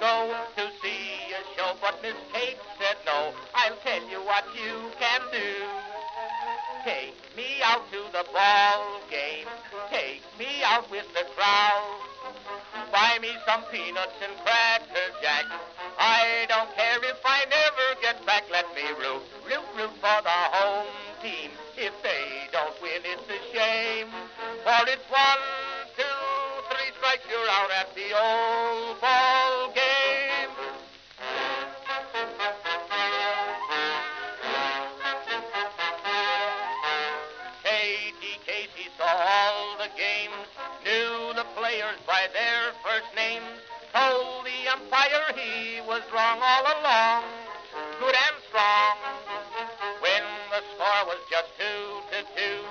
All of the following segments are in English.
go to see a show, but Miss Kate said no. I'll tell you what you can do. Take me out to the ball game. Take me out with the crowd. Buy me some peanuts and cracker jack. I don't care if I never get back. Let me root for the home team. If they don't win, it's a shame. For it's 1, 2, 3 strikes, you're out at the old ball game. Katie Casey saw all the games, knew the players by their first names, told the umpire he was wrong all along, good and strong. When the score was just 2-2,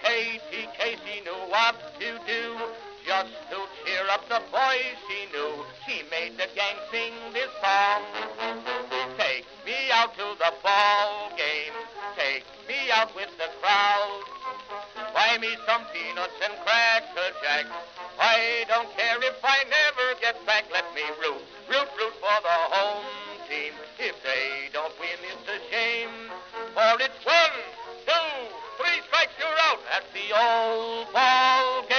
Katie Casey knew what to do. Just to cheer up the boys she knew, she made the gang sing this song. Take me out to the ball game, take me out with the crowd. Buy me some peanuts and cracker jack. I don't care if I never get back. Let me root for the home team. If they don't win, it's a shame. For it's 1, 2, 3 strikes, you're out at the old ball game.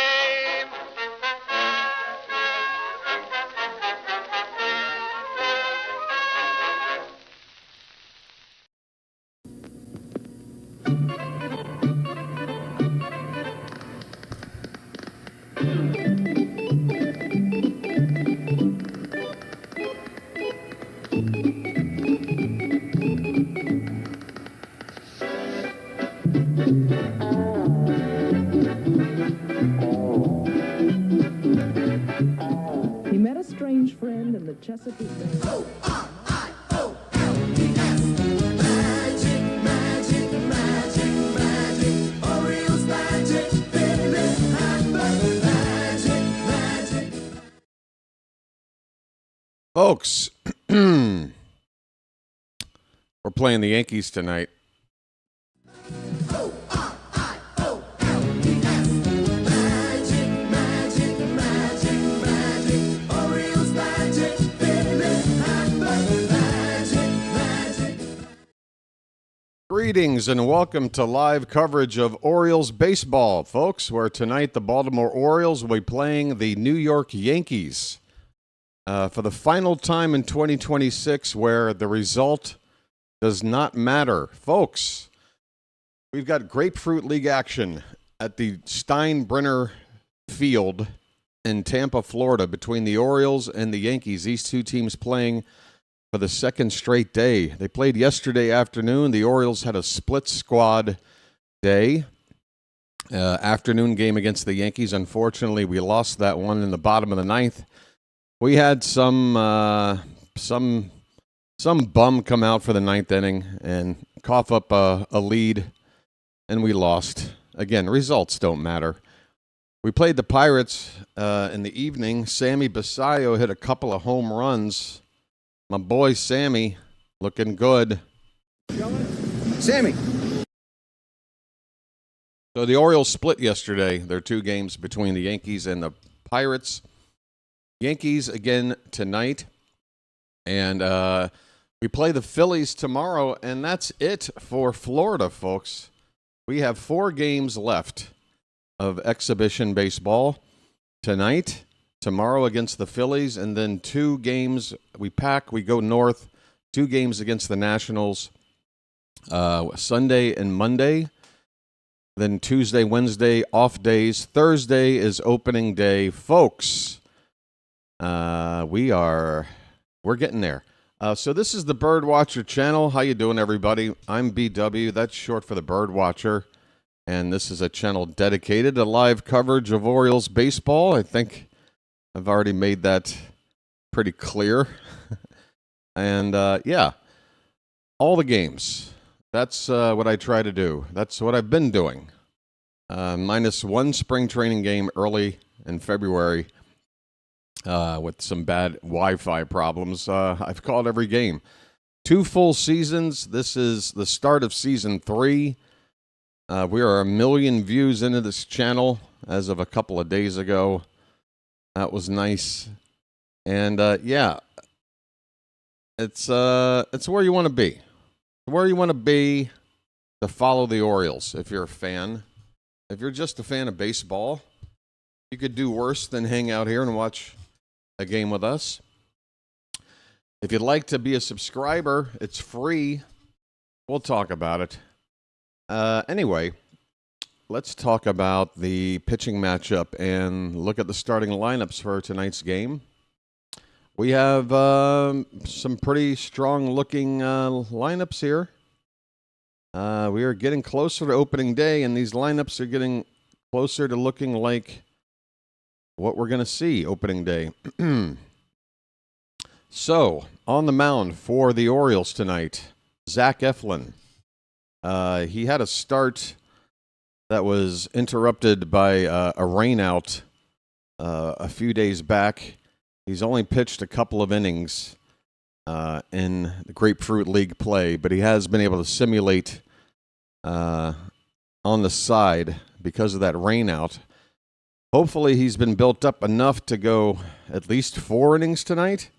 He met a strange friend in the Chesapeake Bay. O-R-I-O-L-E-S. Magic, magic, magic, magic. Orioles magic. Phillies magic, magic. Folks, we're playing the Yankees tonight. O-R-I-O-L-E-S. Magic, magic, magic, magic. Orioles magic. Phillies magic, magic. Greetings and welcome to live coverage of Orioles baseball, folks, where tonight the Baltimore Orioles will be playing the New York Yankees for the final time in 2026, where the result does not matter. Folks, we've got Grapefruit League action at the Steinbrenner Field in Tampa, Florida, between the Orioles and the Yankees. These two teams playing for the second straight day. They played yesterday afternoon. The Orioles had a split squad day. Afternoon game against the Yankees. Unfortunately, we lost that one in the bottom of the ninth. We had some bum come out for the ninth inning and cough up a lead, and we lost. Again, results don't matter. We played the Pirates in the evening. Sammy Basayo hit a couple of home runs. My boy Sammy looking good. Sammy. So the Orioles split yesterday. There are two games between the Yankees and the Pirates. Yankees again tonight. And we play the Phillies tomorrow, and that's it for Florida, folks. We have 4 games left of exhibition baseball tonight, tomorrow against the Phillies, and then 2 games. We go north, 2 games against the Nationals, Sunday and Monday. Then Tuesday, Wednesday, off days. Thursday is opening day. Folks, we're getting there. So this is the BirdWatcher Channel. How you doing, everybody? I'm BW. That's short for the BirdWatcher. And this is a channel dedicated to live coverage of Orioles baseball. I think I've already made that pretty clear. And, yeah, all the games. That's what I try to do. That's what I've been doing. Minus 1 spring training game early in February. With some bad Wi-Fi problems. I've called every game. 2 full seasons. This is the start of season 3. We are 1 million views into this channel as of a couple of days ago. That was nice. And, yeah, it's where you want to be. Where you want to be to follow the Orioles if you're a fan. If you're just a fan of baseball, you could do worse than hang out here and watch a game with us. If you'd like to be a subscriber, it's free. We'll talk about it. Anyway, let's talk about the pitching matchup and look at the starting lineups for tonight's game. We have some pretty strong-looking lineups here. We are getting closer to opening day, and these lineups are getting closer to looking like what we're going to see opening day. So, on the mound for the Orioles tonight, Zach Eflin. He had a start that was interrupted by a rainout a few days back. He's only pitched a couple of innings in the Grapefruit League play, but he has been able to simulate on the side because of that rainout. Hopefully he's been built up enough to go at least 4 innings tonight.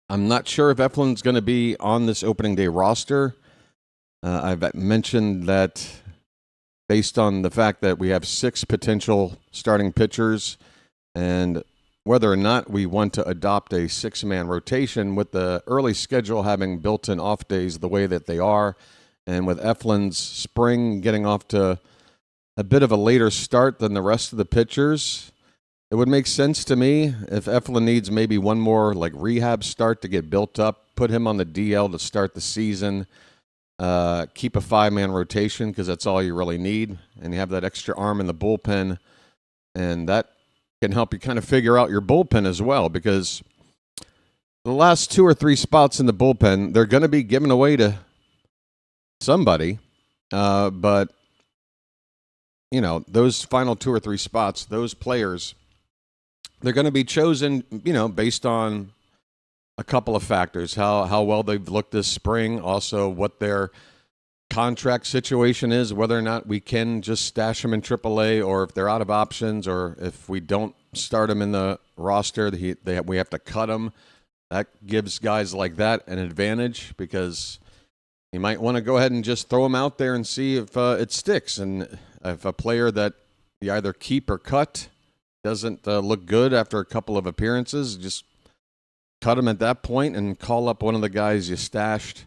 I'm not sure if Eflin's going to be on this opening day roster. I've mentioned that based on the fact that we have 6 potential starting pitchers, and whether or not we want to adopt a 6-man rotation with the early schedule having built-in off days the way that they are, and with Eflin's spring getting off to a bit of a later start than the rest of the pitchers, it would make sense to me if Eflin needs maybe one more like rehab start to get built up, put him on the DL to start the season, keep a 5-man rotation because that's all you really need, and you have that extra arm in the bullpen, and that can help you kind of figure out your bullpen as well, because the last 2 or 3 spots in the bullpen, they're going to be given away to somebody, but you know, those final 2 or 3 spots, those players, they're going to be chosen, you know, based on a couple of factors. How well they've looked this spring, also what their contract situation is, whether or not we can just stash them in AAA, or if they're out of options, or if we don't start them in the roster, we have to cut them. That gives guys like that an advantage, because you might want to go ahead and just throw them out there and see if it sticks. And if a player that you either keep or cut doesn't look good after a couple of appearances, just cut him at that point and call up one of the guys you stashed.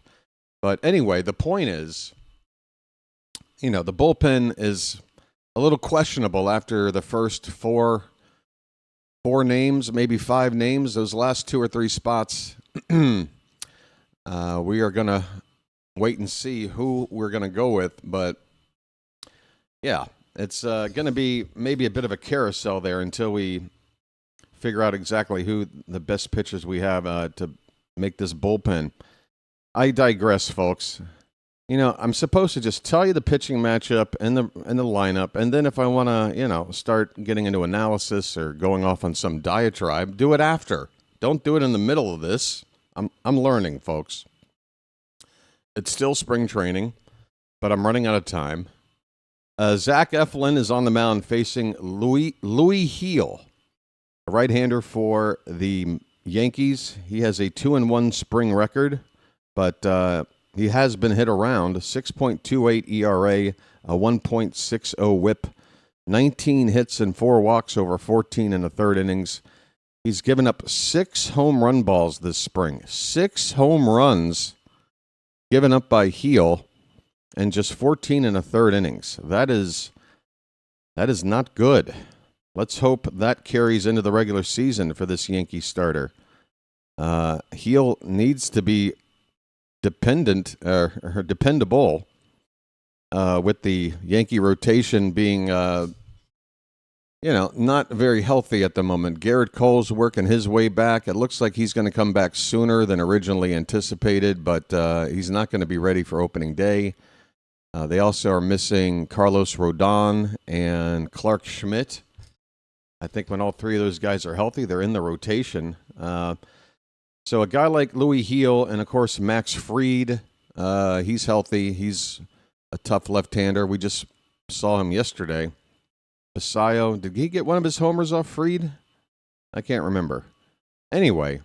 But anyway, the point is, you know, the bullpen is a little questionable after the first four names, maybe 5 names. Those last 2 or 3 spots, we are going to wait and see who we're going to go with. But, yeah, it's going to be maybe a bit of a carousel there until we figure out exactly who the best pitchers we have to make this bullpen. I digress, folks. You know, I'm supposed to just tell you the pitching matchup and the lineup, and then if I want to, you know, start getting into analysis or going off on some diatribe, do it after. Don't do it in the middle of this. I'm learning, folks. It's still spring training, but I'm running out of time. Zach Eflin is on the mound facing Louis Heel, a right-hander for the Yankees. He has a 2-1 spring record, but he has been hit around. 6.28 ERA, a 1.60 WHIP, 19 hits and 4 walks over 14 1/3 innings. He's given up 6 home run balls this spring. 6 home runs given up by Heel in just 14 1/3 innings. That is not good. Let's hope that carries into the regular season for this Yankee starter. Heel needs to be dependable with the Yankee rotation being, not very healthy at the moment. Garrett Cole's working his way back. It looks like he's going to come back sooner than originally anticipated, but he's not going to be ready for opening day. They also are missing Carlos Rodon and Clark Schmidt. I think when all 3 of those guys are healthy, they're in the rotation. So a guy like Louis Heel and, of course, Max Fried, he's healthy. He's a tough left-hander. We just saw him yesterday. Basayo, did he get one of his homers off Fried? I can't remember. Anyway,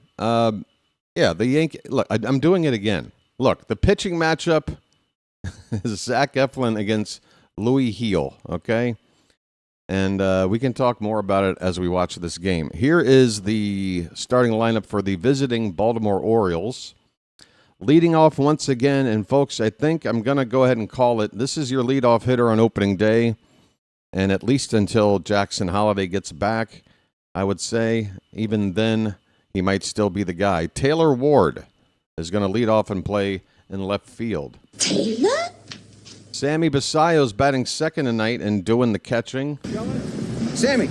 Yeah, the Yankee. Look, I'm doing it again. Look, the pitching matchup is Zach Eflin against Louis Heel, okay? And we can talk more about it as we watch this game. Here is the starting lineup for the visiting Baltimore Orioles. Leading off once again, and folks, I think I'm going to go ahead and call it. This is your leadoff hitter on opening day, and at least until Jackson Holliday gets back, I would say. Even then, he might still be the guy. Taylor Ward is going to lead off and play in left field. Taylor? Sammy Basayo's batting second tonight and doing the catching. Sammy.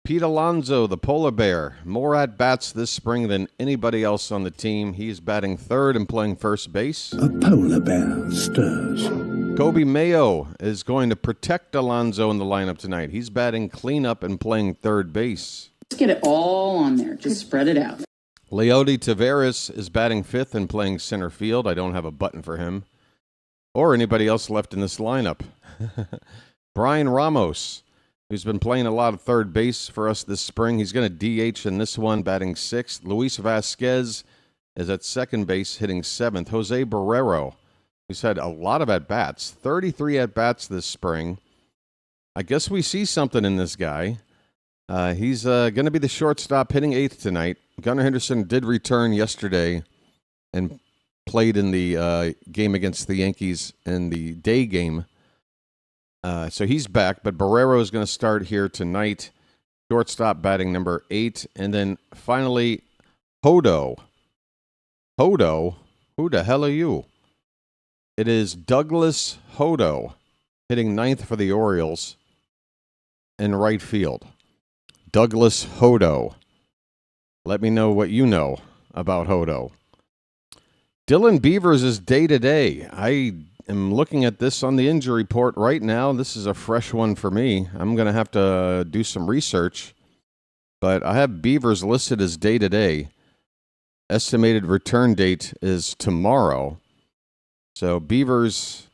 Pete Alonso, the polar bear, more at-bats this spring than anybody else on the team. He's batting third and playing first base. A polar bear stirs. Kobe Mayo is going to protect Alonso in the lineup tonight. He's batting cleanup and playing third base. Just get it all on there. Just spread it out. Leody Taveras is batting fifth and playing center field. I don't have a button for him or anybody else left in this lineup. Brian Ramos, who's been playing a lot of third base for us this spring. He's going to DH in this one, batting sixth. Luis Vasquez is at second base, hitting seventh. Jose Barrero, who's had a lot of at-bats, 33 at-bats this spring. I guess we see something in this guy. He's going to be the shortstop, hitting eighth tonight. Gunnar Henderson did return yesterday and played in the game against the Yankees in the day game. So he's back, but Barrero is going to start here tonight. Shortstop batting number 8. And then finally, Hodo. Hodo? Who the hell are you? It is Douglas Hodo hitting ninth for the Orioles in right field. Douglas Hodo. Let me know what you know about Hodo. Dylan Beavers is day-to-day. I am looking at this on the injury report right now. This is a fresh one for me. I'm going to have to do some research. But I have Beavers listed as day-to-day. Estimated return date is tomorrow. So Beavers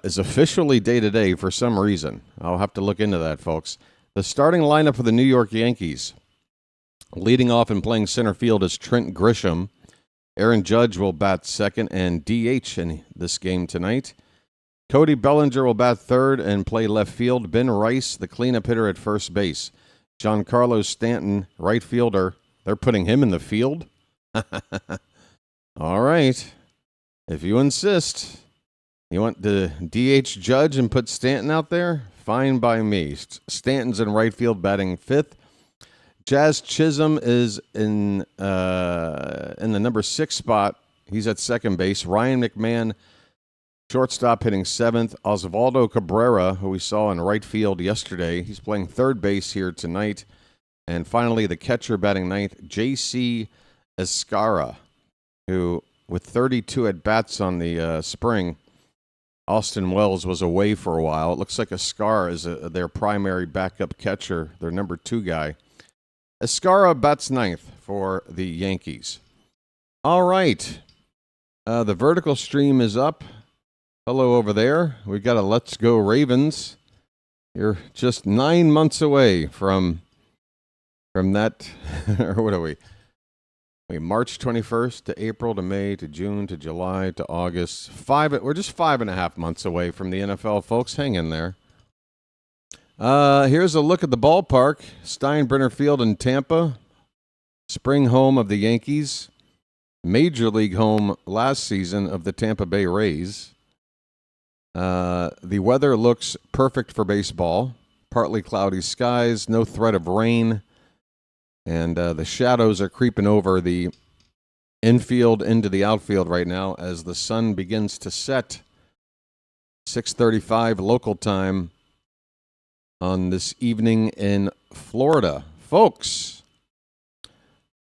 is officially day-to-day for some reason. I'll have to look into that, folks. The starting lineup for the New York Yankees. Leading off and playing center field is Trent Grisham. Aaron Judge will bat second and DH in this game tonight. Cody Bellinger will bat third and play left field. Ben Rice, the cleanup hitter at first base. Giancarlo Stanton, right fielder. They're putting him in the field? All right. If you insist. You want the DH Judge and put Stanton out there? Fine by me. Stanton's in right field batting fifth. Jazz Chisholm is in the number 6 spot. He's at second base. Ryan McMahon, shortstop, hitting seventh. Osvaldo Cabrera, who we saw in right field yesterday, he's playing third base here tonight. And finally, the catcher batting ninth, J.C. Escara, who, with 32 at-bats on the spring, Austin Wells was away for a while. It looks like Escara is their primary backup catcher, their number 2 guy. Escara bats ninth for the Yankees. All right. The vertical stream is up. Hello over there. We got a Let's Go Ravens. You're just 9 months away from that. Or what are we? March 21st to April to May to June to July to August. We're just 5.5 months away from the NFL, folks. Hang in there. Here's a look at the ballpark. Steinbrenner Field in Tampa. Spring home of the Yankees. Major League home last season of the Tampa Bay Rays. The weather looks perfect for baseball. Partly cloudy skies, no threat of rain. And the shadows are creeping over the infield into the outfield right now as the sun begins to set. 6:35 local time on this evening in Florida. Folks,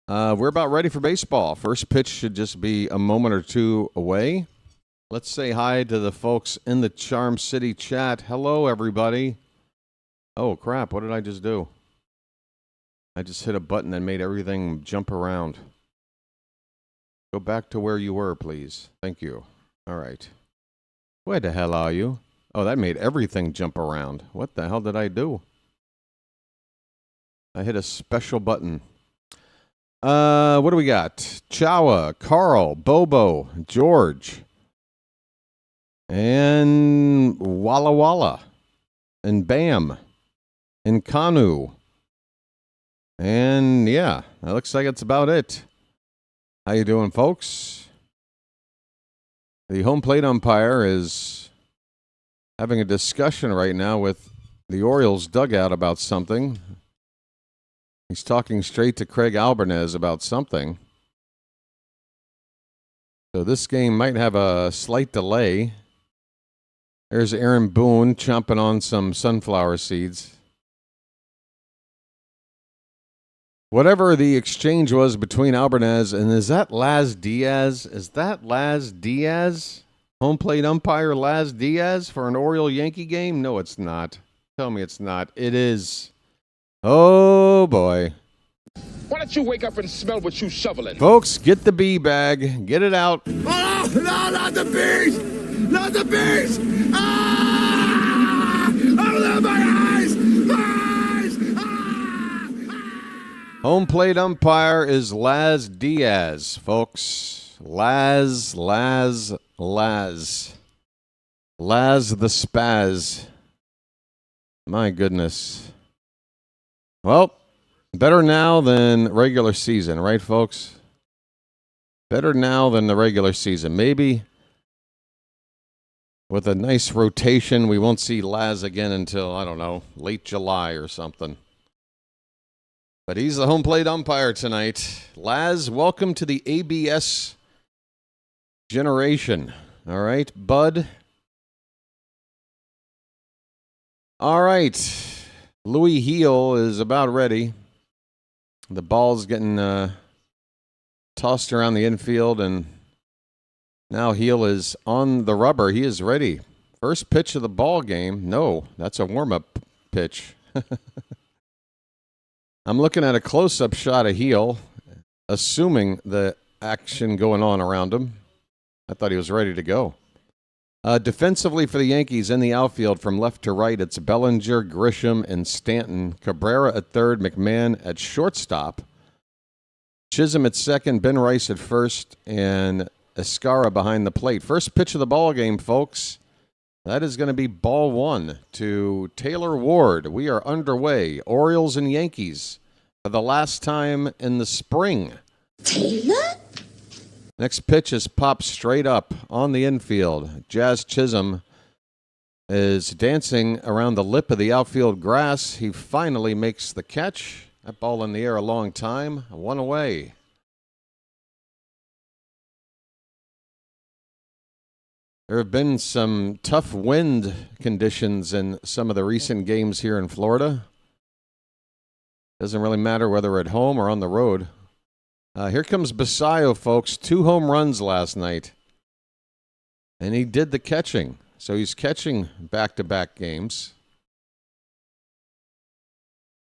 we're about ready for baseball. First pitch should just be a moment or two away. Let's say hi to the folks in the Charm City chat. Hello, everybody. Oh, crap. What did I just do? I just hit a button that made everything jump around. Go back to where you were, please. Thank you. All right. Where the hell are you? Oh, that made everything jump around. What the hell did I do? I hit a special button. What do we got? Chawa, Carl, Bobo, George, and Walla Walla, and Bam, and Kanu. And yeah, that looks like it's about it. How you doing, folks? The home plate umpire is having a discussion right now with the Orioles dugout about something. He's talking straight to Craig Albanez about something. So this game might have a slight delay. There's Aaron Boone chomping on some sunflower seeds. Whatever the exchange was between Albanez and is that Laz Diaz? Is that Laz Diaz? Home plate umpire Laz Diaz for an Oriole Yankee game? No, it's not. Tell me it's not. It is. Oh, boy. Why don't you wake up and smell what you shoveling? Folks, get the bee bag. Get it out. Oh, no, not the bees! Not the bees! Ah! Oh, my eyes! My eyes! Ah! Home plate umpire is Laz Diaz, folks. Laz the spaz. My goodness. Well, better now than regular season, right, folks? Better now than the regular season. Maybe with a nice rotation, we won't see Laz again until, I don't know, late July or something. But he's the home plate umpire tonight. Laz, welcome to the ABS generation. All right, bud. All right. Louis Heel is about ready. The ball's getting tossed around the infield, and now Heel is on the rubber. He is ready. First pitch of the ball game. No, that's a warm-up pitch. I'm looking at a close-up shot of Heel, assuming the action going on around him. I thought he was ready to go. Defensively for the Yankees in the outfield from left to right, it's Bellinger, Grisham, and Stanton. Cabrera at third, McMahon at shortstop. Chisholm at second, Ben Rice at first, and Escara behind the plate. First pitch of the ball game, folks. That is going to be ball one to Taylor Ward. We are underway. Orioles and Yankees for the last time in the spring. Taylor? Next pitch is popped straight up on the infield. Jazz Chisholm is dancing around the lip of the outfield grass. He finally makes the catch. That ball in the air a long time. One away. There have been some tough wind conditions in some of the recent games here in Florida. Doesn't really matter whether we're at home or on the road. Here comes Basayo, folks. 2 home runs last night. And he did the catching. So he's catching back-to-back games.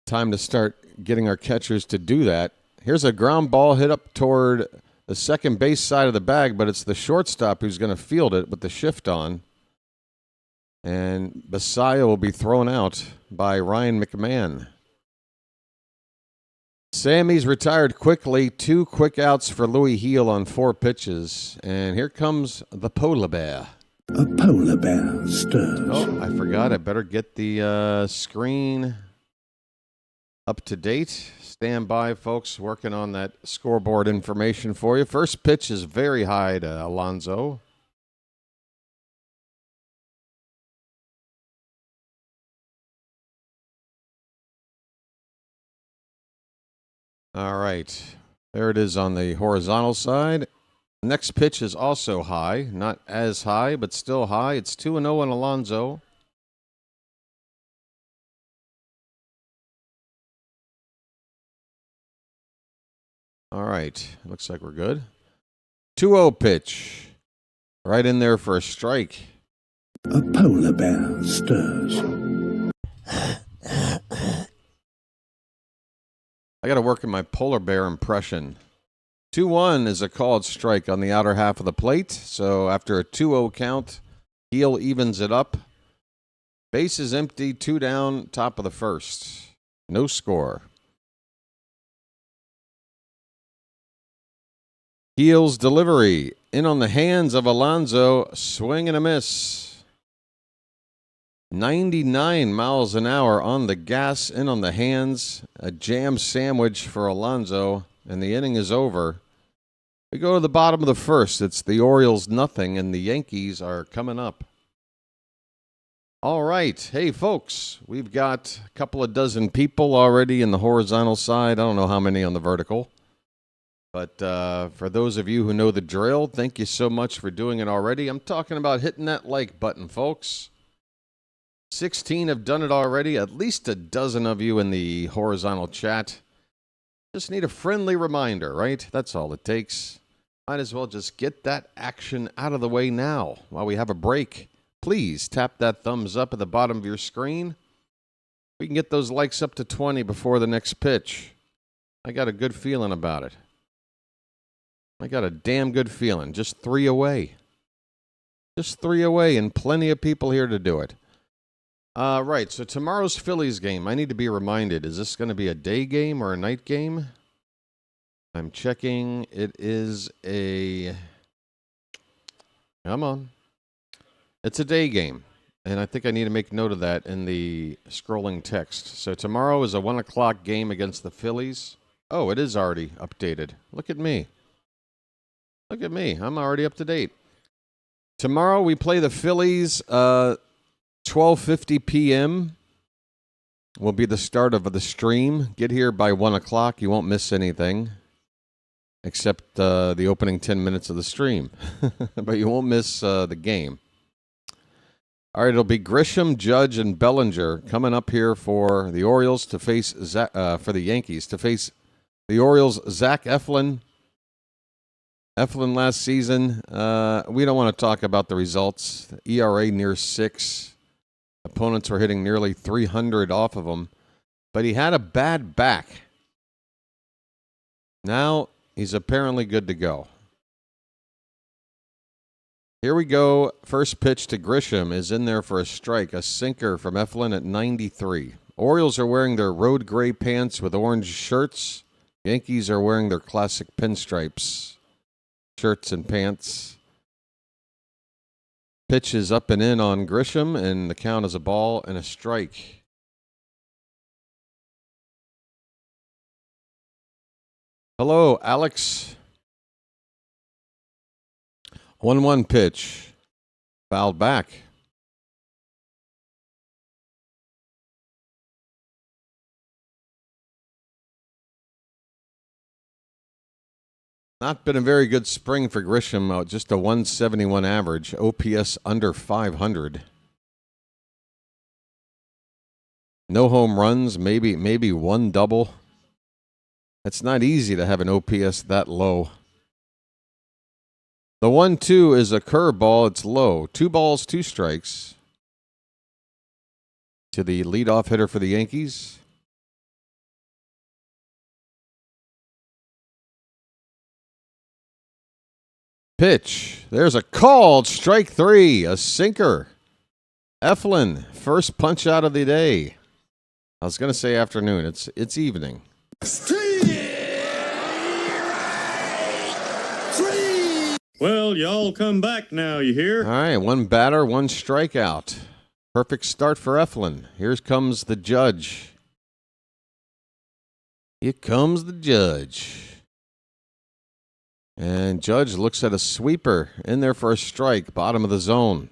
Time to start getting our catchers to do that. Here's a ground ball hit up toward the second base side of the bag, but it's the shortstop who's going to field it with the shift on. And Basayo will be thrown out by Ryan McMahon. Sammy's retired quickly. 2 quick outs for Louis Heel on 4 pitches. And here comes the polar bear. A polar bear stirs. Oh, I forgot. I better get the screen up to date. Stand by, folks. Working on that scoreboard information for you. First pitch is very high to Alonso. All right. There it is on the horizontal side. Next pitch is also high. Not as high, but still high. It's 2-0 on Alonso. All right. Looks like we're good. 2-0 pitch. Right in there for a strike. A polar bear stirs. I got to work in my polar bear impression. 2-1 is a called strike on the outer half of the plate. So after a 2-0 count, Heel evens it up. Base is empty, 2 down, top of the first. No score. Heels delivery. In on the hands of Alonso. Swing and a miss. 99 miles an hour on the gas. In on the hands. A jam sandwich for Alonso. And the inning is over. We go to the bottom of the first. It's the Orioles nothing, and the Yankees are coming up. All right. Hey, folks, we've got a couple of dozen people already in the horizontal side. I don't know how many on the vertical. But for those of you who know the drill, thank you so much for doing it already. I'm talking about hitting that like button, folks. 16 have done it already. At least a dozen of you in the horizontal chat. Just need a friendly reminder, right? That's all it takes. Might as well just get that action out of the way now while we have a break. Please tap that thumbs up at the bottom of your screen. We can get those likes up to 20 before the next pitch. I got a good feeling about it. I got a damn good feeling. Just 3 away. Just 3 away and plenty of people here to do it. Right, so tomorrow's Phillies game, I need to be reminded, is this going to be a day game or a night game? I'm checking. It is a... Come on. It's a day game, and I think I need to make note of that in the scrolling text. So tomorrow is a 1 o'clock game against the Phillies. Oh, it is already updated. Look at me. Look at me. I'm already up to date. Tomorrow we play the Phillies, 12:50 p.m. will be the start of the stream. Get here by 1 o'clock. You won't miss anything except the opening 10 minutes of the stream. But you won't miss the game. All right, it'll be Grisham, Judge, and Bellinger coming up here for the Orioles to face for the Yankees to face the Orioles. Zach Eflin. Eflin last season. We don't want to talk about the results. ERA near 6. Opponents were hitting nearly 300 off of him, but he had a bad back. Now he's apparently good to go. Here we go. First pitch to Grisham is in there for a strike. A sinker from Eflin at 93. Orioles are wearing their road gray pants with orange shirts. Yankees are wearing their classic pinstripes. Shirts and pants. Pitch is up and in on Grisham, and the count is a ball and a strike. Hello, Alex. 1-1 pitch. Fouled back. Not been a very good spring for Grisham. Just a 171 average. OPS under 500. No home runs. Maybe one double. It's not easy to have an OPS that low. The 1-2 is a curveball. It's low. 2 balls, 2 strikes. To the leadoff hitter for the Yankees. Pitch. There's a called strike 3. A sinker. Eflin, first punch out of the day. I was going to say afternoon. It's evening. Well, y'all come back now, you hear? All right, 1 batter, 1 strikeout. Perfect start for Eflin. Here comes the Judge. Here comes the Judge. And Judge looks at a sweeper in there for a strike, bottom of the zone.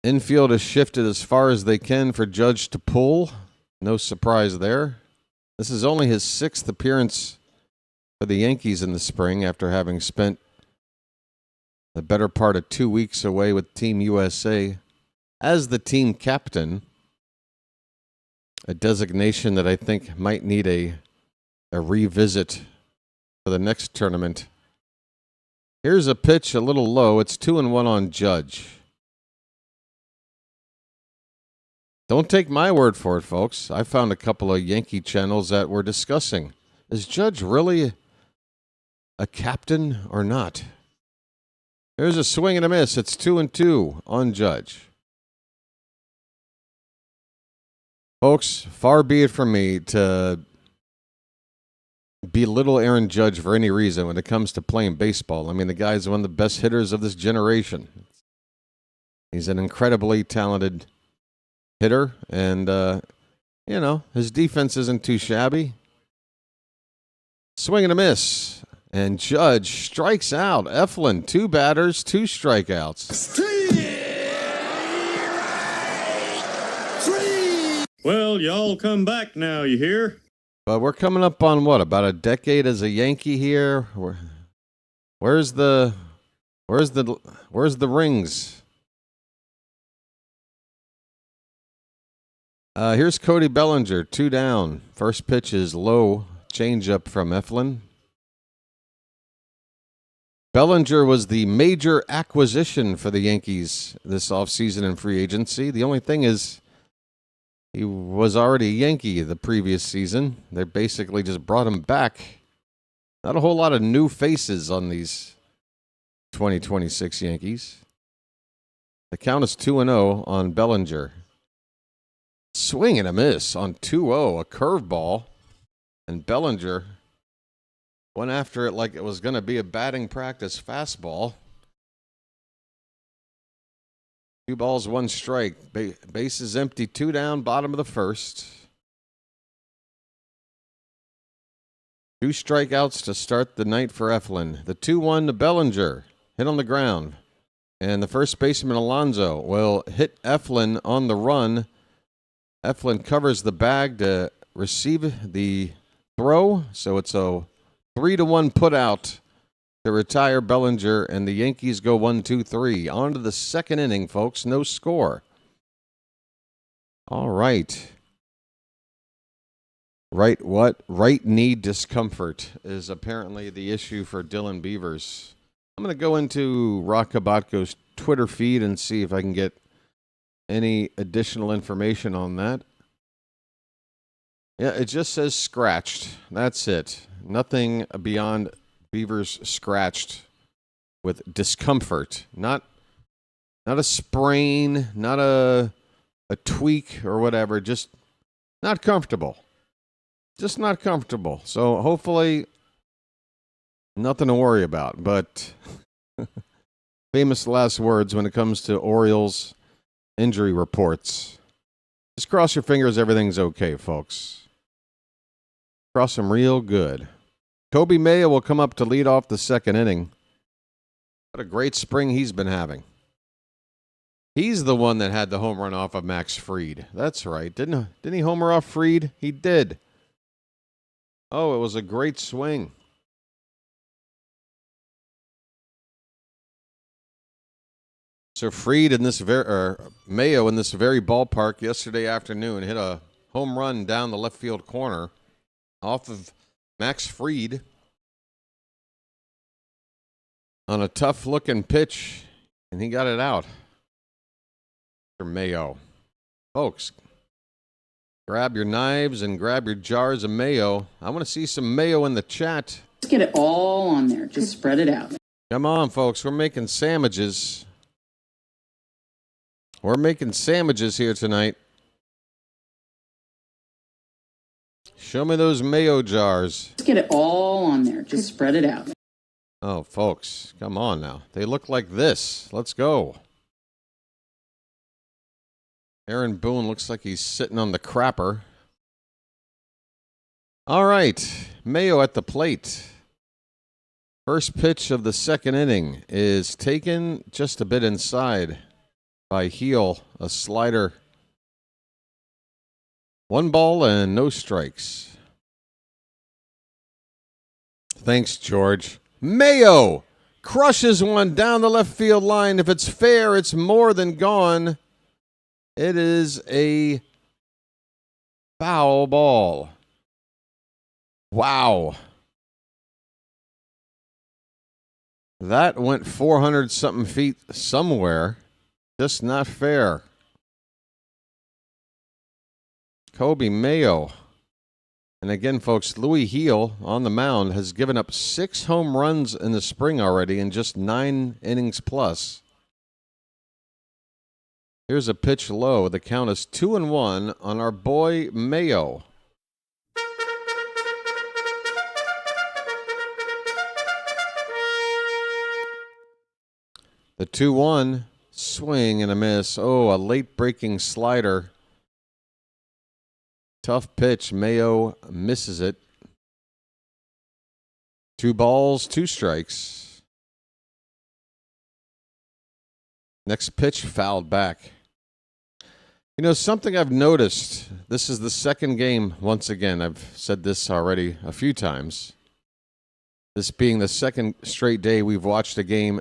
Infield has shifted as far as they can for Judge to pull. No surprise there. This is only his 6th appearance for the Yankees in the spring after having spent the better part of 2 weeks away with Team USA as the team captain. A designation that I think might need a revisit for the next tournament. Here's a pitch a little low. It's 2-1 on Judge. Don't take my word for it, folks. I found a couple of Yankee channels that were discussing, is Judge really a captain or not? There's a swing and a miss. It's 2-2 on Judge. Folks, far be it from me to belittle Aaron Judge for any reason when it comes to playing baseball. I mean, the guy's one of the best hitters of this generation. He's an incredibly talented hitter, and, his defense isn't too shabby. Swing and a miss, and Judge strikes out. Eflin, 2 batters, 2 strikeouts. Well, y'all come back now, you hear? But we're coming up on what, about a decade as a Yankee here? Where's the rings? Here's Cody Bellinger, 2 down. First pitch is low, changeup from Eflin. Bellinger was the major acquisition for the Yankees this offseason in free agency. The only thing is, he was already a Yankee the previous season. They basically just brought him back. Not a whole lot of new faces on these 2026 Yankees. The count is 2-0 on Bellinger. Swing and a miss on 2-0, a curveball. And Bellinger went after it like it was going to be a batting practice fastball. 2 balls, 1 strike. Bases empty, 2 down, bottom of the first. 2 strikeouts to start the night for Eflin. The 2-1 to Bellinger. Hit on the ground. And the first baseman, Alonso, will hit Eflin on the run. Eflin covers the bag to receive the throw. So it's a 3-1 put out to retire Bellinger, and the Yankees go 1-2-3. On to the second inning, folks. No score. All right. Right knee discomfort is apparently the issue for Dylan Beavers. I'm going to go into Rock Kabatko's Twitter feed and see if I can get any additional information on that. Yeah, it just says scratched. That's it. Nothing beyond Beavers scratched with discomfort. Not a sprain, not a tweak or whatever. Just not comfortable. Just not comfortable. So hopefully nothing to worry about. But famous last words when it comes to Orioles injury reports. Just cross your fingers everything's okay, folks. Cross them real good. Kobe Mayo will come up to lead off the second inning. What a great spring he's been having. He's the one that had the home run off of Max Fried. That's right. Didn't he homer off Fried? He did. Oh, it was a great swing. So Fried in this Mayo in this very ballpark yesterday afternoon hit a home run down the left field corner off of Max Fried on a tough-looking pitch, and he got it out for Mayo. Folks, grab your knives and grab your jars of mayo. I want to see some mayo in the chat. Let's get it all on there. Just spread it out. Come on, folks. We're making sandwiches. We're making sandwiches here tonight. Show me those mayo jars. Let's get it all on there. Just spread it out. Oh, folks, come on now. They look like this. Let's go. Aaron Boone looks like he's sitting on the crapper. All right, Mayo at the plate. First pitch of the second inning is taken just a bit inside by Heel, a slider. 1 ball and no strikes. Thanks, George. Mayo crushes one down the left field line. If it's fair, it's more than gone. It is a foul ball. Wow. That went 400-something feet somewhere. Just not fair. Kobe Mayo. And again, folks, Louis Heel on the mound has given up 6 home runs in the spring already in just 9 innings plus. Here's a pitch low. The count is 2-1 on our boy Mayo. The 2-1 swing and a miss. Oh, a late breaking slider. Tough pitch. Mayo misses it. 2 balls, 2 strikes. Next pitch fouled back. You know, something I've noticed, this is the second game, once again, I've said this already a few times. This being the second straight day we've watched a game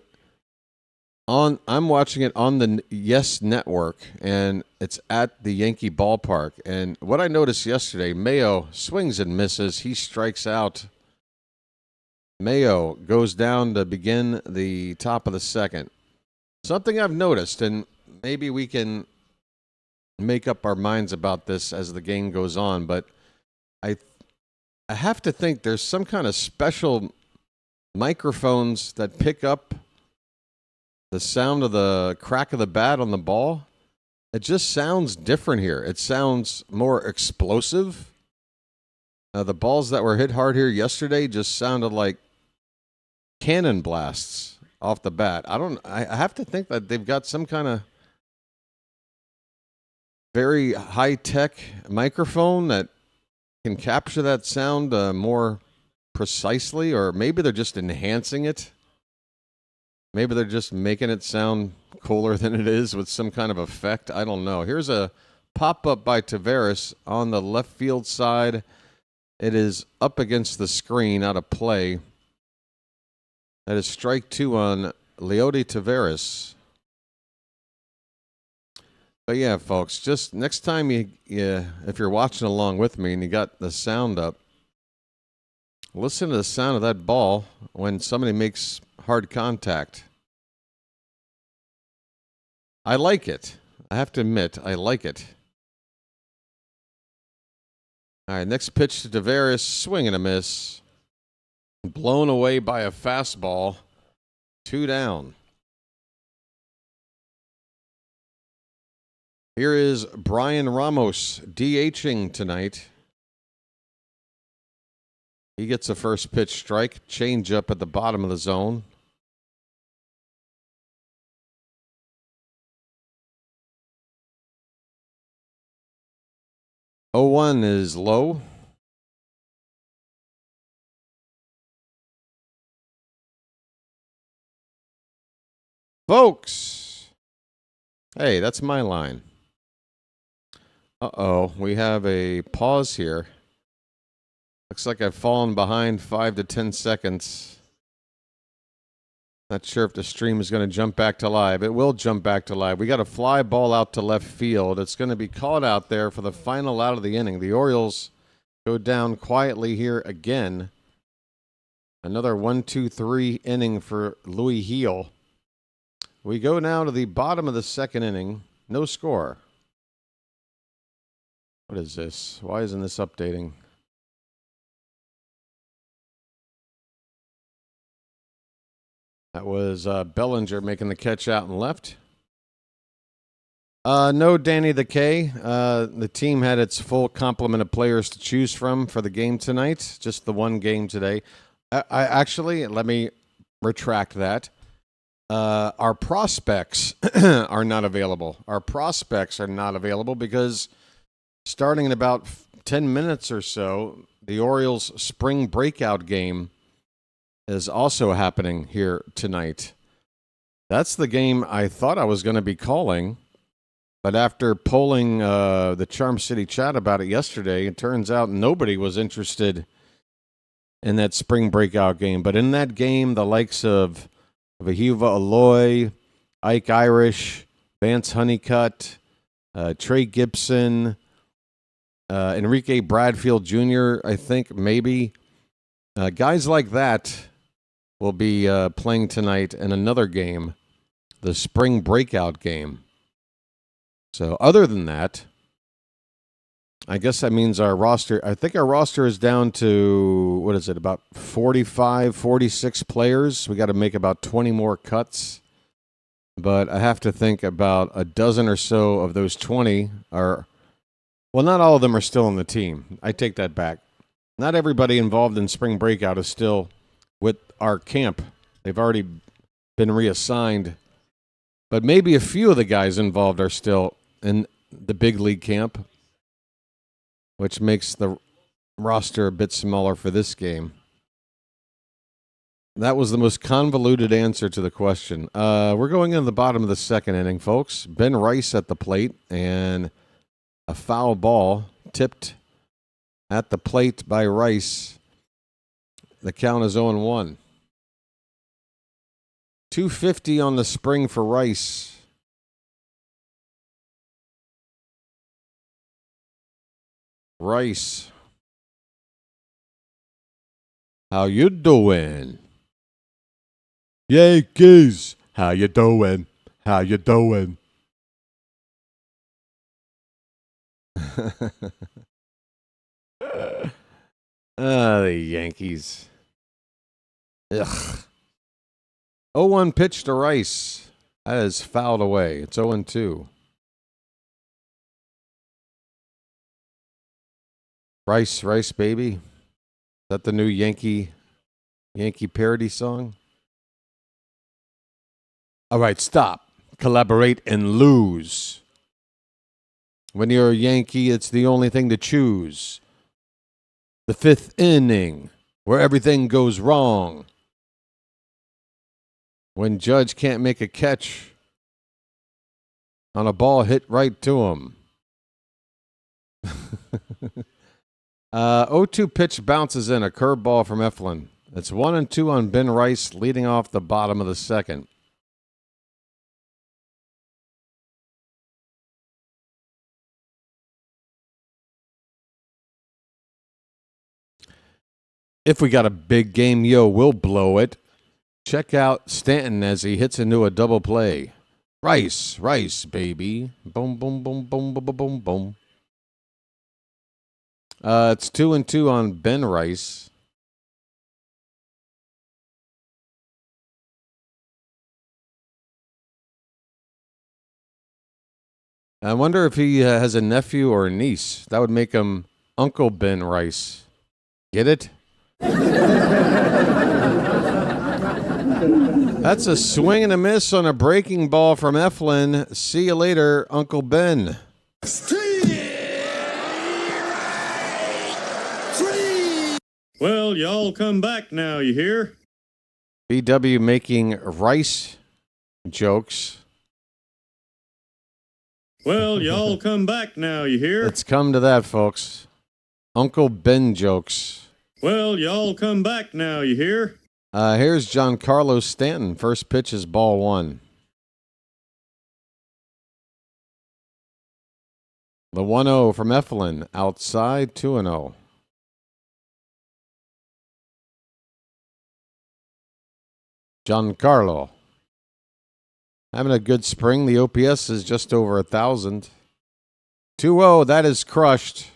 I'm watching it on the Yes Network, and it's at the Yankee ballpark. And what I noticed yesterday, Mayo swings and misses. He strikes out. Mayo goes down to begin the top of the second. Something I've noticed, and maybe we can make up our minds about this as the game goes on, but I have to think there's some kind of special microphones that pick up the sound of the crack of the bat on the ball. It just sounds different here. It sounds more explosive. The balls that were hit hard here yesterday just sounded like cannon blasts off the bat. I have to think that they've got some kind of very high-tech microphone that can capture that sound more precisely, or maybe they're just enhancing it. Maybe they're just making it sound cooler than it is with some kind of effect. I don't know. Here's a pop-up by Taveras on the left field side. It is up against the screen, out of play. That is strike 2 on Leody Taveras. But yeah, folks, just next time if you're watching along with me and you got the sound up, listen to the sound of that ball when somebody makes hard contact. I like it. I have to admit, I like it. All right, next pitch to Taveras, swing and a miss. Blown away by a fastball. 2 down. Here is Brian Ramos DHing tonight. He gets a first pitch strike, change up at the bottom of the zone. Oh, 1 is low. Folks, hey, that's my line. Uh-oh, we have a pause here. Looks like I've fallen behind 5 to 10 seconds. Not sure if the stream is going to jump back to live. It will jump back to live. We got a fly ball out to left field. It's going to be caught out there for the final out of the inning. The Orioles go down quietly here again. Another 1-2-3 inning for Louis Heel. We go now to the bottom of the second inning. No score. What is this? Why isn't this updating? That was Bellinger making the catch out and left. No Danny the K. The team had its full complement of players to choose from for the game tonight. Just the one game today. I actually, let me retract that. Our prospects are not available. Our prospects are not available because starting in about 10 minutes or so, the Orioles spring breakout game is also happening here tonight. That's the game I thought I was going to be calling, but after polling the Charm City chat about it yesterday, it turns out nobody was interested in that spring breakout game. But in that game, the likes of Vahiva Aloy, Ike Irish, Vance Honeycutt, Trey Gibson, Enrique Bradfield Jr., I think, maybe. Guys like that will be playing tonight in another game, the spring breakout game. So other than that, I guess that means our roster, I think our roster is down to, what is it, about 45, 46 players. We got to make about 20 more cuts. But I have to think about a dozen or so of those 20 are, well, not all of them are still on the team. I take that back. Not everybody involved in spring breakout is still with our camp. They've already been reassigned But maybe a few of the guys involved are still in the big league camp, which makes the roster a bit smaller for this game. That was the most convoluted answer to the question. We're going into the bottom of the second inning, folks. Ben Rice at the plate, and a foul ball tipped at the plate by Rice. The count is 0-1. 250 on the spring for Rice. Rice. How you doing? Yankees. How you doing? How you doing? The Yankees. Ugh. 0-1 pitch to Rice. That is fouled away. It's 0-2. Rice, baby. Is that the new Yankee parody song? All right, stop. Collaborate and lose. When you're a Yankee, it's the only thing to choose. The fifth inning, where everything goes wrong. When Judge can't make a catch on a ball hit right to him. 0-2 pitch bounces in, a curveball from Eflin. It's 1-2 on Ben Rice, leading off the bottom of the second. If we got a big game, we'll blow it. Check out Stanton as he hits into a double play. Rice, baby. Boom, boom, boom, boom, boom, boom, boom. It's 2-2 on Ben Rice. I wonder if he has a nephew or a niece. That would make him Uncle Ben Rice. Get it? That's a swing and a miss on a breaking ball from Eflin. See you later, Uncle Ben. Well, y'all come back now, you hear? BW making Rice jokes. Well, y'all come back now, you hear? It's come to that, folks. Uncle Ben jokes. Well, y'all come back now, you hear? Here's Giancarlo Stanton. First pitch is ball one. The 1-0 from Eflin. Outside, 2-0. Giancarlo. Having a good spring. The OPS is just over 1,000. 2-0. That is crushed.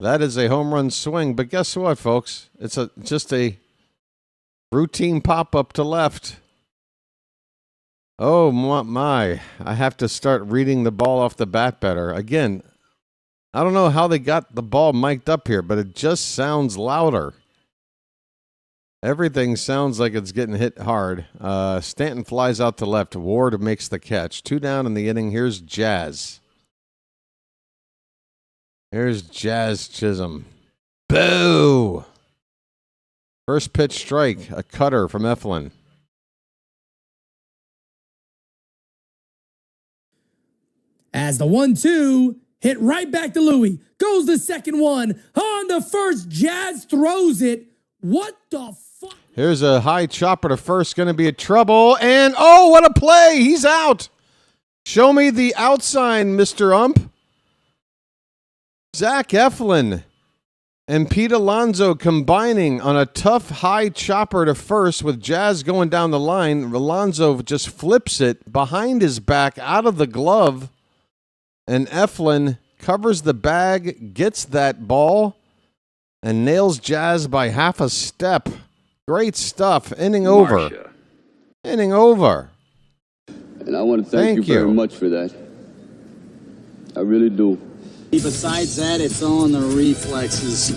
That is a home run swing. But guess what, folks? It's just a routine pop-up to left. Oh, my. I have to start reading the ball off the bat better. Again, I don't know how they got the ball mic'd up here, but it just sounds louder. Everything sounds like it's getting hit hard. Stanton flies out to left. Ward makes the catch. 2 down in the inning. Here's Jazz. Here's Jazz Chisholm. Boo! First pitch strike. A cutter from Eflin. As the 1-2 hit right back to Louis. Goes the second one. On the first, Jazz throws it. What the fuck? Here's a high chopper to first. Going to be a trouble. And, oh, what a play. He's out. Show me the out sign, Mr. Ump. Zach Eflin and Pete Alonso combining on a tough high chopper to first with Jazz going down the line. Alonso just flips it behind his back out of the glove. And Eflin covers the bag, gets that ball, and nails Jazz by half a step. Great stuff. Inning over. Inning over. And I want to thank you very much for that. I really do. Besides that, it's on the reflexes.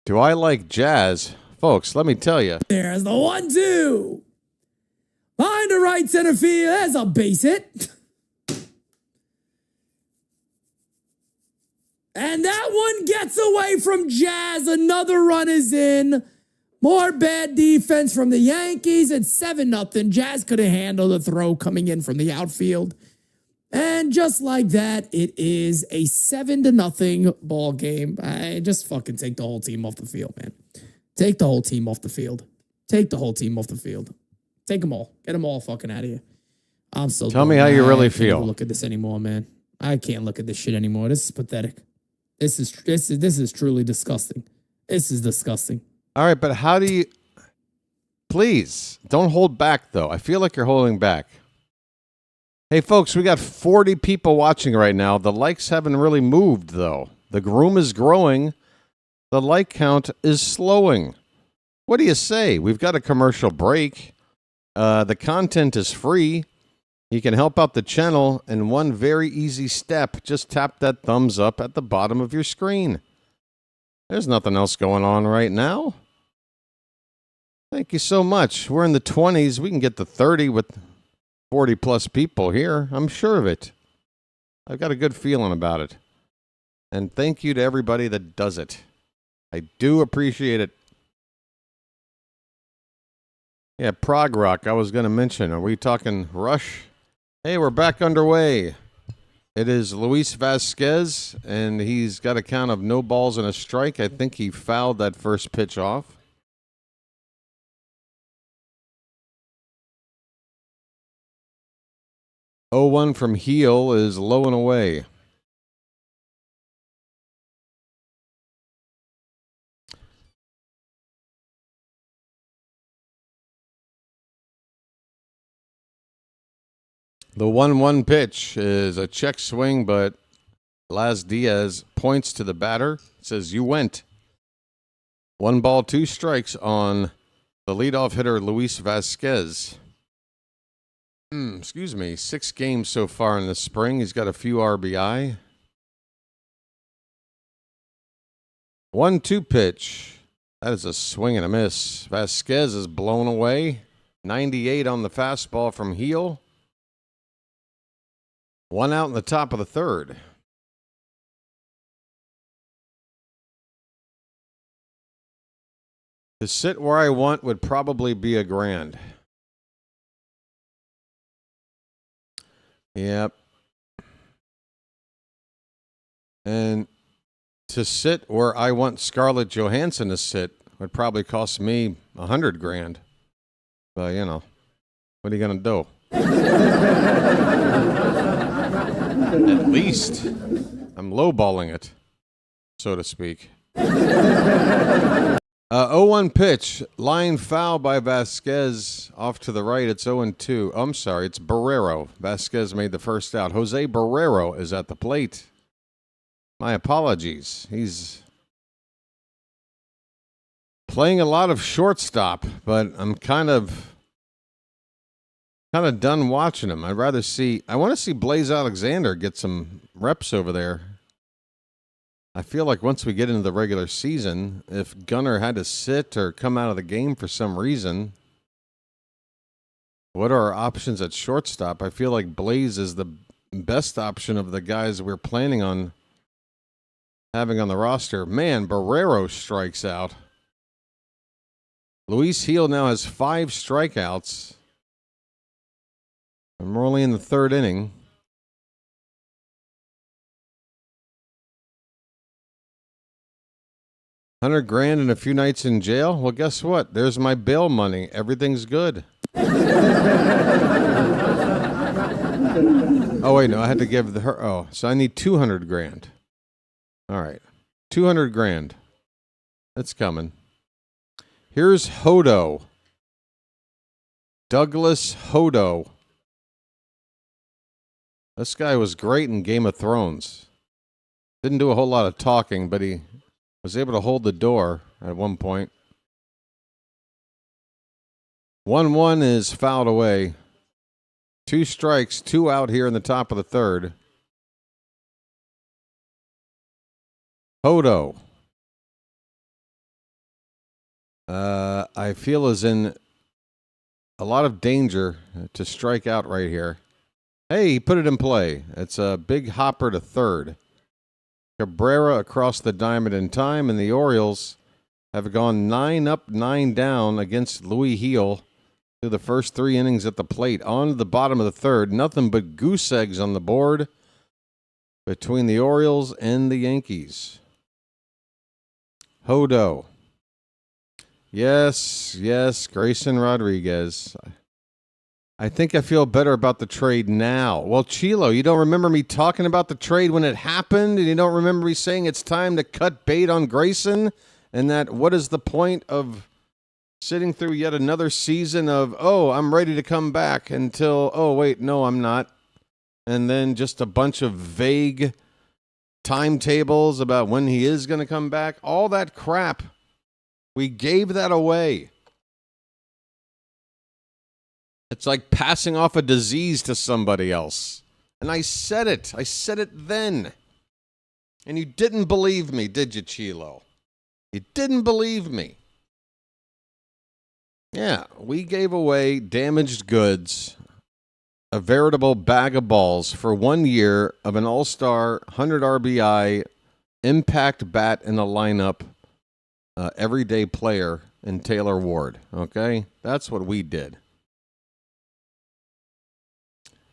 Do I like Jazz? Folks, let me tell you. There's the 1-2. Line to right center field. There's a base hit. And that one gets away from Jazz. Another run is in. More bad defense from the Yankees. It's 7-0. Jazz couldn't handle the throw coming in from the outfield. And just like that, it is a 7-0 ball game. Just fucking take the whole team off the field, man. Take the whole team off the field. Take the whole team off the field. Take them all. Get them all fucking out of here. I'm so Tell me how you really feel. I can't look at this anymore, man. I can't look at this shit anymore. This is pathetic. This is truly disgusting. This is disgusting. All right, but how do you... Please, don't hold back, though. I feel like you're holding back. Hey, folks, we got 40 people watching right now. The likes haven't really moved, though. The room is growing. The like count is slowing. What do you say? We've got a commercial break. The content is free. You can help out the channel in one very easy step. Just tap that thumbs up at the bottom of your screen. There's nothing else going on right now. Thank you so much. We're in the 20s. We can get to 30 with 40 plus people here. I'm sure of it. I've got a good feeling about it. And thank you to everybody that does it. I do appreciate it. Yeah, prog rock I was going to mention. Are we talking Rush? Hey, we're back underway. It is Luis Vasquez, and he's got a count of no balls and a strike. I think he fouled that first pitch off. Oh, 1 from Heel is low and away. The 1-1 pitch is a check swing, but Las Diaz points to the batter, says, "You went." 1 ball, 2 strikes on the leadoff hitter, Luis Vasquez. Excuse me, 6 games so far in the spring. He's got a few RBI. 1-2 pitch. That is a swing and a miss. Vasquez is blown away. 98 on the fastball from Heel. 1 out in the top of the third. To sit where I want would probably be a grand. Yep. And to sit where I want Scarlett Johansson to sit would probably cost me $100,000. But, you know, what are you going to do? At least I'm lowballing it, so to speak. 0-1 pitch. Line foul by Vasquez off to the right. It's 0-2. I'm sorry, it's Barrero. Vasquez made the first out. Jose Barrero is at the plate. My apologies. He's playing a lot of shortstop, but I'm kind of done watching him. I want to see Blaze Alexander get some reps over there. I feel like once we get into the regular season, if Gunnar had to sit or come out of the game for some reason, what are our options at shortstop? I feel like Blaze is the best option of the guys we're planning on having on the roster. Man, Barrero strikes out. Luis Heel now has 5 strikeouts. And we're only in the 3rd inning. $100,000 and a few nights in jail? Well, guess what? There's my bail money. Everything's good. Oh, wait, no, I had to give her. Oh, so I need $200,000. All right. $200,000. That's coming. Here's Hodo. Douglas Hodo. This guy was great in Game of Thrones. Didn't do a whole lot of talking, but he was able to hold the door at one point. 1-1 is fouled away. 2 strikes, 2 out here in the top of the 3rd. Hodo. I feel is in a lot of danger to strike out right here. Hey, he put it in play. It's a big hopper to third. Cabrera across the diamond in time, and the Orioles have gone 9 up, 9 down against Louis Heel through the first 3 innings at the plate. On to the bottom of the third, nothing but goose eggs on the board between the Orioles and the Yankees. Hodo. Yes, Grayson Rodriguez. I think I feel better about the trade now. Well, Chilo, you don't remember me talking about the trade when it happened? And you don't remember me saying it's time to cut bait on Grayson? And that what is the point of sitting through yet another season of, oh, I'm ready to come back until, oh, wait, no, I'm not. And then just a bunch of vague timetables about when he is going to come back. All that crap. We gave that away. It's like passing off a disease to somebody else. And I said it. I said it then. And you didn't believe me, did you, Chilo? You didn't believe me. Yeah, we gave away damaged goods, a veritable bag of balls for 1 year of an all-star 100 RBI impact bat in the lineup, everyday player in Taylor Ward. Okay? That's what we did.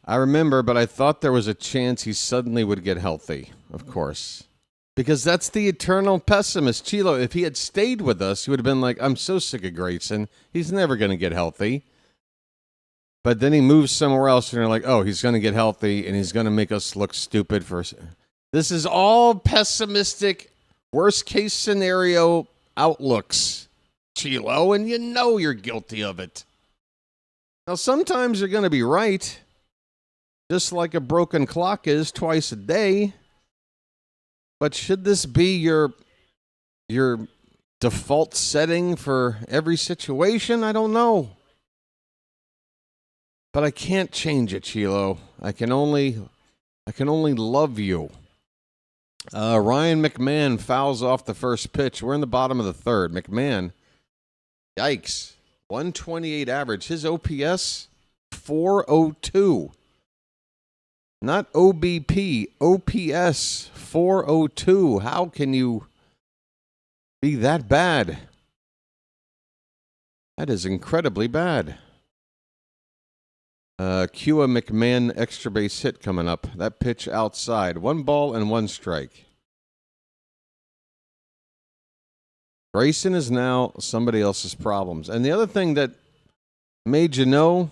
I remember, but I thought there was a chance he suddenly would get healthy, of course. Because that's the eternal pessimist. Chilo, if he had stayed with us, he would have been like, I'm so sick of Grayson. He's never going to get healthy. But then he moves somewhere else, and you're like, oh, he's going to get healthy, and he's going to make us look stupid for... This is all pessimistic, worst-case scenario outlooks, Chilo, and you know you're guilty of it. Now, sometimes you're going to be right. Just like a broken clock is twice a day. But should this be your default setting for every situation? I don't know. But I can't change it, Chilo. I can only love you. Ryan McMahon fouls off the first pitch. We're in the bottom of the third. McMahon, yikes, 128 average. His OPS, 402. Not OBP, OPS, 402. How can you be that bad? That is incredibly bad. Kua McMahon extra base hit coming up. That pitch outside. 1 ball and 1 strike. Grayson is now somebody else's problems. And the other thing that made you know,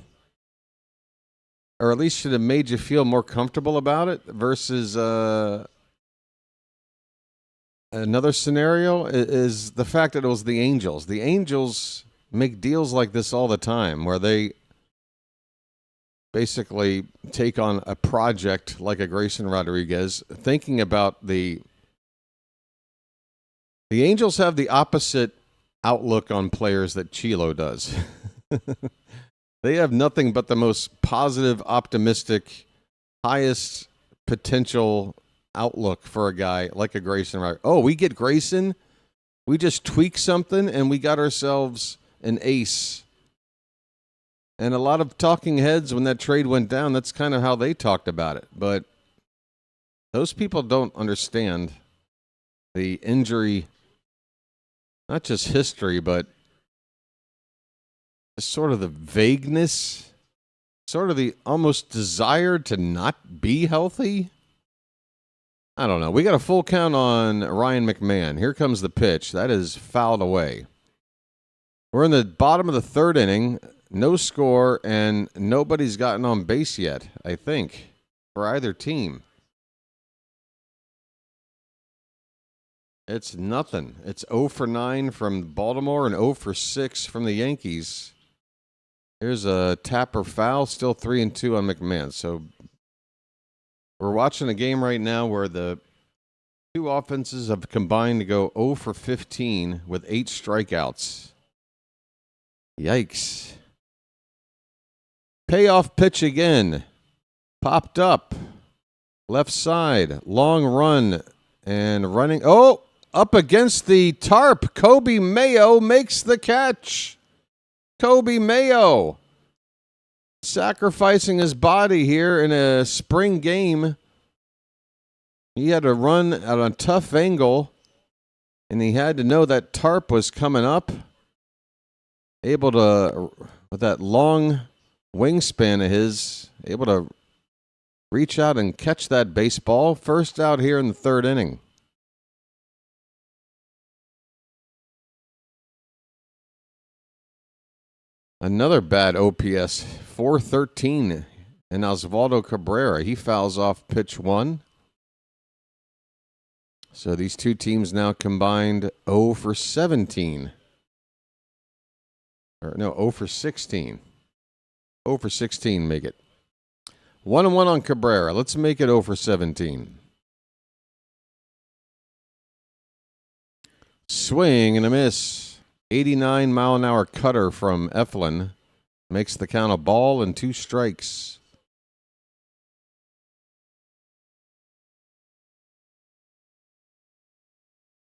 or at least should have made you feel more comfortable about it versus another scenario, is the fact that it was the Angels. The Angels make deals like this all the time where they basically take on a project like a Grayson Rodriguez, thinking about the Angels have the opposite outlook on players that Chilo does. They have nothing but the most positive, optimistic, highest potential outlook for a guy like a Grayson Rodriguez. Oh, we get Grayson, we just tweak something, and we got ourselves an ace. And a lot of talking heads, when that trade went down, that's kind of how they talked about it. But those people don't understand the injury, not just history, but sort of the vagueness, sort of the almost desire to not be healthy. I don't know. We got a full count on Ryan McMahon. Here comes the pitch. That is fouled away. We're in the bottom of the third inning. No score, and nobody's gotten on base yet, I think, for either team. It's nothing. It's 0 for 9 from Baltimore and 0 for 6 from the Yankees. Here's a tapper foul, still 3-2 on McMahon. So we're watching a game right now where the two offenses have combined to go 0 for 15 with 8 strikeouts. Yikes. Payoff pitch again. Popped up. Left side. Long run. And running. Oh, up against the tarp. Kobe Mayo makes the catch. Kobe Mayo. sacrificing his body here in a spring game. He had to run at a tough angle, and he had to know that tarp was coming up. Able to, with that long wingspan of his, able to reach out and catch that baseball. First out here in the third inning. Another bad OPS, 413, and Osvaldo Cabrera. He fouls off pitch one. So these two teams now combined 0 for 17. Or no, 0 for 16. 0 for 16 make it. 1-1 on Cabrera. Let's make it 0 for 17. Swing and a miss. 89-mile-an-hour cutter from Eflin makes the count a ball and 2 strikes.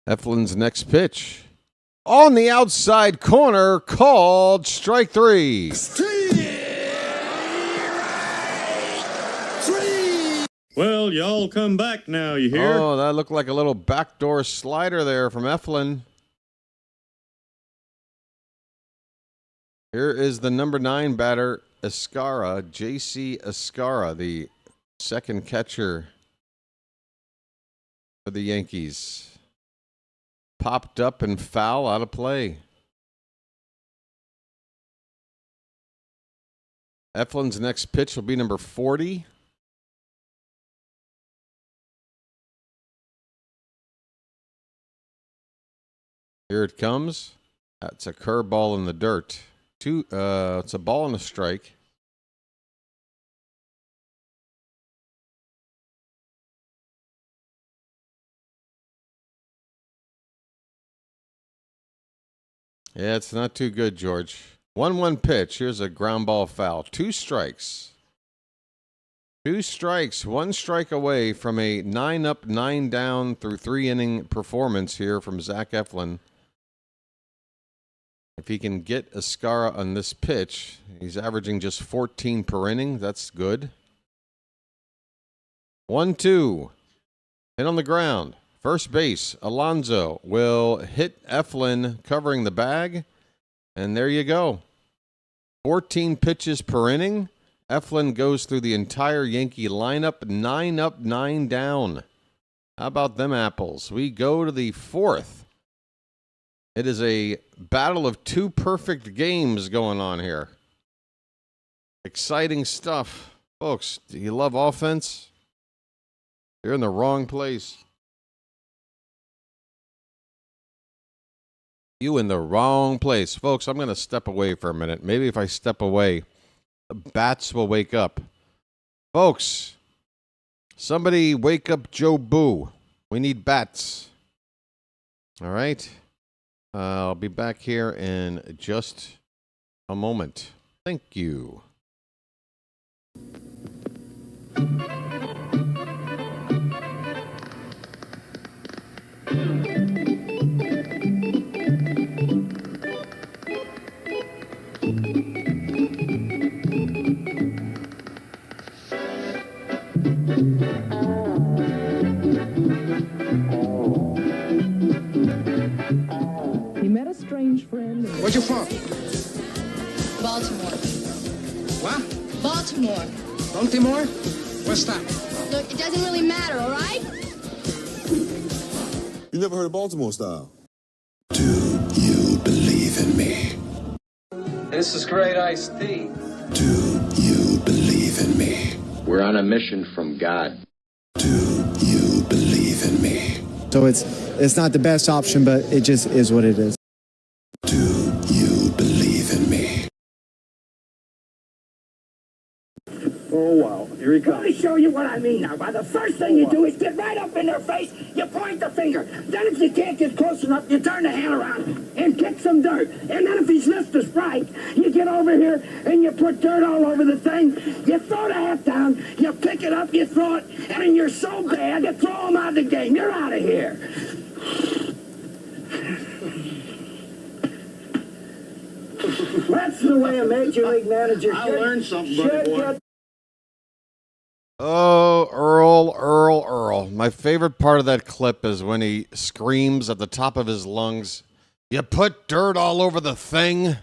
Eflin's next pitch. On the outside corner, called strike 3. Well, y'all come back now, you hear? Oh, that looked like a little backdoor slider there from Eflin. Here is the number 9 batter, Escara, J.C. Escara, the second catcher for the Yankees. Popped up and foul, out of play. Eflin's next pitch will be number 40. Here it comes. That's a curveball in the dirt. It's a ball and a strike. Yeah, it's not too good, George. 1-1 pitch. Here's a ground ball foul. 2 strikes. 2 strikes. 1 strike away from a 9-up, 9-down through 3-inning performance here from Zach Eflin. If he can get Escara on this pitch, he's averaging just 14 per inning. That's good. 1-2. Hit on the ground. First base, Alonso will hit Eflin covering the bag. And there you go. 14 pitches per inning. Eflin goes through the entire Yankee lineup. 9 up, 9 down. How about them apples? We go to the 4th. It is a battle of 2 perfect games going on here. Exciting stuff. Folks, do you love offense? You're in the wrong place. You in the wrong place. Folks, I'm going to step away for a minute. Maybe if I step away, the bats will wake up. Folks, somebody wake up Joe Boo. We need bats. All right. I'll be back here in just a moment. Thank you. Strange friend. Where you from? Baltimore. What? Baltimore. Baltimore? What's that? Look, it doesn't really matter, all right? You never heard of Baltimore style? Do you believe in me? This is great iced tea. Do you believe in me? We're on a mission from God. Do you believe in me? So it's not the best option, but it just is what it is. Do you believe in me? Oh, wow. Here he comes. Let me show you what I mean now. By the first thing you do is get right up in their face, you point the finger. Then if you can't get close enough, you turn the hand around and kick some dirt. And then if he's missed a strike, you get over here and you put dirt all over the thing. You throw the hat down, you pick it up, you throw it, and then you're so bad, you throw him out of the game. You're out of here. That's the way a major league manager should. I learned something, buddy boy. Oh, Earl. My favorite part of that clip is when he screams at the top of his lungs, "You put dirt all over the thing."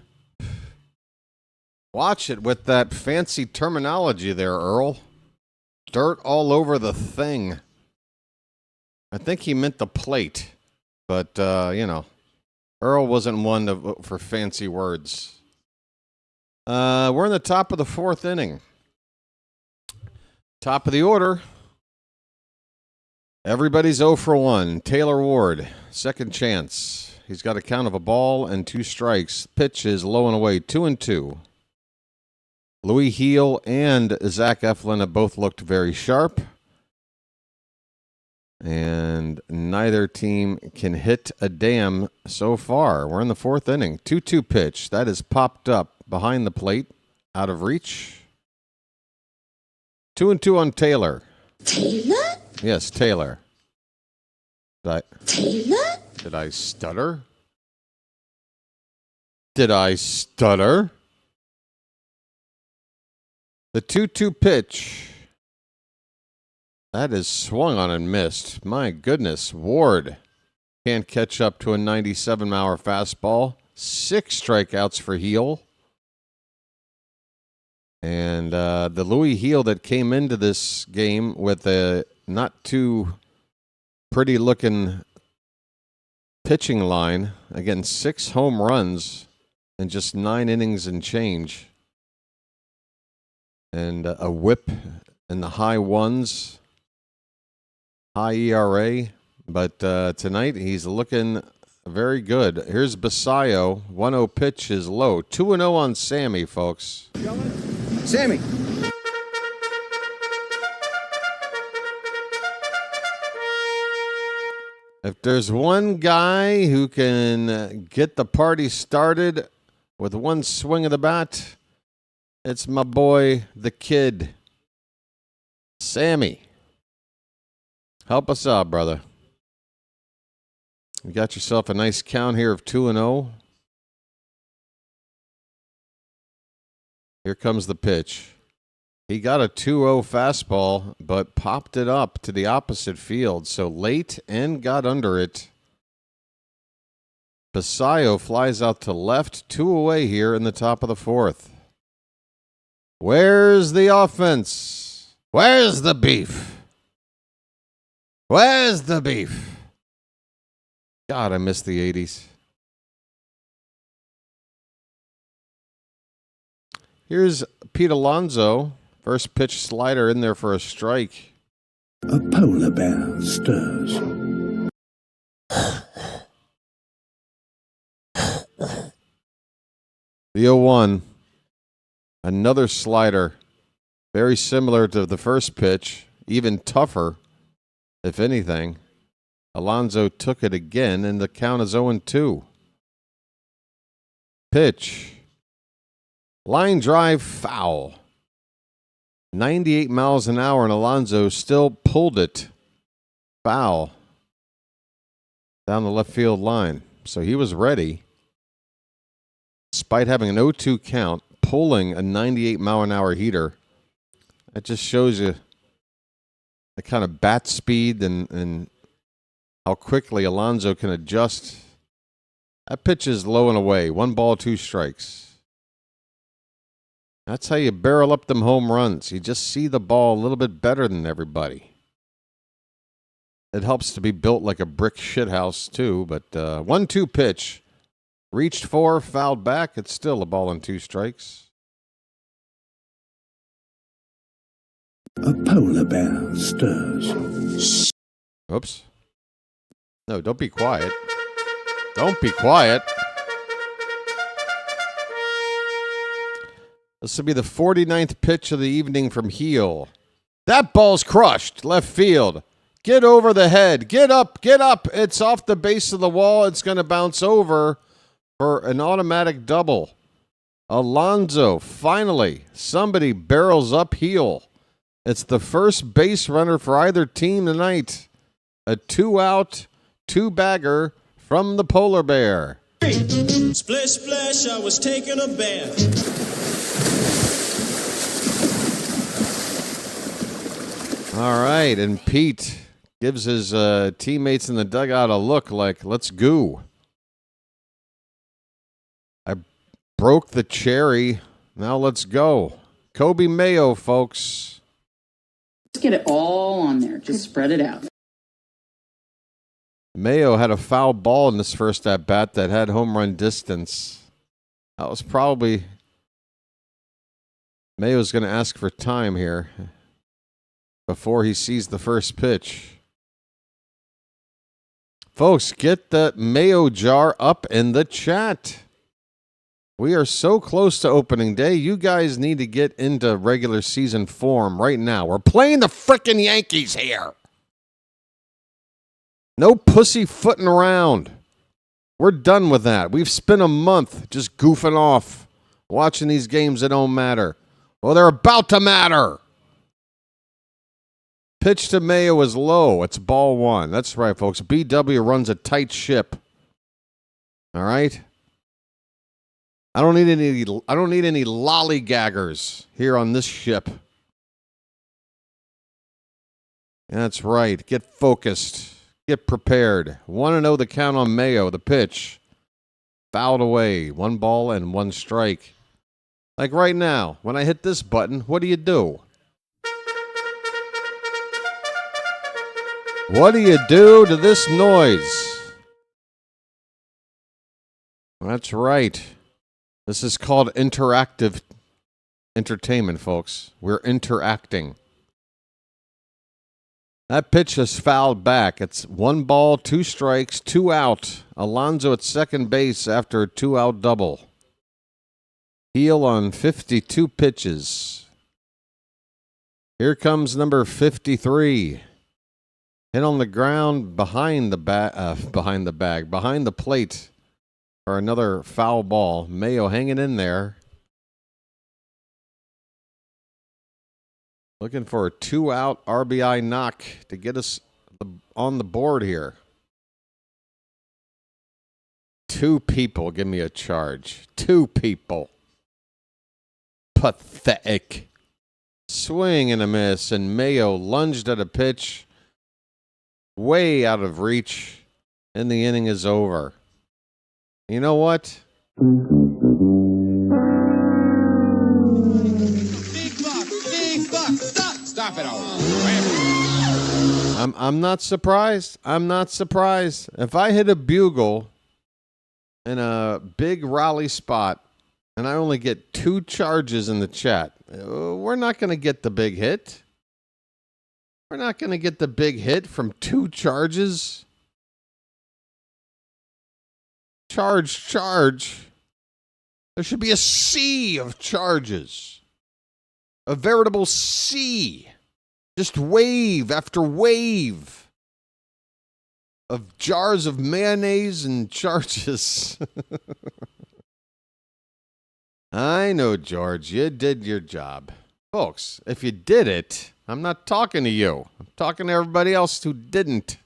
Watch it with that fancy terminology there, Earl. Dirt all over the thing. I think he meant the plate, but, Earl wasn't one for fancy words. We're in the top of the fourth inning. Top of the order. Everybody's 0 for 1. Taylor Ward, second chance. He's got a count of a ball and 2 strikes. Pitch is low and away, 2-2. Louis Heel and Zach Eflin have both looked very sharp. And neither team can hit a damn so far. We're in the fourth inning. 2-2 pitch. That is popped up behind the plate, out of reach. 2-2 on Taylor. Taylor? Yes, Taylor. Taylor? Did I stutter? Did I stutter? The 2-2 pitch. That is swung on and missed. My goodness. Ward can't catch up to a 97-mile fastball. 6 strikeouts for Heel. And the Louis Heel that came into this game with a not too pretty-looking pitching line, again, 6 home runs in just 9 innings and change. And a whip in the high ones, high ERA. But tonight he's looking very good. Here's Basayo. 1-0 pitch is low. 2-0 on Sammy, folks. Sammy. If there's one guy who can get the party started with one swing of the bat, it's my boy, the kid, Sammy. Help us out, brother. You got yourself a nice count here of 2-0. Here comes the pitch. He got a 2-0 fastball, but popped it up to the opposite field. So late and got under it. Basayo flies out to left. 2 away here in the top of the fourth. Where's the offense? Where's the beef? Where's the beef? God, I miss the 80s. Here's Pete Alonso. First pitch slider in there for a strike. A polar bear stirs. The 0-1. Another slider. Very similar to the first pitch. Even tougher, if anything. Alonso took it again, and the count is 0-2. Pitch. Line drive foul. 98 miles an hour, and Alonso still pulled it. Foul. Down the left field line. So he was ready. Despite having an 0-2 count, pulling a 98 mile an hour heater. That just shows you the kind of bat speed and how quickly Alonso can adjust. That pitch is low and away. 1 ball, 2 strikes. That's how you barrel up them home runs. You just see the ball a little bit better than everybody. It helps to be built like a brick shithouse, too. But 1-2 pitch. Reached for, fouled back. It's still a ball and 2 strikes. A polar bear stirs. Oops. No, don't be quiet. Don't be quiet. This will be the 49th pitch of the evening from Heel. That ball's crushed. Left field. Get over the head. Get up. Get up. It's off the base of the wall. It's going to bounce over for an automatic double. Alonso, finally, somebody barrels up Heel. It's the first base runner for either team tonight. A 2-out, 2-bagger from the polar bear. Splish, splash, I was taking a bath. All right, and Pete gives his teammates in the dugout a look like, let's go. I broke the cherry. Now let's go. Kobe Mayo, folks. Let's get it all on there. Just spread it out. Mayo had a foul ball in this first at-bat that had home run distance. That was probably... Mayo's going to ask for time here before he sees the first pitch. Folks, get the Mayo jar up in the chat. We are so close to opening day. You guys need to get into regular season form right now. We're playing the frickin' Yankees here. No pussyfooting around. We're done with that. We've spent a month just goofing off, watching these games that don't matter. Well, they're about to matter. Pitch to Mayo is low. It's ball one. That's right, folks. BW runs a tight ship. All right? I don't need any lollygaggers here on this ship. That's right. Get focused. Get prepared. 1-0 the count on Mayo. The pitch. Fouled away. 1 ball and 1 strike. Like right now, when I hit this button, what do you do? What do you do to this noise? That's right. This is called interactive entertainment, folks. We're interacting. That pitch is fouled back. It's 1 ball, 2 strikes, 2 out. Alonso at second base after a 2-out double. Heel on 52 pitches. Here comes number 53. Hit on the ground behind the plate for another foul ball. Mayo hanging in there. Looking for a 2-out RBI knock to get us on the board here. 2 people give me a charge. 2 people. Pathetic. Swing and a miss, and Mayo lunged at a pitch way out of reach, and the inning is over. You know what? Stop it all. I'm not surprised. I'm not surprised. If I hit a bugle in a big rally spot and I only get 2 charges in the chat, we're not going to get the big hit. We're not going to get the big hit from 2 charges. Charge. There should be a sea of charges. A veritable sea. Just wave after wave of jars of mayonnaise and charges. I know, George, you did your job. Folks, if you did it, I'm not talking to you. I'm talking to everybody else who didn't.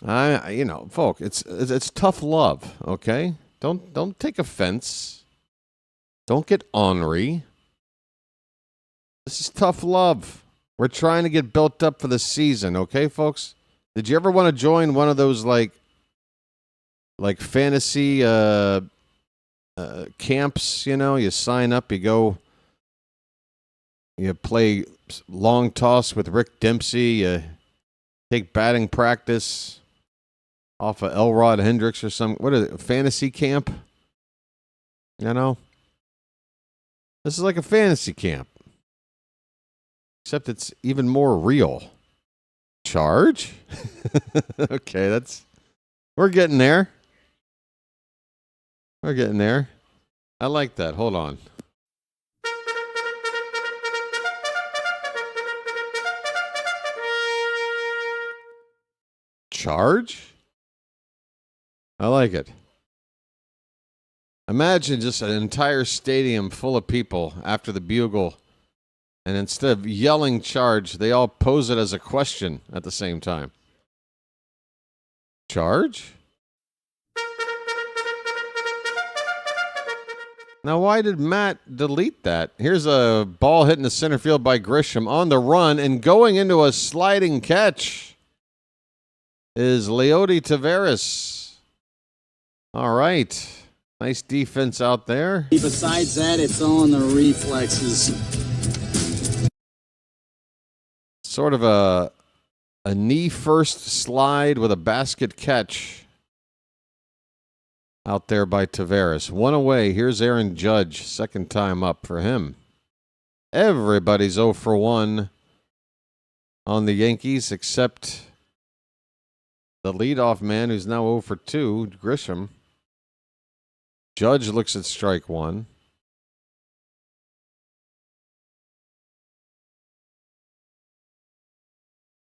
Folks, it's tough love, okay? Don't take offense. Don't get ornery. This is tough love. We're trying to get built up for the season, okay, folks? Did you ever want to join one of those like fantasy camps? You know, you sign up, you go, you play long toss with Rick Dempsey, you take batting practice off of Elrod Hendricks or some, what is it, fantasy camp? You know? This is like a fantasy camp. Except it's even more real. Charge? Okay, we're getting there. We're getting there. I like that. Hold on. Charge? I like it. Imagine just an entire stadium full of people after the bugle, and instead of yelling charge, they all pose it as a question at the same time. Charge? Now, why did Matt delete that? Here's a ball hitting the center field by Grisham on the run and going into a sliding catch is Leody Taveras. All right. Nice defense out there. Besides that, it's all in the reflexes. Sort of a knee-first slide with a basket catch out there by Taveras. One away. Here's Aaron Judge. Second time up for him. Everybody's 0 for 1 on the Yankees except the leadoff man who's now 0 for 2, Grisham. Judge looks at strike one.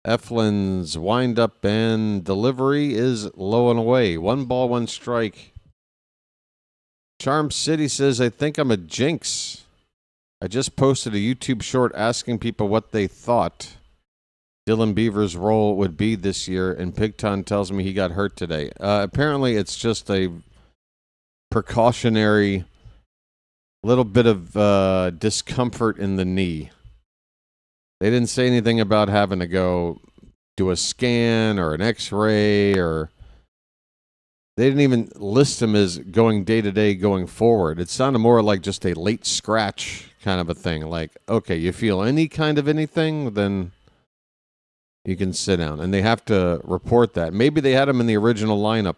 Eflin's windup and delivery is low and away. 1 ball, 1 strike. Charm City says, I think I'm a jinx. I just posted a YouTube short asking people what they thought Dylan Beaver's role would be this year, and Pigton tells me he got hurt today. Apparently, it's just a precautionary little bit of discomfort in the knee. They didn't say anything about having to go do a scan or an x-ray, or they didn't even list him as going day-to-day going forward. It sounded more like just a late scratch kind of a thing. Like, okay, you feel any kind of anything, then you can sit down. And they have to report that. Maybe they had him in the original lineup.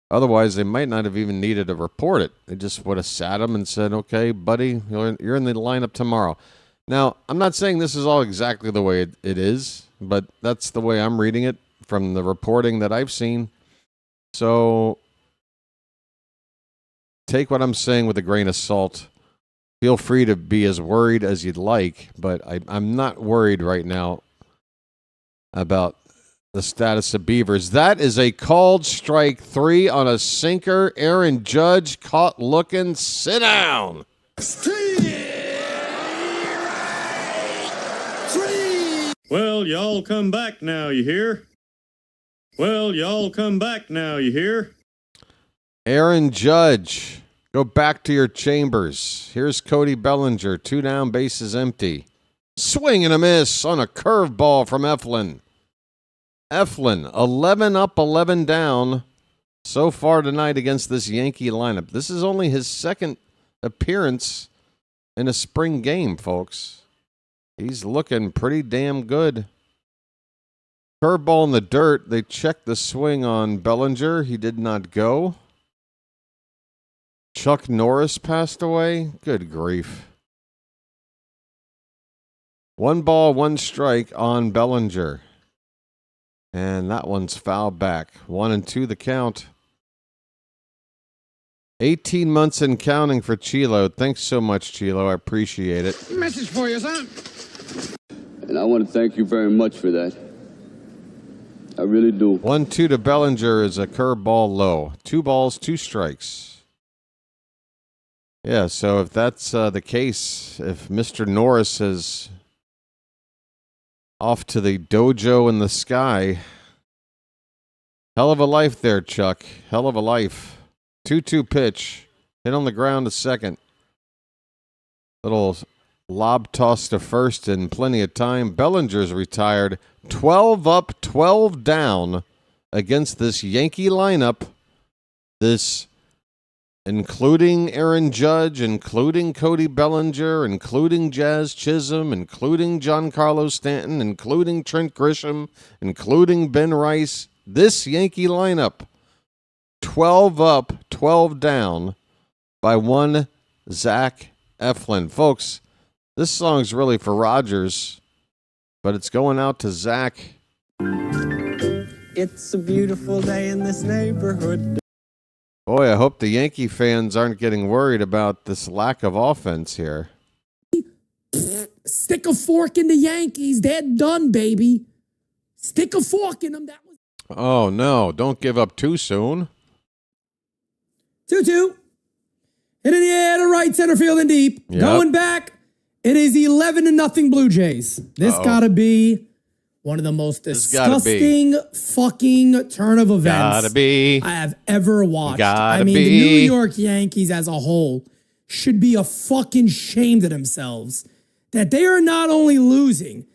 Otherwise, they might not have even needed to report it. They just would have sat him and said, okay, buddy, you're in the lineup tomorrow. Now, I'm not saying this is all exactly the way it is, but that's the way I'm reading it from the reporting that I've seen. So take what I'm saying with a grain of salt. Feel free to be as worried as you'd like, but I'm not worried right now about the status of Beavers. That is a called strike 3 on a sinker. Aaron Judge caught looking. Sit down. Well, y'all come back now, you hear? Well, y'all come back now, you hear? Aaron Judge, go back to your chambers. Here's Cody Bellinger, 2 down, bases empty. Swing and a miss on a curveball from Eflin. Eflin, 11 up, 11 down so far tonight against this Yankee lineup. This is only his second appearance in a spring game, folks. He's looking pretty damn good. Curveball in the dirt. They checked the swing on Bellinger. He did not go. Chuck Norris passed away. Good grief. 1 ball, 1 strike on Bellinger. And that one's fouled back. 1-2 the count. 18 months and counting for Chilo. Thanks so much, Chilo. I appreciate it. Message for you, son. And I want to thank you very much for that. I really do. 1-2 to Bellinger is a curveball low. 2 balls, 2 strikes. Yeah, so if that's the case, if Mr. Norris is off to the dojo in the sky, hell of a life there, Chuck. Hell of a life. 2-2 pitch. Hit on the ground to second. Little lob toss to first in plenty of time. Bellinger's retired. 12 up, 12 down against this Yankee lineup. This, including Aaron Judge, including Cody Bellinger, including Jazz Chisholm, including Giancarlo Stanton, including Trent Grisham, including Ben Rice. This Yankee lineup, 12 up, 12 down by one Zach Eflin. Folks, this song's really for Rogers, but it's going out to Zach. It's a beautiful day in this neighborhood. Boy, I hope the Yankee fans aren't getting worried about this lack of offense here. Stick a fork in the Yankees. They're done, baby. Stick a fork in them. That was. Oh, no. Don't give up too soon. 2-2. Hit in the air to right center field and deep. Yep. Going back. It is 11-0 Blue Jays. This gotta be one of the most disgusting fucking turn of events I have ever watched. The New York Yankees as a whole should be a fucking shame to themselves that they are not only losing,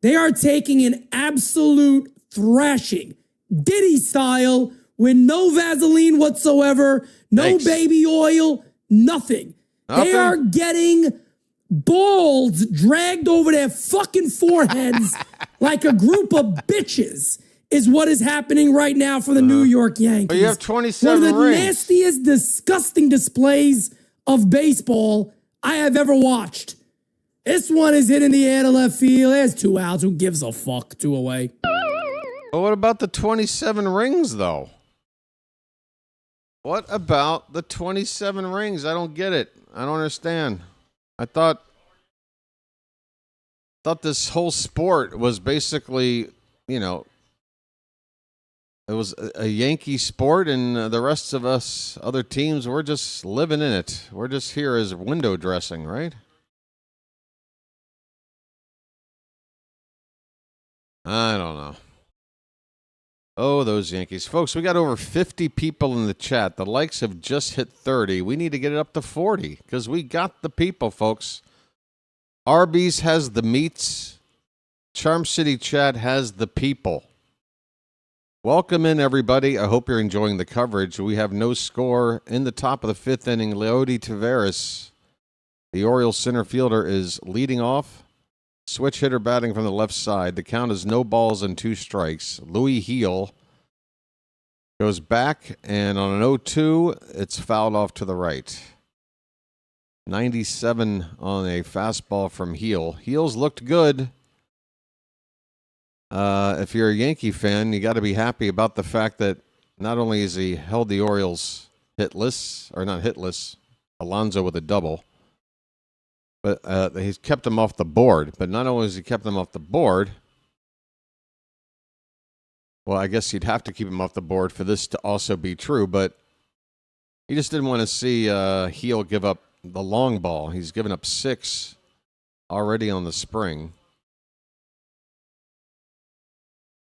they are taking an absolute thrashing, Diddy style, with no Vaseline whatsoever, no baby oil, nothing. They are getting balls dragged over their fucking foreheads like a group of bitches is what is happening right now for the New York Yankees. But you have 27 One of the rings. nastiest, disgusting displays of baseball I have ever watched. This one is hit in the air to left field. There's 2 outs. Who gives a fuck? 2 away. But what about the 27 rings, though? What about the 27 rings? I don't get it. I don't understand. I thought this whole sport was basically, you know, it was a Yankee sport, and the rest of us, other teams, we're just living in it. We're just here as window dressing, right? I don't know. Oh, those Yankees. Folks, we got over 50 people in the chat. The likes have just hit 30. We need to get it up to 40 because we got the people, folks. Arby's has the meats. Charm City chat has the people. Welcome in, everybody. I hope you're enjoying the coverage. We have no score in the top of the 5th inning. Leody Taveras, the Orioles center fielder, is leading off. Switch hitter batting from the left side. The count is no balls and 2 strikes. Louis Heel goes back, and on an 0-2, it's fouled off to the right. 97 on a fastball from Heel. Heel's looked good. If you're a Yankee fan, you got to be happy about the fact that not only has he held the Orioles hitless, or not hitless, Alonso with a double, but he's kept them off the board. But not only has he kept them off the board, well, I guess you'd have to keep him off the board for this to also be true, but he just didn't want to see Heel give up the long ball. He's given up 6 already on the spring.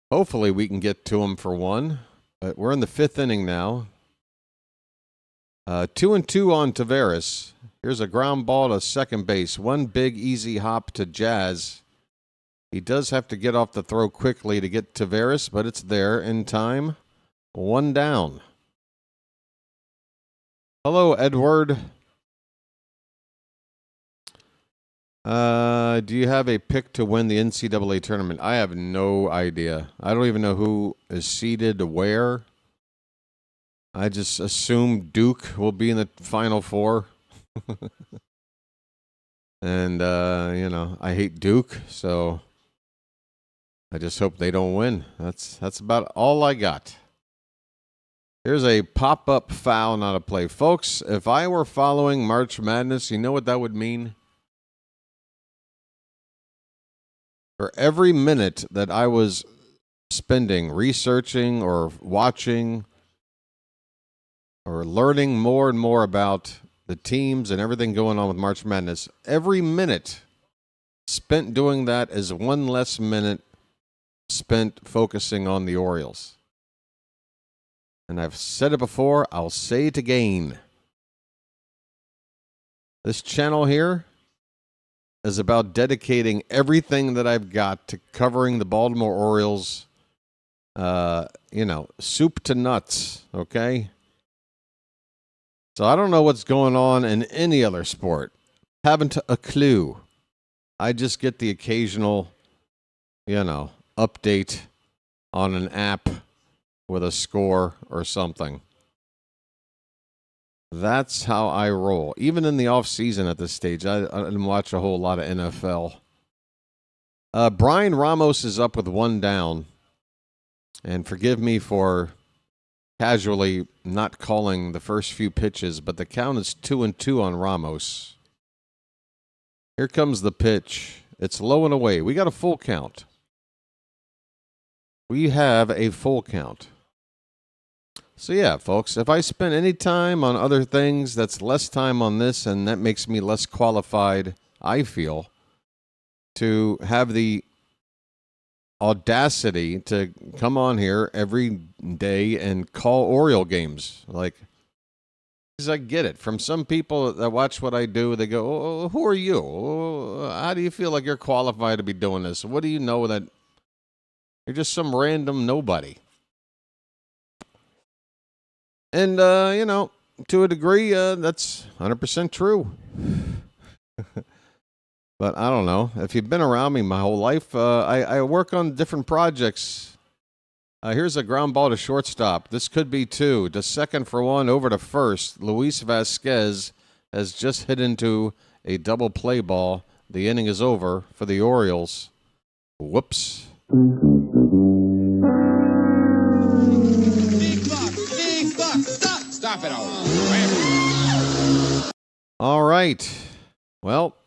Hopefully we can get to him for 1, but we're in the 5th inning now. 2-2 on Taveras. Here's a ground ball to second base. 1 big easy hop to Jazz. He does have to get off the throw quickly to get Taveras, but it's there in time. 1 down. Hello, Edward. Do you have a pick to win the NCAA tournament? I have no idea. I don't even know who is seeded where. I just assume Duke will be in the Final Four. And, you know, I hate Duke, so I just hope they don't win. That's about all I got. Here's a pop-up foul, not a play. Folks, if I were following March Madness, you know what that would mean? For every minute that I was spending researching or watching or learning more and more about the teams and everything going on with March Madness, every minute spent doing that is 1 less minute spent focusing on the Orioles. And I've said it before, I'll say it again. This channel here is about dedicating everything that I've got to covering the Baltimore Orioles, you know, soup to nuts, okay? So I don't know what's going on in any other sport. Haven't a clue. I just get the occasional, you know, update on an app with a score or something. That's how I roll. Even in the off season at this stage, I didn't watch a whole lot of NFL. Brian Ramos is up with 1 down. And forgive me for casually not calling the first few pitches, but the count is 2-2 on Ramos. Here comes the pitch. It's low and away. We got a full count. We have a full count. So yeah, folks, if I spend any time on other things, that's less time on this, and that makes me less qualified, I feel, to have the audacity to come on here every day and call Oriole games. Like, I get it. From some people that watch what I do, they go, oh, who are you? Oh, how do you feel like you're qualified to be doing this? What do you know that you're just some random nobody? And, to a degree, that's 100% true. But I don't know. If you've been around me my whole life, I work on different projects. Here's a ground ball to shortstop. This could be two. To second for one, over to first. Luis Vasquez has just hit into a double play ball. The inning is over for the Orioles. Whoops. Big buck, stop it all. All right. Well,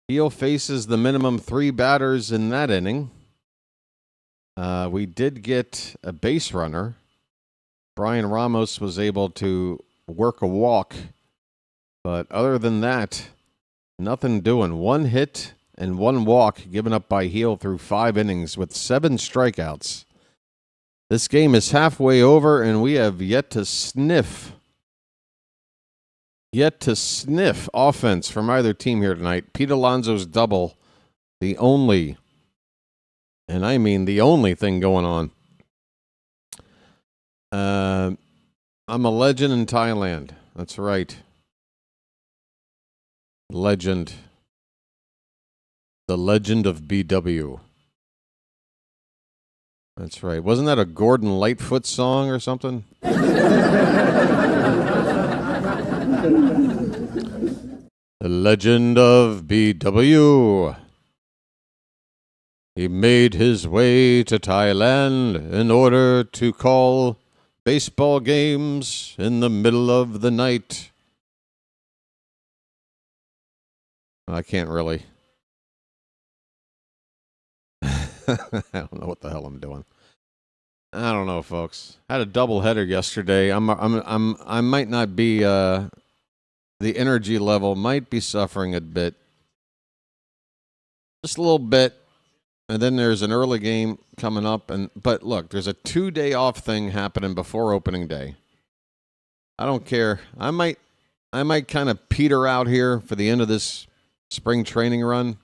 Heel faces the minimum 3 batters in that inning. We did get a base runner. Brian Ramos was able to work a walk. But other than that, nothing doing. 1 hit and 1 walk given up by Heel through 5 innings with 7 strikeouts. This game is halfway over, and we have yet to sniff offense from either team here tonight. Pete Alonso's double, the only, and I mean the only thing going on. I'm a legend in Thailand. That's right. Legend. The Legend of BW. That's right. Wasn't that a Gordon Lightfoot song or something? The Legend of BW. He made his way to Thailand in order to call baseball games in the middle of the night. I can't really. I don't know what the hell I'm doing. I don't know, folks. Had a doubleheader yesterday. I might not be. The energy level might be suffering a bit, just a little bit. And then there's an early game coming up, but look, there's a 2-day off thing happening before opening day. I don't care. I might kind of peter out here for the end of this spring training run.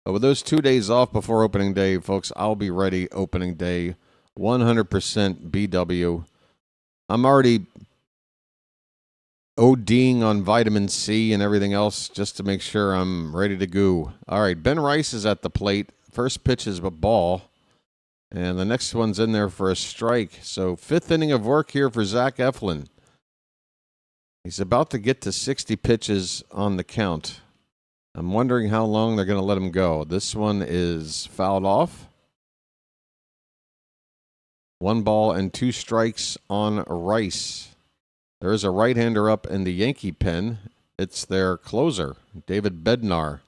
But with those 2 days off before opening day, folks, I'll be ready opening day, 100% BW. I'm already ODing on vitamin C and everything else just to make sure I'm ready to go. All right, Ben Rice is at the plate. First pitch is a ball, and the next one's in there for a strike. So 5th inning of work here for Zach Eflin. He's about to get to 60 pitches on the count. I'm wondering how long they're going to let him go. This one is fouled off. 1 ball and 2 strikes on Rice. There is a right-hander up in the Yankee pen. It's their closer, David Bednar,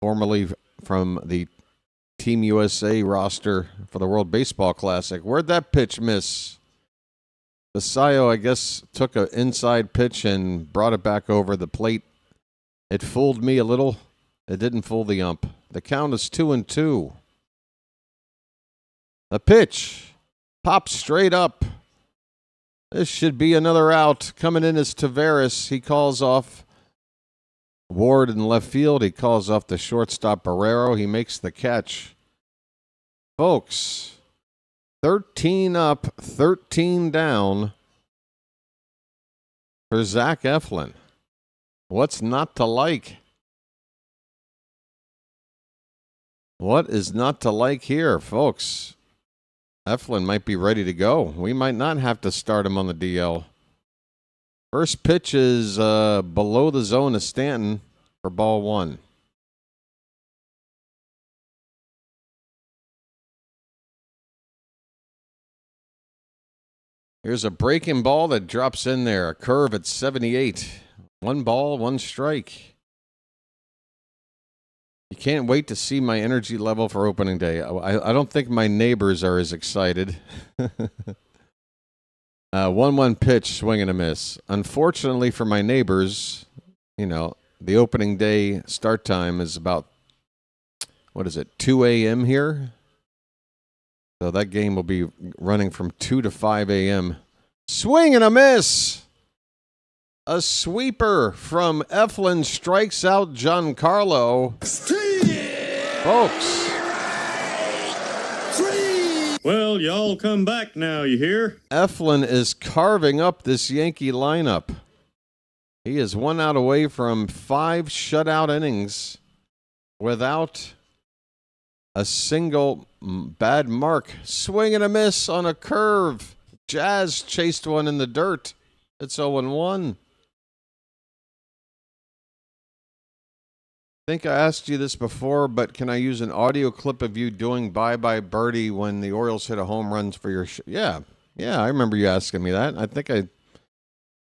formerly from the Team USA roster for the World Baseball Classic. Where'd that pitch miss? Basayo, I guess, took an inside pitch and brought it back over the plate. It fooled me a little. It didn't fool the ump. The count is 2-2. A pitch pops straight up. This should be another out. Coming in is Taveras. He calls off Ward in left field. He calls off the shortstop Barrero. He makes the catch. Folks, 13 up, 13 down for Zach Eflin. What's not to like? What is not to like here, folks? Eflin might be ready to go. We might not have to start him on the DL. First pitch is below the zone of Stanton for ball 1. Here's a breaking ball that drops in there. A curve at 78. 1 ball, 1 strike. You can't wait to see my energy level for opening day. I don't think my neighbors are as excited. 1-1 pitch, swing and a miss. Unfortunately for my neighbors, the opening day start time is about, 2 a.m. here? So that game will be running from 2 to 5 a.m. Swing and a miss. A sweeper from Eflin strikes out Giancarlo. Folks. Well, y'all come back now, you hear? Eflin is carving up this Yankee lineup. He is 1 out away from 5 shutout innings without a single bad mark. Swing and a miss on a curve. Jazz chased one in the dirt. It's 0-1. I think I asked you this before, but can I use an audio clip of you doing bye-bye birdie when the Orioles hit a home run for your Yeah, I remember you asking me that. I think I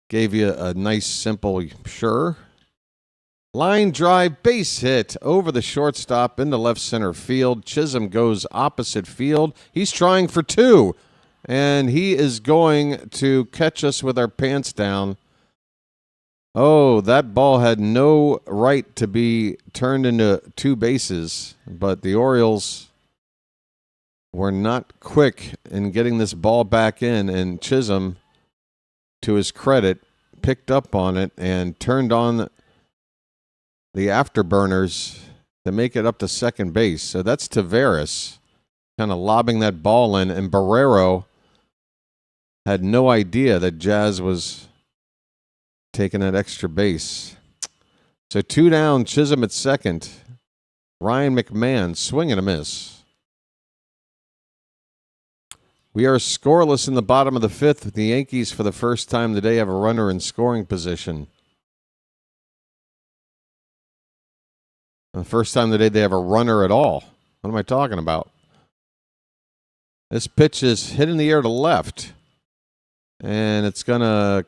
gave you a nice, simple, sure. Line drive, base hit over the shortstop into left center field. Chisholm goes opposite field. He's trying for 2, and he is going to catch us with our pants down. Oh, that ball had no right to be turned into 2 bases, but the Orioles were not quick in getting this ball back in, and Chisholm, to his credit, picked up on it and turned on the afterburners to make it up to second base. So that's Taveras kind of lobbing that ball in, and Barrero had no idea that Jazz was taking that extra base. So 2 down, Chisholm at second. Ryan McMahon, swing and a miss. We are scoreless in the bottom of the 5th. The Yankees, for the first time today, have a runner in scoring position. The first time today they have a runner at all. What am I talking about? This pitch is hit in the air to left, and it's going to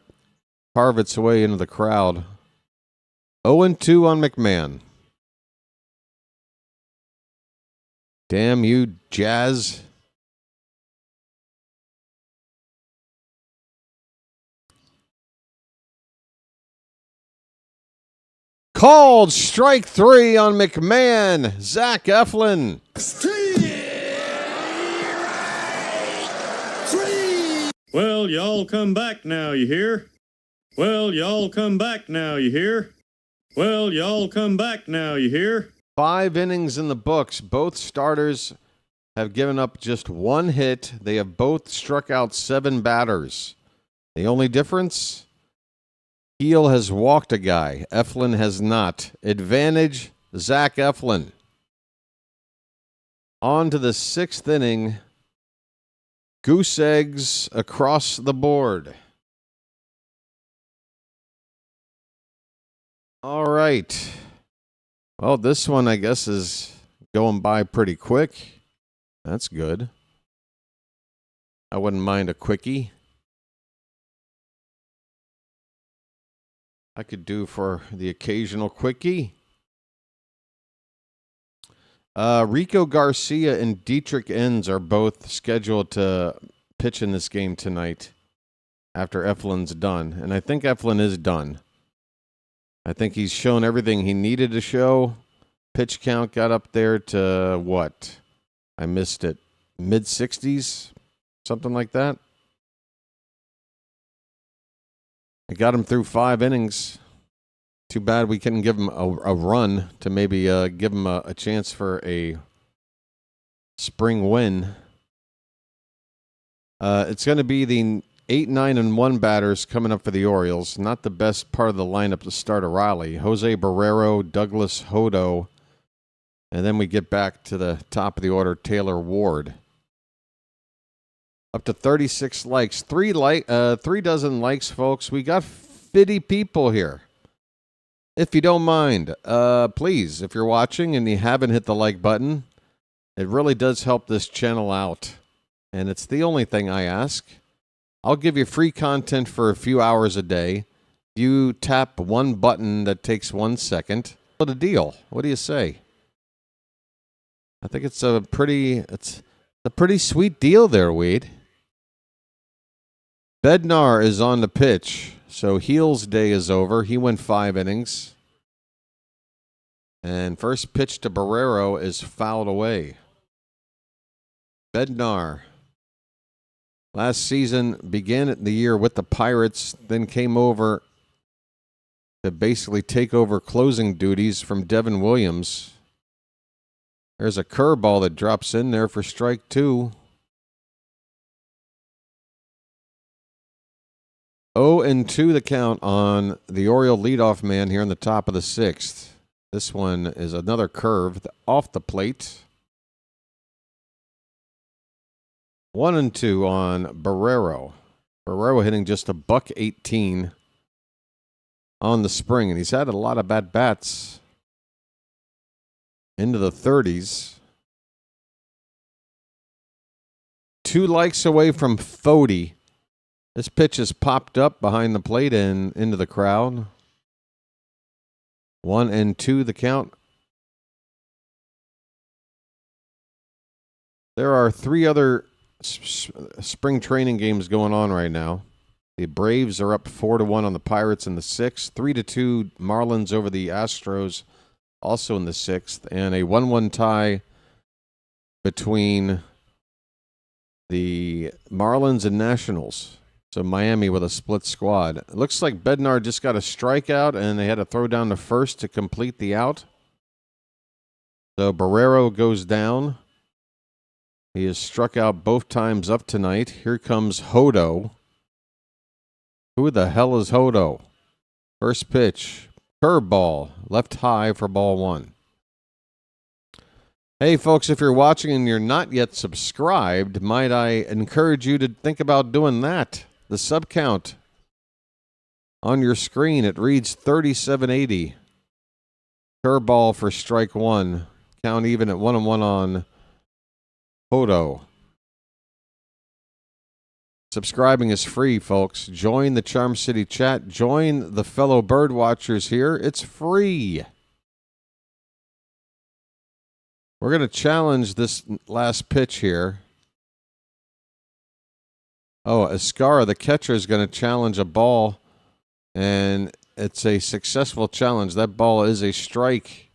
carve its way into the crowd. 0-2 on McMahon. Damn you, Jazz. Called strike 3 on McMahon. Zach Eflin. Well, y'all come back now, you hear? Well, y'all come back now, you hear? Well, y'all come back now, you hear? 5 innings in the books. Both starters have given up just 1 hit. They have both struck out 7 batters. The only difference? Heel has walked a guy. Eflin has not. Advantage, Zach Eflin. On to the 6th inning. Goose eggs across the board. All right. Well, this one, I guess, is going by pretty quick. That's good. I wouldn't mind a quickie. I could do for the occasional quickie. Rico Garcia and Dietrich Enns are both scheduled to pitch in this game tonight after Eflin's done. And I think Eflin is done. I think he's shown everything he needed to show. Pitch count got up there to what? I missed it. Mid-60s? Something like that. I got him through 5 innings. Too bad we couldn't give him a run to maybe give him a chance for a spring win. It's going to be the 8, 9, and 1 batters coming up for the Orioles. Not the best part of the lineup to start a rally. Jose Barrero, Douglas Hodo, and then we get back to the top of the order, Taylor Ward. Up to 36 likes. 3 dozen likes, folks. We got 50 people here. If you don't mind, please, if you're watching and you haven't hit the like button, it really does help this channel out. And it's the only thing I ask. I'll give you free content for a few hours a day. You tap one button that takes 1 second. What a deal. What do you say? I think it's a pretty sweet deal there, Wade. Bednar is on the pitch, so Heel's day is over. He went 5 innings. And first pitch to Barrero is fouled away. Bednar. Last season began the year with the Pirates, then came over to basically take over closing duties from Devin Williams. There's a curveball that drops in there for strike 2. 0-2 the count on the Oriole leadoff man here in the top of the 6th. This one is another curve off the plate. 1-2 on Barrero. Barrero hitting just a $118 on the spring, and he's had a lot of at-bats into the 30s. 2 likes away from Fody. This pitch is popped up behind the plate and into the crowd. 1-2 the count. There are 3 other spring training games going on right now. The Braves are up 4-1 on the Pirates in the 6th. 3-2 Marlins over the Astros, also in the 6th. And a 1-1 tie between the Marlins and Nationals. So Miami with a split squad. It looks like Bednar just got a strikeout, and they had to throw down to first to complete the out. So Barrero goes down. He has struck out both times up tonight. Here comes Hodo. Who the hell is Hodo? First pitch. Curveball. Left high for ball 1. Hey, folks, if you're watching and you're not yet subscribed, might I encourage you to think about doing that? The sub count on your screen, it reads 3780. Curveball for strike 1. Count even at 1-1 on Hodo. Subscribing is free, folks. Join the Charm City chat. Join the fellow bird watchers here. It's free. We're going to challenge this last pitch here. Oh, Escara, the catcher, is going to challenge a ball, and it's a successful challenge. That ball is a strike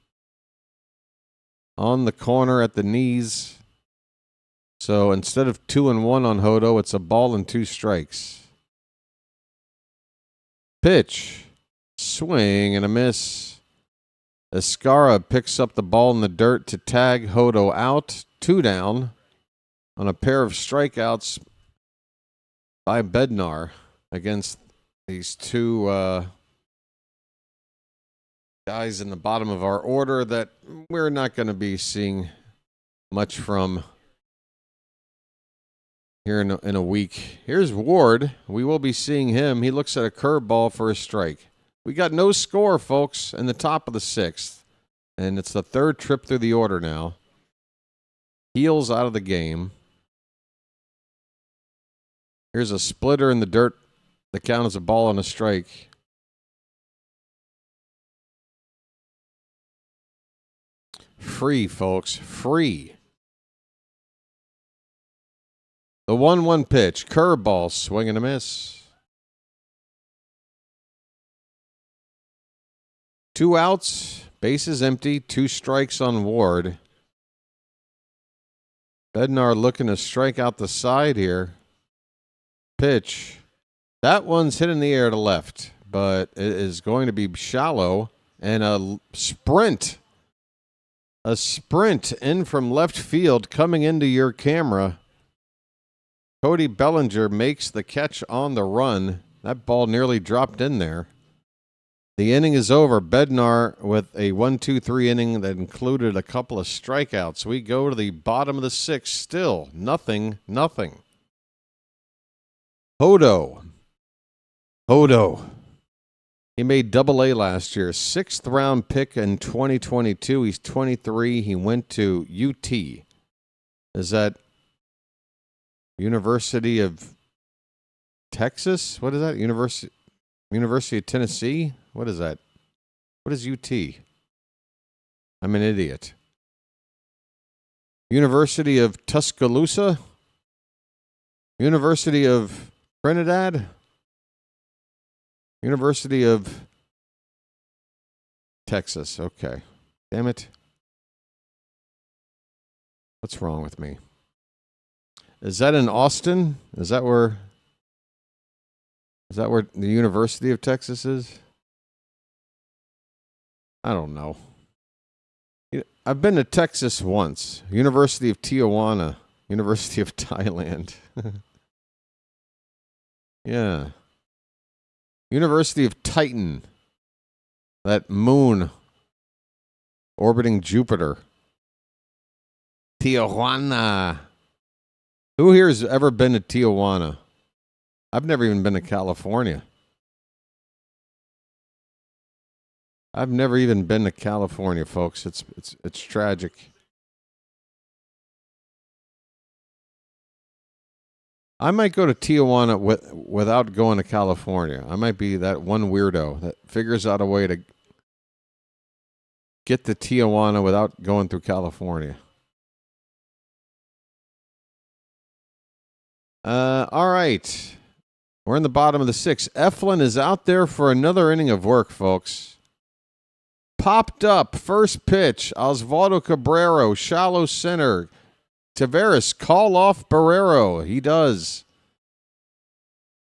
on the corner at the knees. So instead of 2-1 on Hodo, it's a ball and 2 strikes. Pitch. Swing and a miss. Escara picks up the ball in the dirt to tag Hodo out. 2 down on a pair of strikeouts by Bednar against these 2 guys in the bottom of our order that we're not going to be seeing much from here in a week. Here's Ward. We will be seeing him. He looks at a curveball for a strike. We got no score, folks, in the top of the 6th. And it's the 3rd trip through the order now. Heels out of the game. Here's a splitter in the dirt. The count is a ball and a strike. Free, folks. Free. The 1-1 pitch. Curveball. Swing and a miss. 2 outs. Bases empty. 2 strikes on Ward. Bednar looking to strike out the side here. Pitch. That one's hit in the air to left, but it is going to be shallow. And a sprint. A sprint in from left field coming into your camera. Cody Bellinger makes the catch on the run. That ball nearly dropped in there. The inning is over. Bednar with a 1-2-3 inning that included a couple of strikeouts. We go to the bottom of the 6th. Still nothing. Hodo. He made Double-A last year. 6th round pick in 2022. He's 23. He went to UT. Is that University of Texas? What is that? University of Tennessee? What is that? What is UT? I'm an idiot. University of Tuscaloosa? University of Trinidad? University of Texas. Okay. Damn it. What's wrong with me? Is that in Austin? Is that where the University of Texas is? I don't know. I've been to Texas once. University of Tijuana. University of Thailand. Yeah. University of Titan. That moon orbiting Jupiter. Tijuana. Who here has ever been to Tijuana? I've never even been to California. I've never even been to California, folks. It's tragic. I might go to Tijuana without going to California. I might be that one weirdo that figures out a way to get to Tijuana without going through California. All right. We're in the bottom of the sixth. Eflin is out there for another inning of work, folks. Popped up, first pitch. Osvaldo Cabrera, shallow center. Taveras, call off Barrero. He does.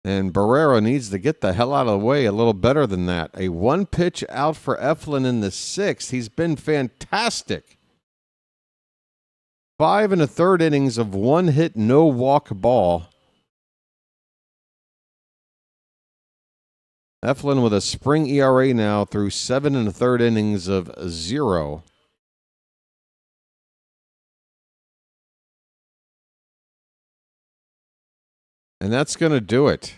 And Barrero needs to get the hell out of the way a little better than that. A one pitch out for Eflin in the sixth. He's been fantastic. 5 1/3 innings of one hit, no walk ball. Eflin with a spring ERA now through 7 1/3 innings of 0. And that's going to do it.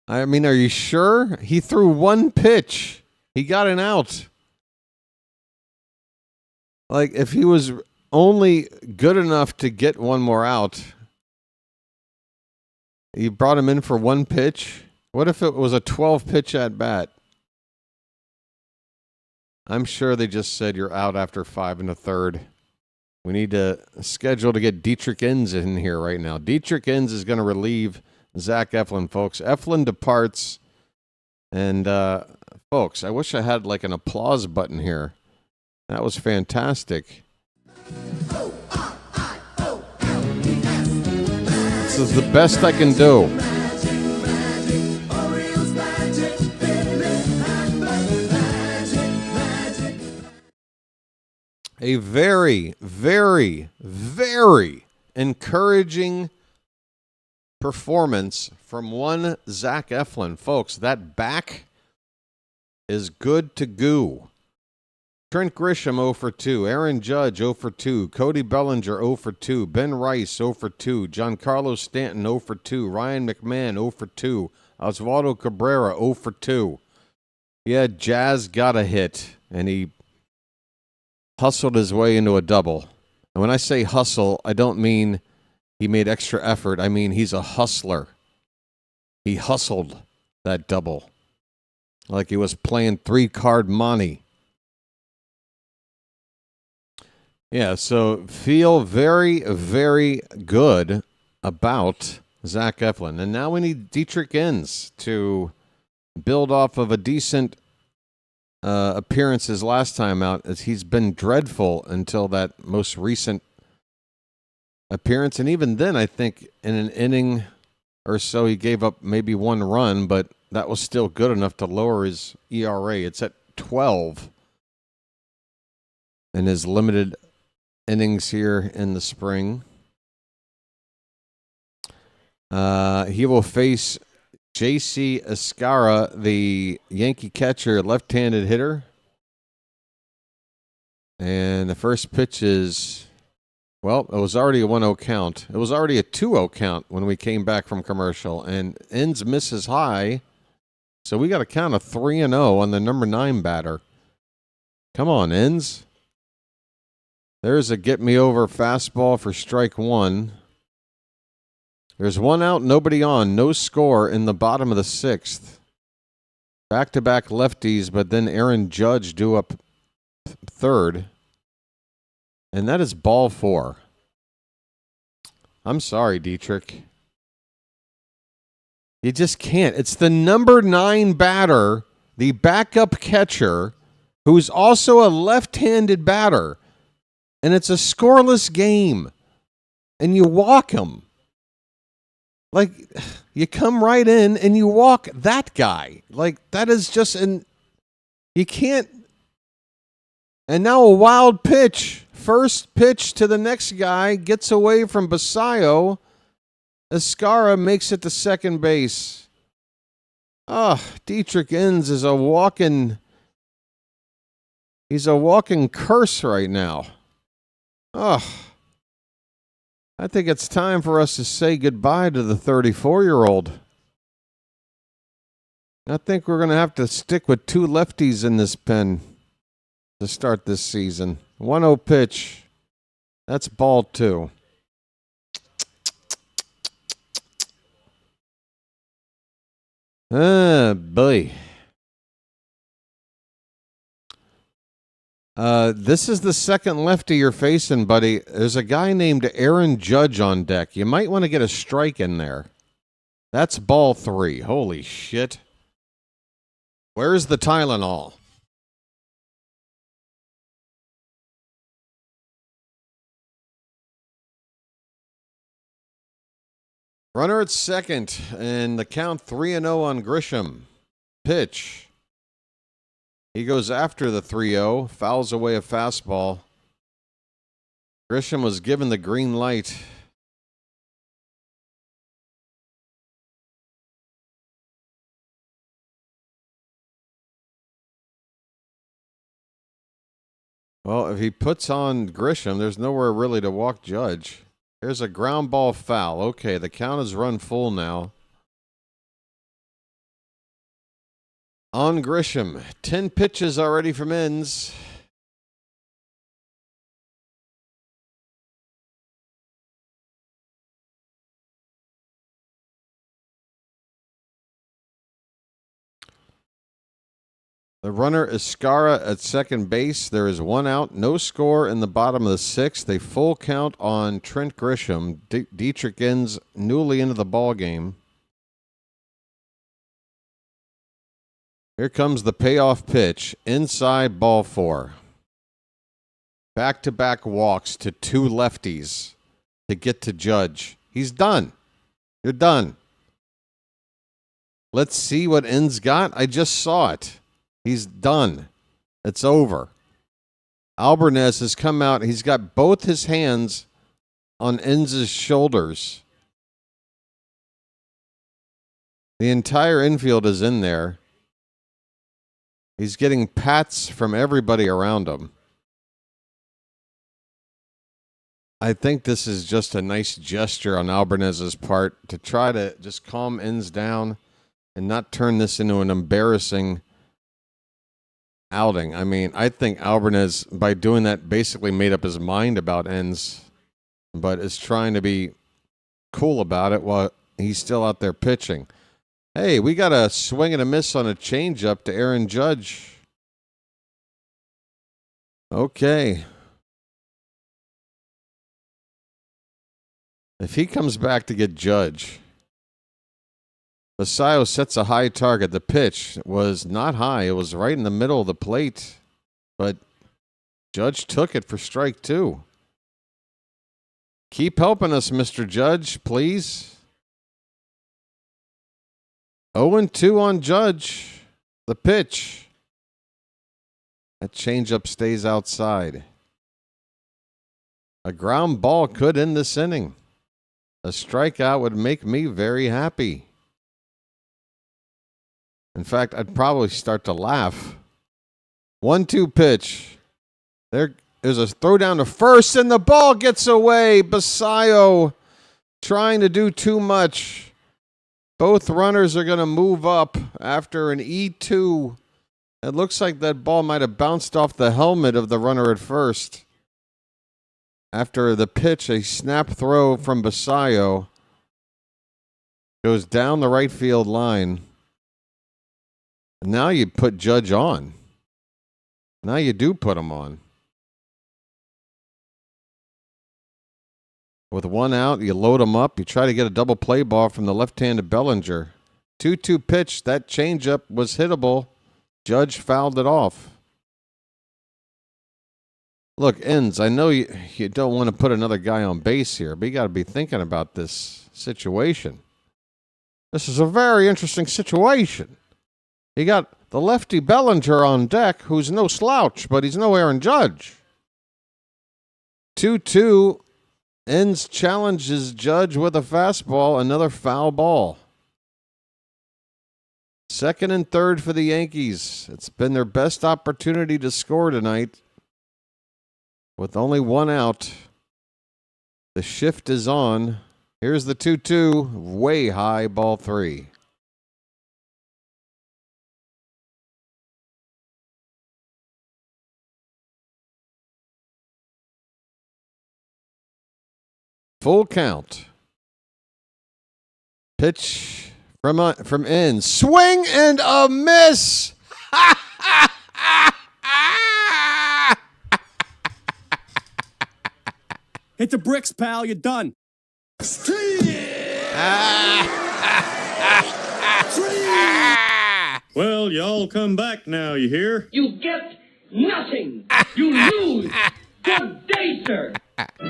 I mean, are you sure? He threw one pitch. He got an out. Like, if he was only good enough to get one more out, you brought him in for one pitch. What if it was a 12-pitch at bat? I'm sure they just said you're out after 5 1/3. We need to schedule to get Dietrich Enns in here right now. Dietrich Enns is going to relieve Zach Eflin, folks. Eflin departs. And, folks, I wish I had like an applause button here. That was fantastic. This is the best I can do. A very, very, very encouraging performance from one Zach Eflin. Folks, that back is good to go. Trent Grisham 0 for 2, Aaron Judge 0 for 2, Cody Bellinger 0 for 2, Ben Rice 0 for 2, Giancarlo Stanton 0 for 2, Ryan McMahon 0 for 2, Osvaldo Cabrera 0 for 2. Yeah, Jazz got a hit, and he hustled his way into a double. And when I say hustle, I don't mean he made extra effort. I mean he's a hustler. He hustled that double like he was playing 3-card money. Yeah, so feel very, very good about Zach Eflin. And now we need Dietrich Enns to build off of a decent appearances last time out, as he's been dreadful until that most recent appearance. And even then, I think in an inning or so, he gave up maybe one run, but that was still good enough to lower his ERA. It's at 12 in his limited innings here in the spring. He will face J.C. Escara, the Yankee catcher, left-handed hitter. And the first pitch is, well, it was already a 1-0 count. It was already a 2-0 count when we came back from commercial. And Enns misses high. So we got a count of 3-0 on the number 9 batter. Come on, Enns. There's a get-me-over fastball for strike one. There's one out, nobody on, no score in the bottom of the sixth. Back-to-back lefties, but then Aaron Judge due up third. And that is ball 4. I'm sorry, Dietrich. You just can't. It's the number 9 batter, the backup catcher, who's also a left-handed batter. And it's a scoreless game. and you walk him. Like, you come right in and you walk that guy. Like, that is just you can't. And now a wild pitch. First pitch to the next guy, gets away from Basayo. Escara makes it to second base. Dietrich Enns is he's a walking curse right now. I think it's time for us to say goodbye to the 34-year-old. I think we're going to have to stick with 2 lefties in this pen to start this season. 1-0 pitch. That's ball 2. Boy. This is the second lefty you're facing, buddy. There's a guy named Aaron Judge on deck. You might want to get a strike in there. That's ball 3. Holy shit. Where's the Tylenol? Runner at second, and the count 3-0 on Grisham. Pitch. He goes after the 3-0, fouls away a fastball. Grisham was given the green light. Well, if he puts on Grisham, there's nowhere really to walk Judge. There's a ground ball foul. Okay, the count is run full now. On Grisham, 10 pitches already from Enns. The runner Escara at second base. There is 1 out, no score in the bottom of the 6th. A full count on Trent Grisham. Dietrich Enns newly into the ball game. Here comes the payoff pitch. Inside, ball 4. Back-to-back walks to 2 lefties to get to Judge. He's done. You're done. Let's see what Enns got. I just saw it. He's done. It's over. Alvarez has come out. He's got both his hands on Enns' shoulders. The entire infield is in there. He's getting pats from everybody around him. I think this is just a nice gesture on Alvarez's part to try to just calm Enns down and not turn this into an embarrassing outing. I mean, I think Alvarez, by doing that, basically made up his mind about Enns, but is trying to be cool about it while he's still out there pitching. Hey, we got a swing and a miss on a changeup to Aaron Judge. Okay. If he comes back to get Judge, Basayo sets a high target. The pitch was not high. It was right in the middle of the plate. But Judge took it for strike 2. Keep helping us, Mr. Judge, please. 0-2 on Judge. The pitch. That changeup stays outside. A ground ball could end this inning. A strikeout would make me very happy. In fact, I'd probably start to laugh. 1-2 pitch. There's a throw down to first, and the ball gets away. Basayo trying to do too much. Both runners are going to move up after an E2. It looks like that ball might have bounced off the helmet of the runner at first. After the pitch, a snap throw from Basayo goes down the right field line. Now you put Judge on. Now you do put him on. With 1 out, you load him up. You try to get a double play ball from the left-handed Bellinger. 2-2 pitch. That changeup was hittable. Judge fouled it off. Look, Ends, I know you don't want to put another guy on base here, but you got to be thinking about this situation. This is a very interesting situation. You got the lefty Bellinger on deck, who's no slouch, but he's no Aaron Judge. 2-2. Ends challenges Judge with a fastball, another foul ball. Second and third for the Yankees. It's been their best opportunity to score tonight. With only one out, the shift is on. Here's the 2-2, way high, ball 3. Full count. Pitch from Ends. Swing and a miss. Hit the bricks, pal. You're done. Well, y'all come back now, you hear? You get nothing. You lose. Good day, sir.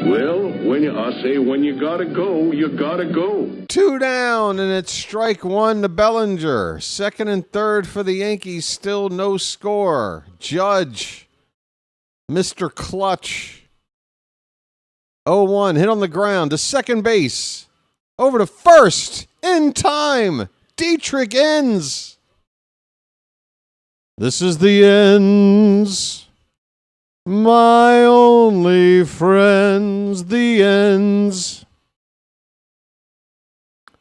Well, when you gotta go, you gotta go. 2 down, and it's strike 1 to Bellinger. Second and third for the Yankees, still no score. Judge, Mr. Clutch. 0-1, hit on the ground to second base. Over to first, in time. Dietrich Ends. This is the Ends. My only friends, the Ends.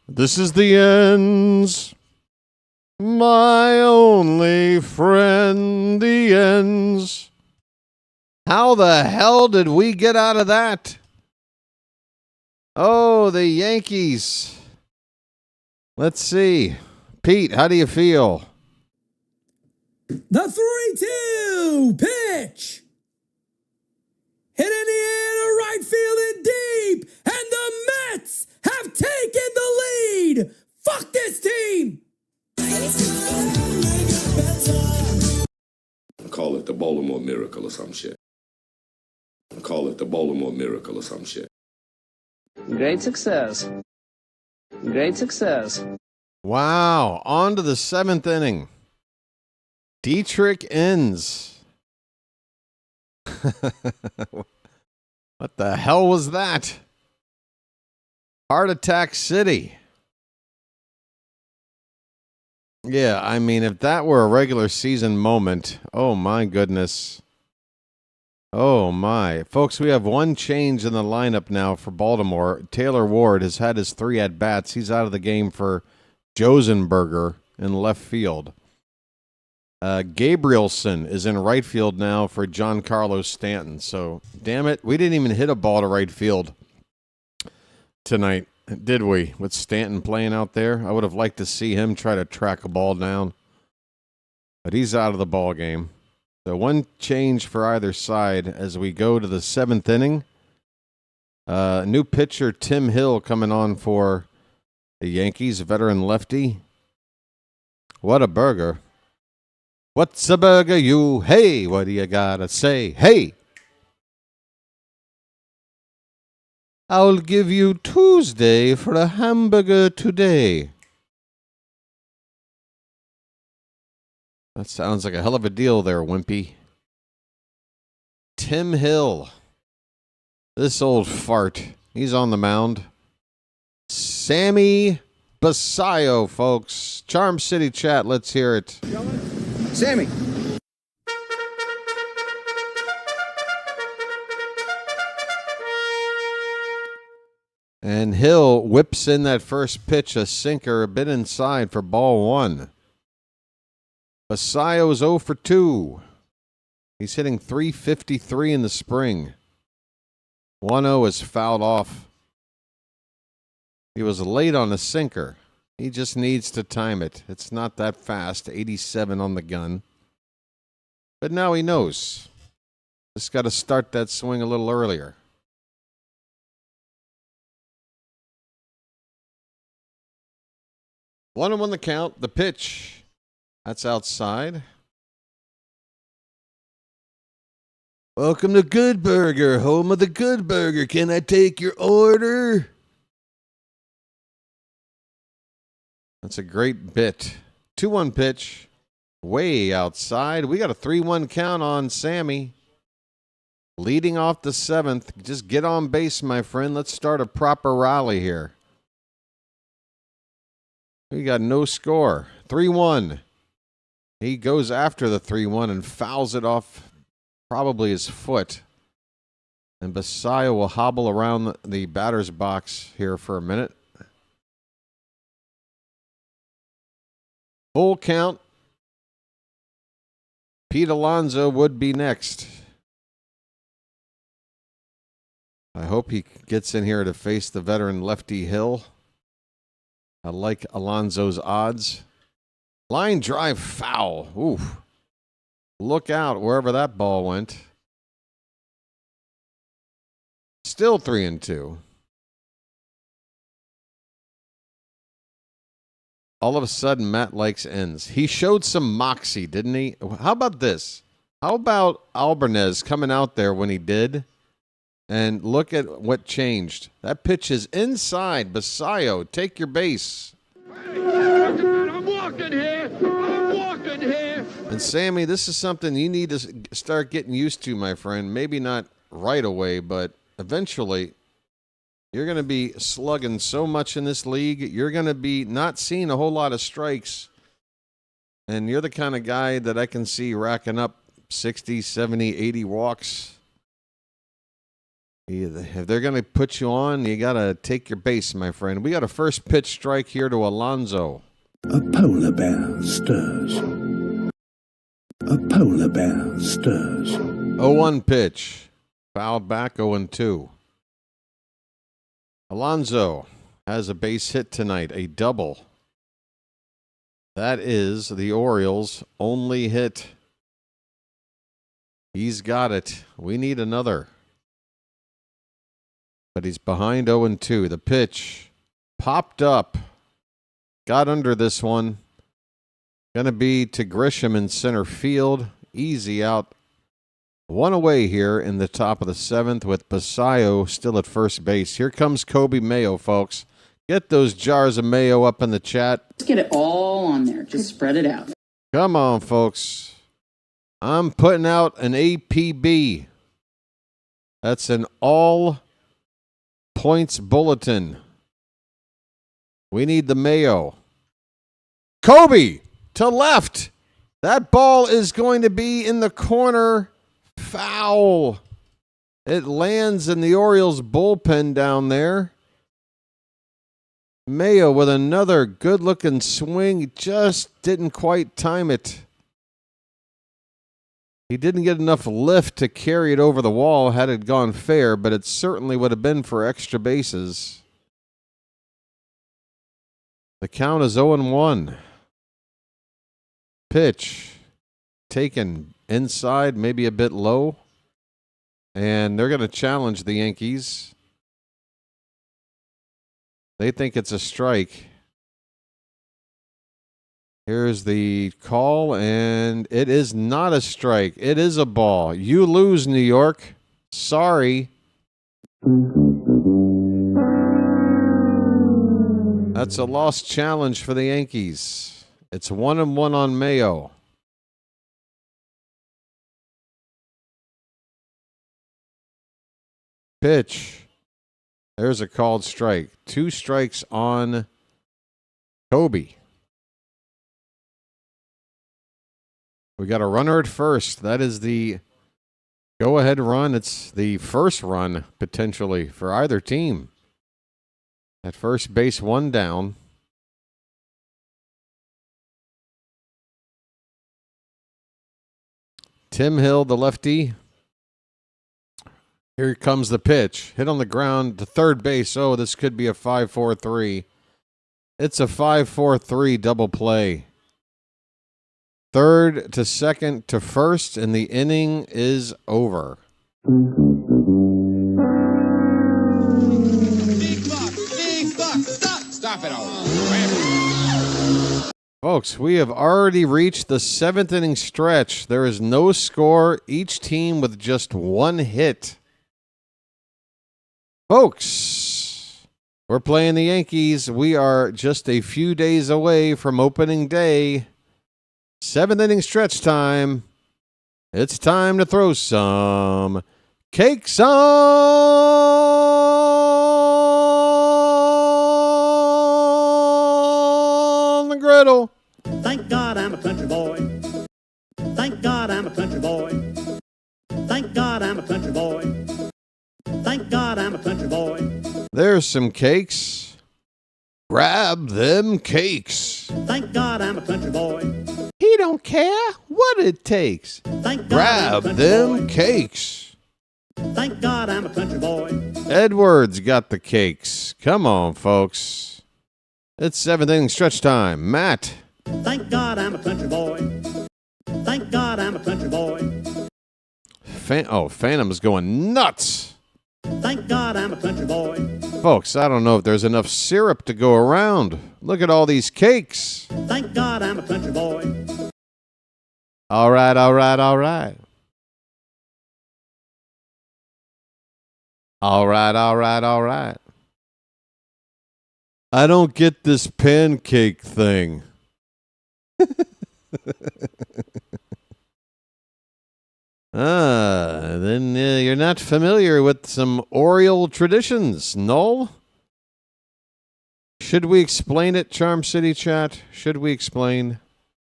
This is the Ends. My only friend, the Ends. How the hell did we get out of that? Oh, the Yankees. Let's see. Pete, how do you feel? The 3-2 pitch. Hit in the air to right field and deep. And the Mets have taken the lead. Fuck this team. Call it the Baltimore Miracle or some shit. Call it the Baltimore Miracle or some shit. Great success. Great success. Wow. On to the 7th inning. Dietrich Ends. What the hell was that? Heart Attack City. Yeah, I mean, if that were a regular season moment, oh my goodness. Oh my. Folks, we have one change in the lineup now for Baltimore. Taylor Ward has had his 3 at-bats. He's out of the game for Josenberger in left field. Gabrielson is in right field now for Giancarlo Stanton. So, damn it, we didn't even hit a ball to right field tonight, did we? With Stanton playing out there, I would have liked to see him try to track a ball down. But he's out of the ball game. So one change for either side as we go to the 7th inning. New pitcher Tim Hill coming on for the Yankees, veteran lefty. What a burger. What's a burger, you? Hey, what do you gotta say? Hey! I'll give you Tuesday for a hamburger today. That sounds like a hell of a deal there, Wimpy. Tim Hill. This old fart. He's on the mound. Sammy Basayo, folks. Charm City chat, let's hear it. Sammy. And Hill whips in that first pitch, a sinker, a bit inside for ball 1. Basayo's 0 for 2. He's hitting .353 in the spring. 1-0 is fouled off. He was late on a sinker. He just needs to time it. It's not that fast. 87 on the gun. But now he knows. Just got to start that swing a little earlier. One and one the count. The pitch. That's outside. Welcome to Good Burger, home of the Good Burger. Can I take your order? That's a great bit. 2-1 pitch. Way outside. We got a 3-1 count on Sammy. Leading off the 7th. Just get on base, my friend. Let's start a proper rally here. We got no score. 3-1. He goes after the 3-1 and fouls it off probably his foot. And Basayo will hobble around the batter's box here for a minute. Full count. Pete Alonso would be next. I hope he gets in here to face the veteran Lefty Hill. I like Alonso's odds. Line drive foul. Ooh. Look out wherever that ball went. Still 3-2. All of a sudden, Matt Likes ends. He showed some moxie, didn't he? How about this? How about Albarnez coming out there when he did? And look at what changed. That pitch is inside. Basayo, take your base. I'm walking here. I'm walking here. And Sammy, this is something you need to start getting used to, my friend. Maybe not right away, but eventually you're going to be slugging so much in this league. You're going to be not seeing a whole lot of strikes. And you're the kind of guy that I can see racking up 60, 70, 80 walks. If they're going to put you on, you got to take your base, my friend. We got a first pitch strike here to Alonso. A polar bear stirs. A polar bear stirs. 0-1 pitch. Fouled back, 0-2. Alonso has a base hit tonight, a double. That is the Orioles' only hit. He's got it. We need another. But he's behind 0-2. The pitch popped up. Got under this one. Going to be to Grisham in center field. Easy out. One away here in the top of the 7th with Basayo still at first base. Here comes Kobe Mayo, folks. Get those jars of mayo up in the chat. Let's get it all on there. Just spread it out. Come on, folks. I'm putting out an APB. That's an all points bulletin. We need the mayo. Kobe to left. That ball is going to be in the corner. Foul. It lands in the Orioles bullpen down there. Mayo with another good-looking swing. Just didn't quite time it. He didn't get enough lift to carry it over the wall had it gone fair, but it certainly would have been for extra bases. The count is 0-1. Pitch taken inside, maybe a bit low. And they're going to challenge the Yankees. They think it's a strike. Here's the call, and it is not a strike. It is a ball. You lose, New York. Sorry. That's a lost challenge for the Yankees. It's 1-1 on Mayo. Pitch. There's a called strike. 2 strikes on Kobe. We got a runner at first. That is the go-ahead run. It's the first run, potentially, for either team. At first base, 1 down. Tim Hill, the lefty. Here comes the pitch. Hit on the ground to third base. Oh, this could be a 5-4-3. It's a 5-4-3 double play. Third to second to first, and the inning is over. Big buck, stop it all. Folks, we have already reached the 7th inning stretch. There is no score, each team with just one hit. Folks, we're playing the Yankees. We are just a few days away from opening day. 7th inning stretch time. It's time to throw some cakes on the griddle. Thank God I'm a country boy. Thank God I'm a country boy. Thank God I'm a country boy. Thank God I'm a country boy. There's some cakes. Grab them cakes. Thank God I'm a country boy. He don't care what it takes. Thank God Grab I'm a country them boy. cakes. Thank God I'm a country boy. Edwards got the cakes. Come on, folks. It's 7th inning stretch time. Matt. Thank God I'm a country boy. Thank God I'm a country boy. Phantom's going nuts. Thank God I'm a country boy. Folks, I don't know if there's enough syrup to go around. Look at all these cakes. Thank God I'm a country boy. All right, all right, all right. All right, all right, all right. I don't get this pancake thing. Then you're not familiar with some Oriole traditions, no? Should we explain it, Charm City Chat? Should we explain?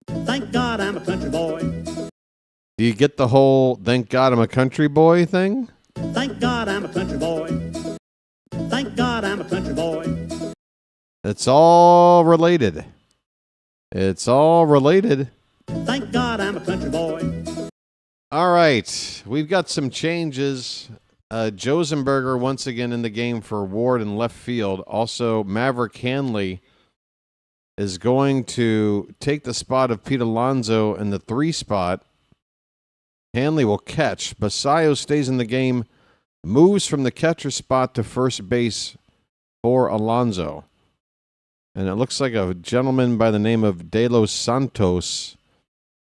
Thank God I'm a country boy. Do you get the whole thank God I'm a country boy thing? Thank God I'm a country boy. Thank God I'm a country boy. It's all related. It's all related. Thank God I'm a country boy. All right. We've got some changes. Josenberger once again in the game for Ward in left field. Also, Maverick Hanley is going to take the spot of Pete Alonso in the 3 spot. Hanley will catch. Basayo stays in the game, moves from the catcher spot to first base for Alonso. And it looks like a gentleman by the name of De Los Santos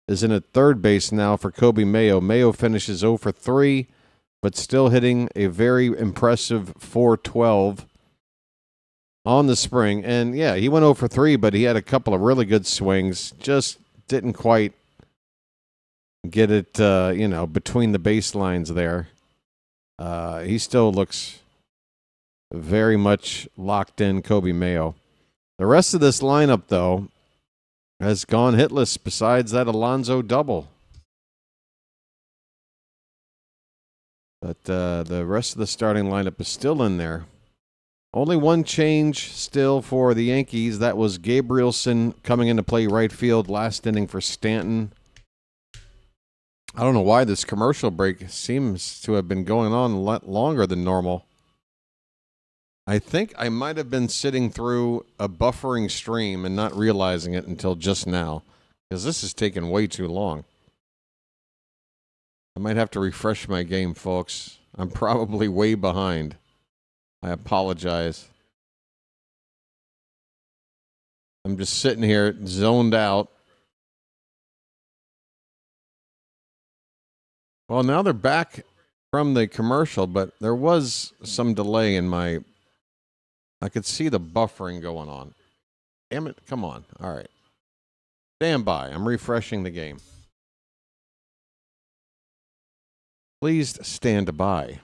is in at third base now for Kobe Mayo. Mayo finishes 0 for 3, but still hitting a very impressive .412 on the spring. And yeah, he went 0 for 3, but he had a couple of really good swings. Just didn't quite get it, between the baselines there. He still looks very much locked in, Kobe Mayo. The rest of this lineup, though, has gone hitless besides that Alonso double. But the rest of the starting lineup is still in there. Only one change still for the Yankees. That was Gabrielson coming into play right field last inning for Stanton. I don't know why this commercial break seems to have been going on a lot longer than normal. I think I might have been sitting through a buffering stream and not realizing it until just now, because this is taking way too long. I might have to refresh my game, folks. I'm probably way behind. I apologize. I'm just sitting here zoned out. Well, now they're back from the commercial, but there was some delay in my... I could see the buffering going on. Damn it, come on. All right. Stand by. I'm refreshing the game. Please stand by.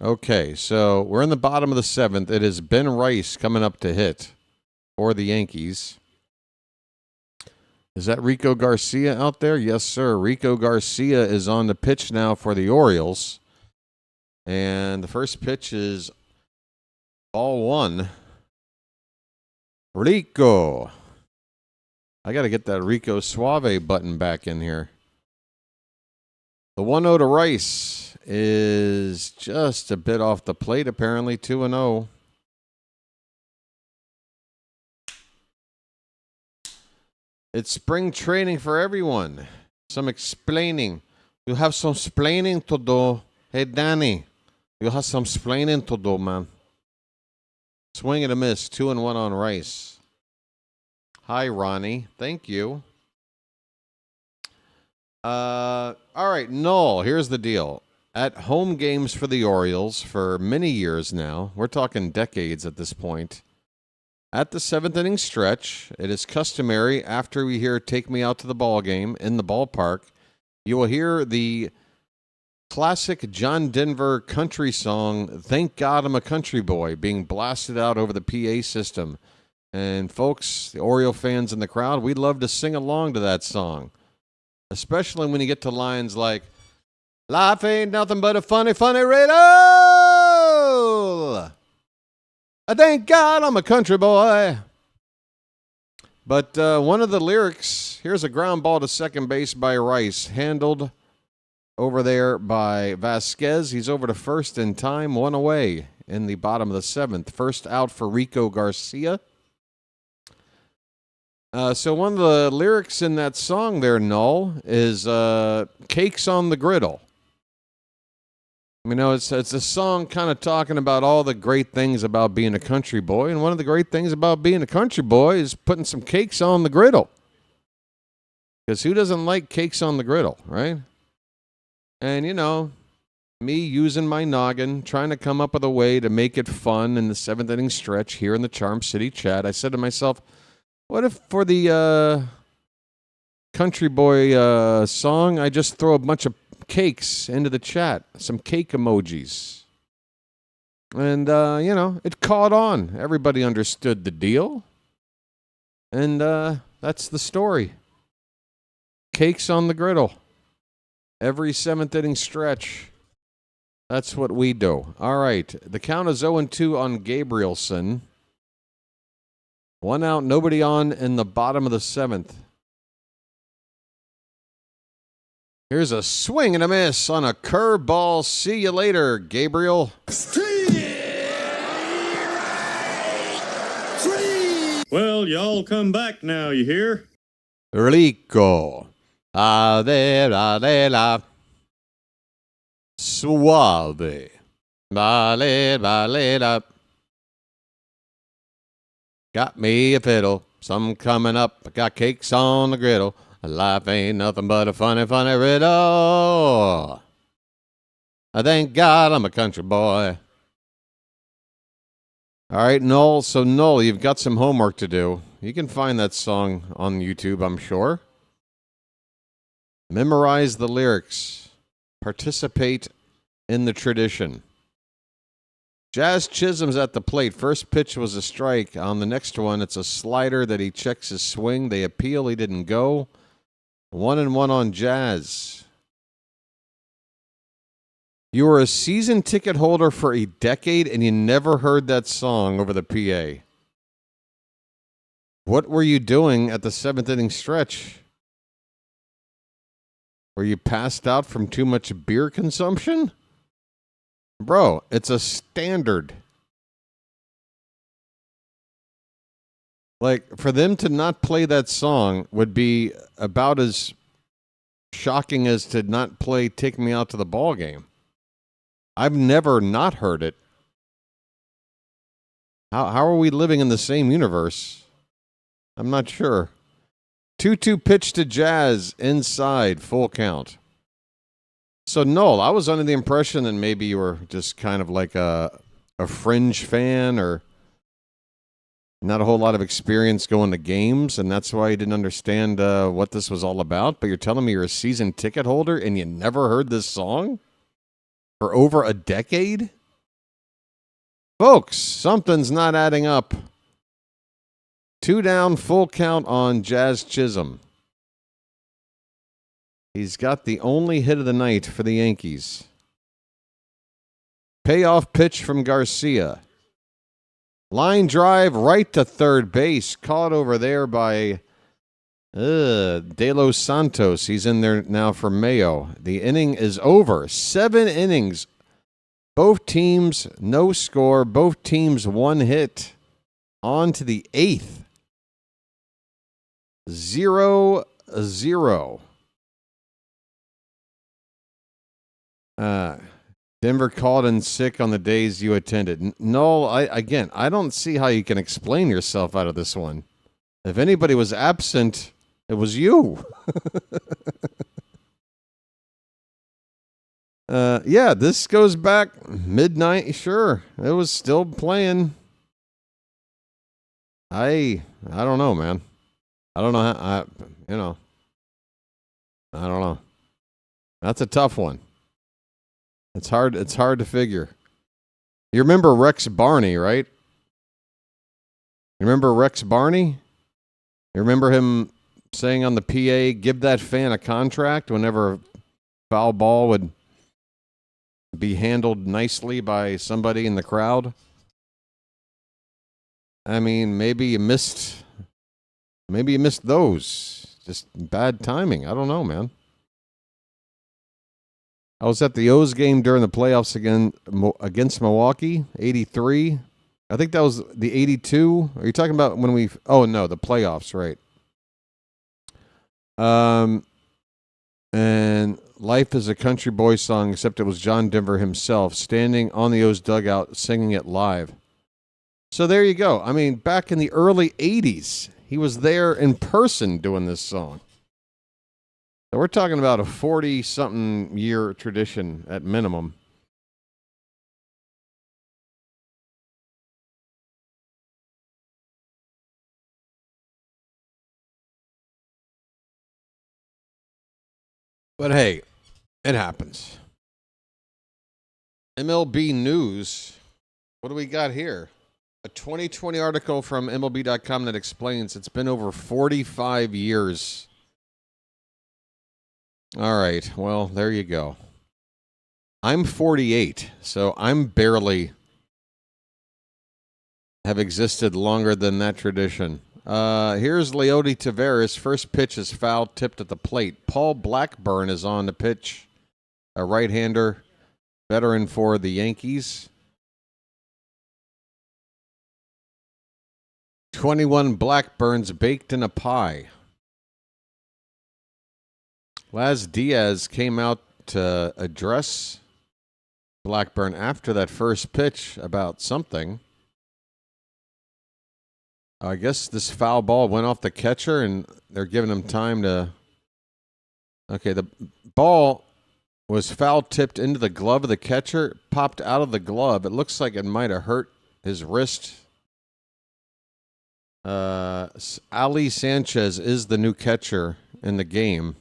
Okay, so we're in the bottom of the 7th. It is Ben Rice coming up to hit for the Yankees. Is that Rico Garcia out there? Yes, sir. Rico Garcia is on the pitch now for the Orioles. And the first pitch is ball 1. Rico. I got to get that Rico Suave button back in here. The 1-0 to Rice is just a bit off the plate, apparently 2-0. It's spring training for everyone. Some explaining. You have some explaining to do. Hey, Danny, you have some explaining to do, man. Swing and a miss. 2-1 on Rice. Hi, Ronnie. Thank you. All right, Null. Here's the deal. At home games for the Orioles for many years now, we're talking decades at this point, at the 7th inning stretch, it is customary after we hear Take Me Out to the Ball Game in the ballpark, you will hear the classic John Denver country song, Thank God I'm a Country Boy, being blasted out over the PA system. And folks, the Oriole fans in the crowd, we'd love to sing along to that song, especially when you get to lines like, life ain't nothing but a funny, funny riddle. I thank God I'm a country boy. But one of the lyrics, here's a ground ball to second base by Rice, handled over there by Vasquez. He's over to first in time, 1 away in the bottom of the 7th. First out for Rico Garcia. So one of the lyrics in that song there, Null, is Cakes on the Griddle. You know, it's a song kind of talking about all the great things about being a country boy, and one of the great things about being a country boy is putting some cakes on the griddle. Because who doesn't like cakes on the griddle, right? And, you know, me using my noggin, trying to come up with a way to make it fun in the 7th inning stretch here in the Charm City chat, I said to myself, what if for the country boy song, I just throw a bunch of cakes into the chat, some cake emojis. And, you know, it caught on. Everybody understood the deal. And that's the story. Cakes on the griddle. Every 7th inning stretch. That's what we do. All right. The count is 0-2 on Gabrielson. 1 out, nobody on in the bottom of the 7th. Here's a swing and a miss on a curveball. See you later, Gabriel. Well, y'all come back now, you hear? Rico. Adela. Suave. Balera. Got me a fiddle. Some coming up. Got cakes on the griddle. Life ain't nothing but a funny, funny riddle. I thank God I'm a country boy. All right, Noel. So, Noel, you've got some homework to do. You can find that song on YouTube, I'm sure. Memorize the lyrics. Participate in the tradition. Jazz Chisholm's at the plate. First pitch was a strike. On the next one, it's a slider that he checks his swing. They appeal. He didn't go. 1-1 on Jazz. You were a season ticket holder for a decade and you never heard that song over the PA. What were you doing at the 7th inning stretch? Were you passed out from too much beer consumption? Bro, it's a standard. Like, for them to not play that song would be about as shocking as to not play Take Me Out to the Ball Game. I've never not heard it. How are we living in the same universe? I'm not sure. 2-2 pitch to Jazz, inside, full count. So, Noel, I was under the impression that maybe you were just kind of like a fringe fan or not a whole lot of experience going to games, and that's why you didn't understand what this was all about. But you're telling me you're a season ticket holder and you never heard this song for over a decade? Folks, something's not adding up. 2 down, full count on Jazz Chisholm. He's got the only hit of the night for the Yankees. Payoff pitch from Garcia. Line drive right to third base. Caught over there by De Los Santos. He's in there now for Mayo. The inning is over. 7 innings. Both teams, no score. Both teams, 1 hit. On to the 8th. 0-0. Denver called in sick on the days you attended. No, I don't see how you can explain yourself out of this one. If anybody was absent, it was you. Yeah, this goes back midnight. Sure, it was still playing. I don't know, man. I don't know how. I don't know. That's a tough one. It's hard to figure. You remember Rex Barney, right? You remember Rex Barney? You remember him saying on the PA, give that fan a contract whenever a foul ball would be handled nicely by somebody in the crowd? I mean, maybe you missed those. Just bad timing. I don't know, man. I was at the O's game during the playoffs against Milwaukee, 83. I think that was the 82. Are you talking about when we... Oh, no, the playoffs, right. And Life is a Country Boy song, except it was John Denver himself standing on the O's dugout singing it live. So there you go. I mean, back in the early 80s, he was there in person doing this song. So we're talking about a 40-something year tradition at minimum. But hey, it happens. MLB News. What do we got here? A 2020 article from MLB.com that explains it's been over 45 years. All right, well, there you go. I'm 48, so I'm barely have existed longer than that tradition. Here's Leody Taveras. First pitch is foul, tipped at the plate. Paul Blackburn is on the pitch, a right-hander, veteran for the Yankees. 21 Blackburns baked in a pie. Laz Diaz came out to address Blackburn after that first pitch about something. I guess this foul ball went off the catcher, and they're giving him time to... Okay, the ball was foul tipped into the glove of the catcher, popped out of the glove. It looks like it might have hurt his wrist. Ali Sanchez is the new catcher in the game.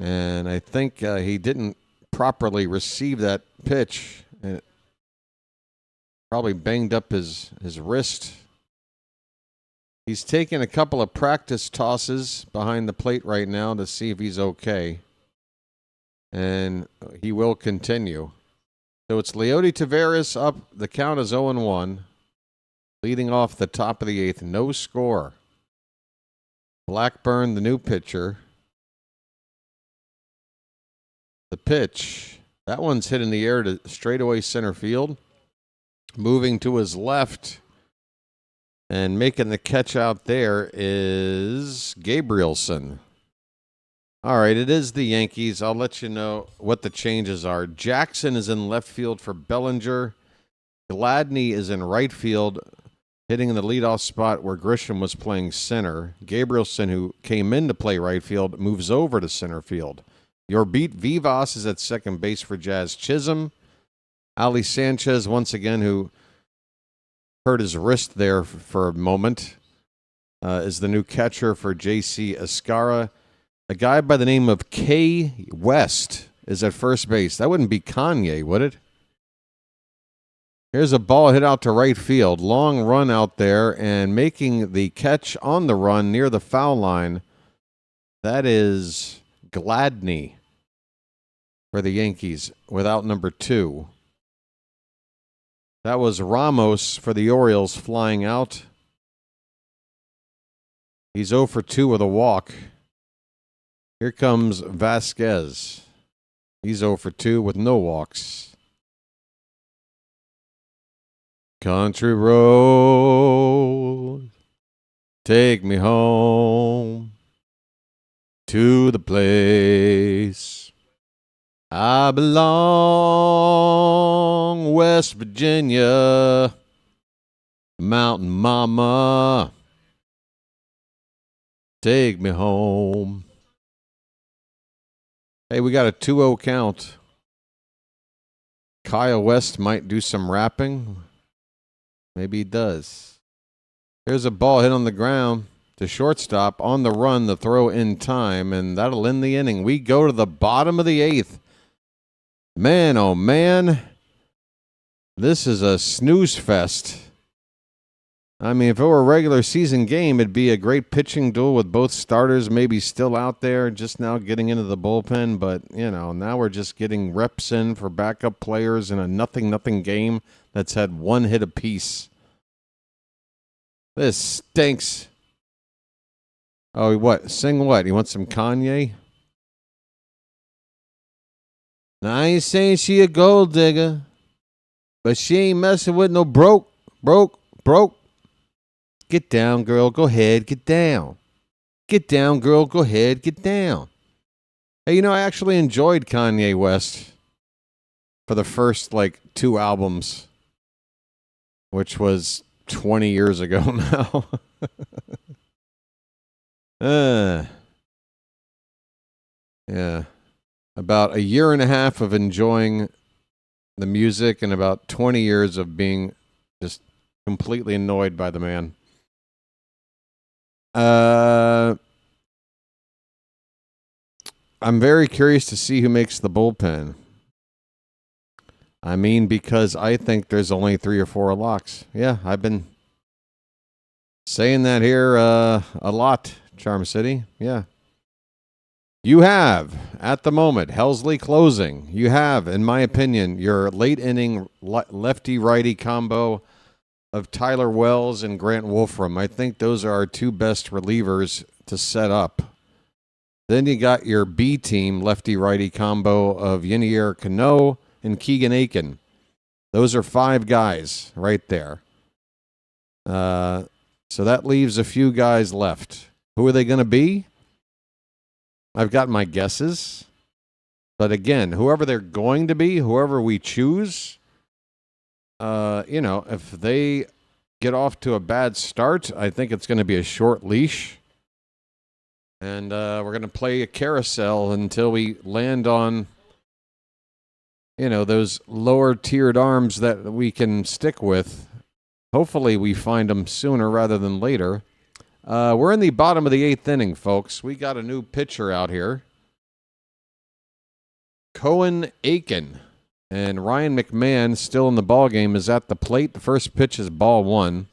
And I think he didn't properly receive that pitch. And it probably banged up his wrist. He's taking a couple of practice tosses behind the plate right now to see if he's okay. And he will continue. So it's Leody Taveras up. The count is 0-1. Leading off the top of the eighth. No score. Blackburn, the new pitcher. The pitch, that one's hit in the air to straightaway center field. Moving to his left and making the catch out there is Gabrielson. All right, it is the Yankees. I'll let you know what the changes are. Jackson is in left field for Bellinger. Gladney is in right field, hitting in the leadoff spot where Grisham was playing center. Gabrielson, who came in to play right field, moves over to center field. Your beat Vivas is at second base for Jazz Chisholm. Ali Sanchez, once again, who hurt his wrist there for a moment, is the new catcher for J.C. Escara. A guy by the name of K. West is at first base. That wouldn't be Kanye, would it? Here's a ball hit out to right field. Long run out there, and making the catch on the run near the foul line. That is Gladney for the Yankees without number 2. That was Ramos for the Orioles flying out. He's 0 for 2 with a walk. Here comes Vasquez. He's 0 for 2 with no walks. Country road, take me home to the place I belong West Virginia, Mountain Mama, take me home. Hey, we got a 2-0 count. Kyle West might do some rapping. Maybe he does. Here's a ball hit on the ground to shortstop. On the run, the throw in time, and that'll end the inning. We go to the bottom of the 8th. Man, oh man. This is a snooze fest. I mean, if it were a regular season game, it'd be a great pitching duel with both starters maybe still out there, just now getting into the bullpen. But, you know, now we're just getting reps in for backup players in a 0-0 game that's had one hit apiece. This stinks. Oh, what? Sing what? You want some Kanye? Now, I ain't saying she a gold digger, but she ain't messing with no broke. Get down, girl. Go ahead. Get down. Get down, girl. Go ahead. Get down. Hey, you know, I actually enjoyed Kanye West for the first, 2 albums, which was 20 years ago now. Yeah. About a year and a half of enjoying the music and about 20 years of being just completely annoyed by the man. I'm very curious to see who makes the bullpen. I mean, because I think there's only 3 or 4 locks. Yeah, I've been saying that here a lot, Charm City. Yeah. You have, at the moment, Helsley closing. You have, in my opinion, your late inning lefty-righty combo of Tyler Wells and Grant Wolfram. I think those are our 2 best relievers to set up. Then you got your B team lefty-righty combo of Yenier Cano and Keegan Aiken. Those are 5 guys right there. So that leaves a few guys left. Who are they going to be? I've got my guesses. But again, whoever they're going to be, whoever we choose, if they get off to a bad start, I think it's going to be a short leash. And we're going to play a carousel until we land on, those lower-tiered arms that we can stick with. Hopefully we find them sooner rather than later. We're in the bottom of the 8th inning, folks. We got a new pitcher out here. Cohen Aiken. And Ryan McMahon, still in the ballgame, is at the plate. The first pitch is ball 1.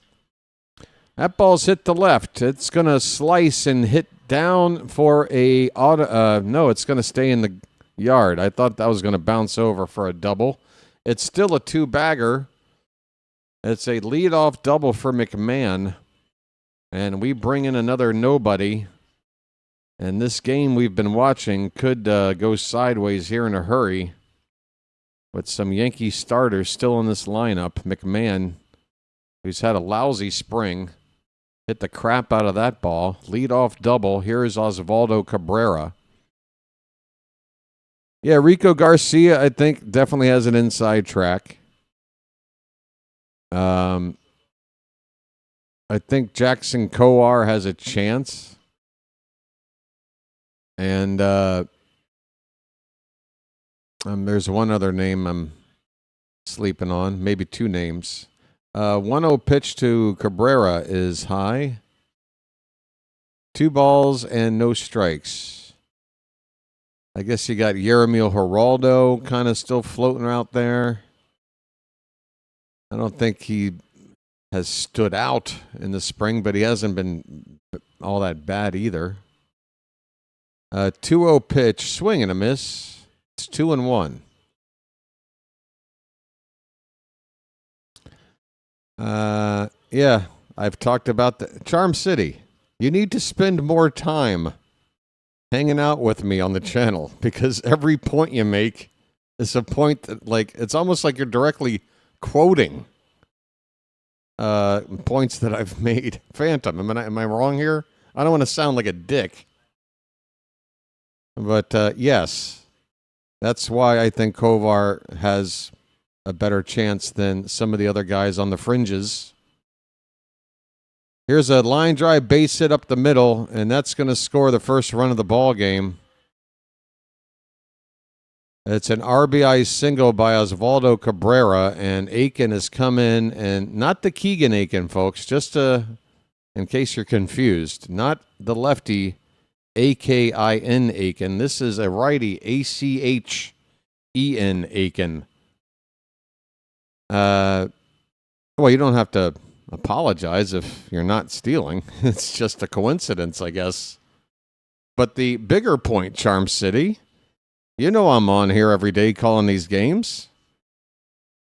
That ball's hit to left. It's going to slice and hit down for a no, it's going to stay in the yard. I thought that was going to bounce over for a double. It's still a 2-bagger. It's a leadoff double for McMahon. And we bring in another nobody. And this game we've been watching could go sideways here in a hurry. With some Yankee starters still in this lineup. McMahon, who's had a lousy spring, hit the crap out of that ball. Leadoff double. Here's Osvaldo Cabrera. Yeah, Rico Garcia, I think, definitely has an inside track. I think Jackson Kowar has a chance. And there's one other name I'm sleeping on, maybe 2 names. 1-0 pitch to Cabrera is high. 2 balls and no strikes. I guess you got Yeremil Geraldo kind of still floating out there. I don't think he has stood out in the spring, but he hasn't been all that bad either. 2-0 pitch, swing and a miss. It's 2-1. Yeah, I've talked about the Charm City. You need to spend more time hanging out with me on the channel because every point you make is a point that, it's almost like you're directly quoting points that I've made. Phantom, am I wrong here? I don't want to sound like a dick. But, yes. That's why I think Kovar has a better chance than some of the other guys on the fringes. Here's a line drive base hit up the middle, and that's going to score the first run of the ball game. It's an RBI single by Osvaldo Cabrera, and Aiken has come in, and not the Keegan Aiken, folks, just in case you're confused, not the lefty A-K-I-N Aiken. This is a righty A-C-H-E-N Aiken. Well, you don't have to apologize if you're not stealing. It's just a coincidence, I guess. But the bigger point, Charm City, you know I'm on here every day calling these games.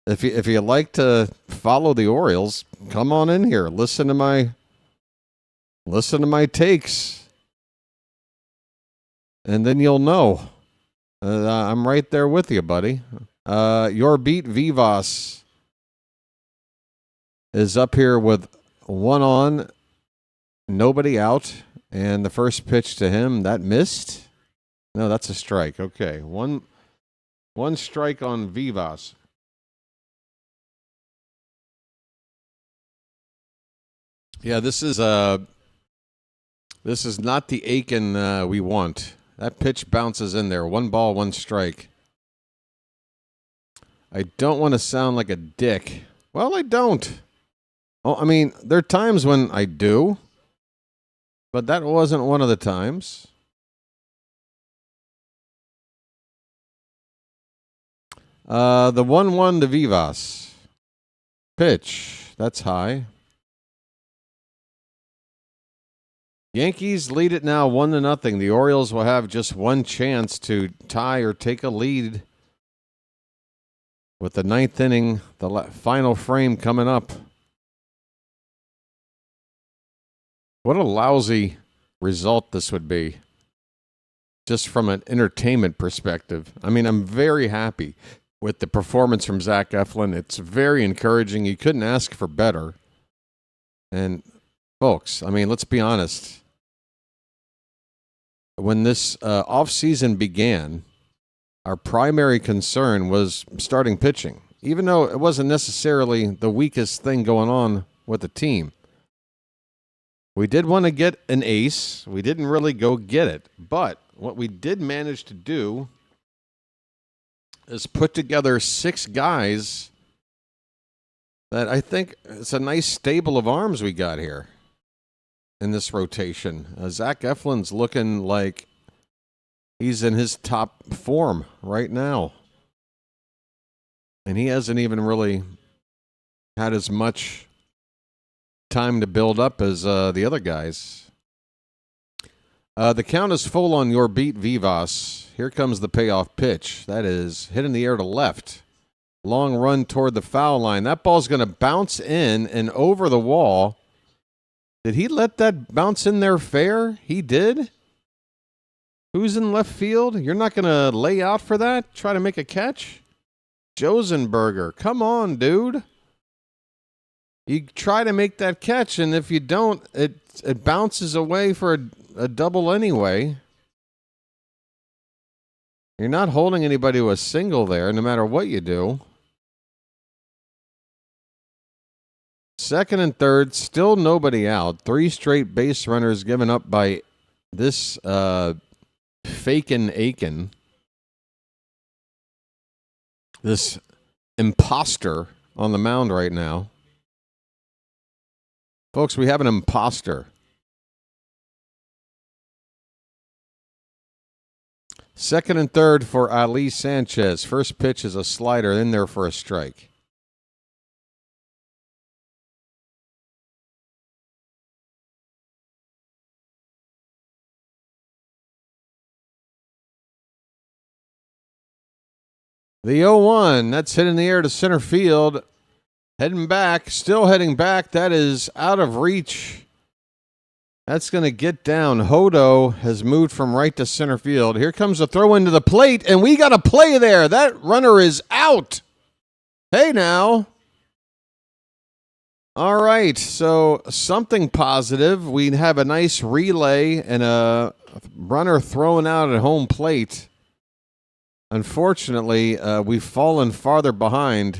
If you like to follow the Orioles, come on in here. Listen to my takes, and then you'll know. I'm right there with you, buddy. Your beat Vivas is up here with one on, nobody out, and the first pitch to him, that missed. No, that's a strike. Okay, one strike on Vivas. Yeah, this is not the Aiken we want. That pitch bounces in there. 1 ball, 1 strike. I don't want to sound like a dick. Well, I don't. Oh, I mean, there are times when I do, but that wasn't one of the times. The 1-1 to Vivas. Pitch. That's high. Yankees lead it now 1-0. The Orioles will have just one chance to tie or take a lead with the 9th inning, the final frame coming up. What a lousy result this would be, just from an entertainment perspective. I mean, I'm very happy with the performance from Zach Eflin. It's very encouraging. You couldn't ask for better. And, folks, I mean, let's be honest. When this offseason began, our primary concern was starting pitching, even though it wasn't necessarily the weakest thing going on with the team. We did want to get an ace. We didn't really go get it. But what we did manage to do is put together 6 guys that I think it's a nice stable of arms we got here in this rotation. Zach Eflin's looking like he's in his top form right now. And he hasn't even really had as much time to build up as the other guys. The count is full on your beat Vivas. Here comes the payoff pitch. That is hit in the air to left. Long run toward the foul line. That ball's going to bounce in and over the wall. Did he let that bounce in there fair? He did? Who's in left field? You're not going to lay out for that? Try to make a catch? Josenberger. Come on, dude. You try to make that catch, and if you don't, it bounces away for a double anyway. You're not holding anybody to a single there, no matter what you do. Second and third, still nobody out. 3 straight base runners given up by this Fakin Aiken. This imposter on the mound right now. Folks, we have an imposter. Second and third for Ali Sanchez. First pitch is a slider in there for a strike. The 0-1, that's hit in the air to center field. Heading back, still heading back. That is out of reach. That's going to get down. Hodo has moved from right to center field. Here comes a throw into the plate, and we got a play there. That runner is out. Hey, now. All right, so something positive. We have a nice relay and a runner thrown out at home plate. Unfortunately, we've fallen farther behind.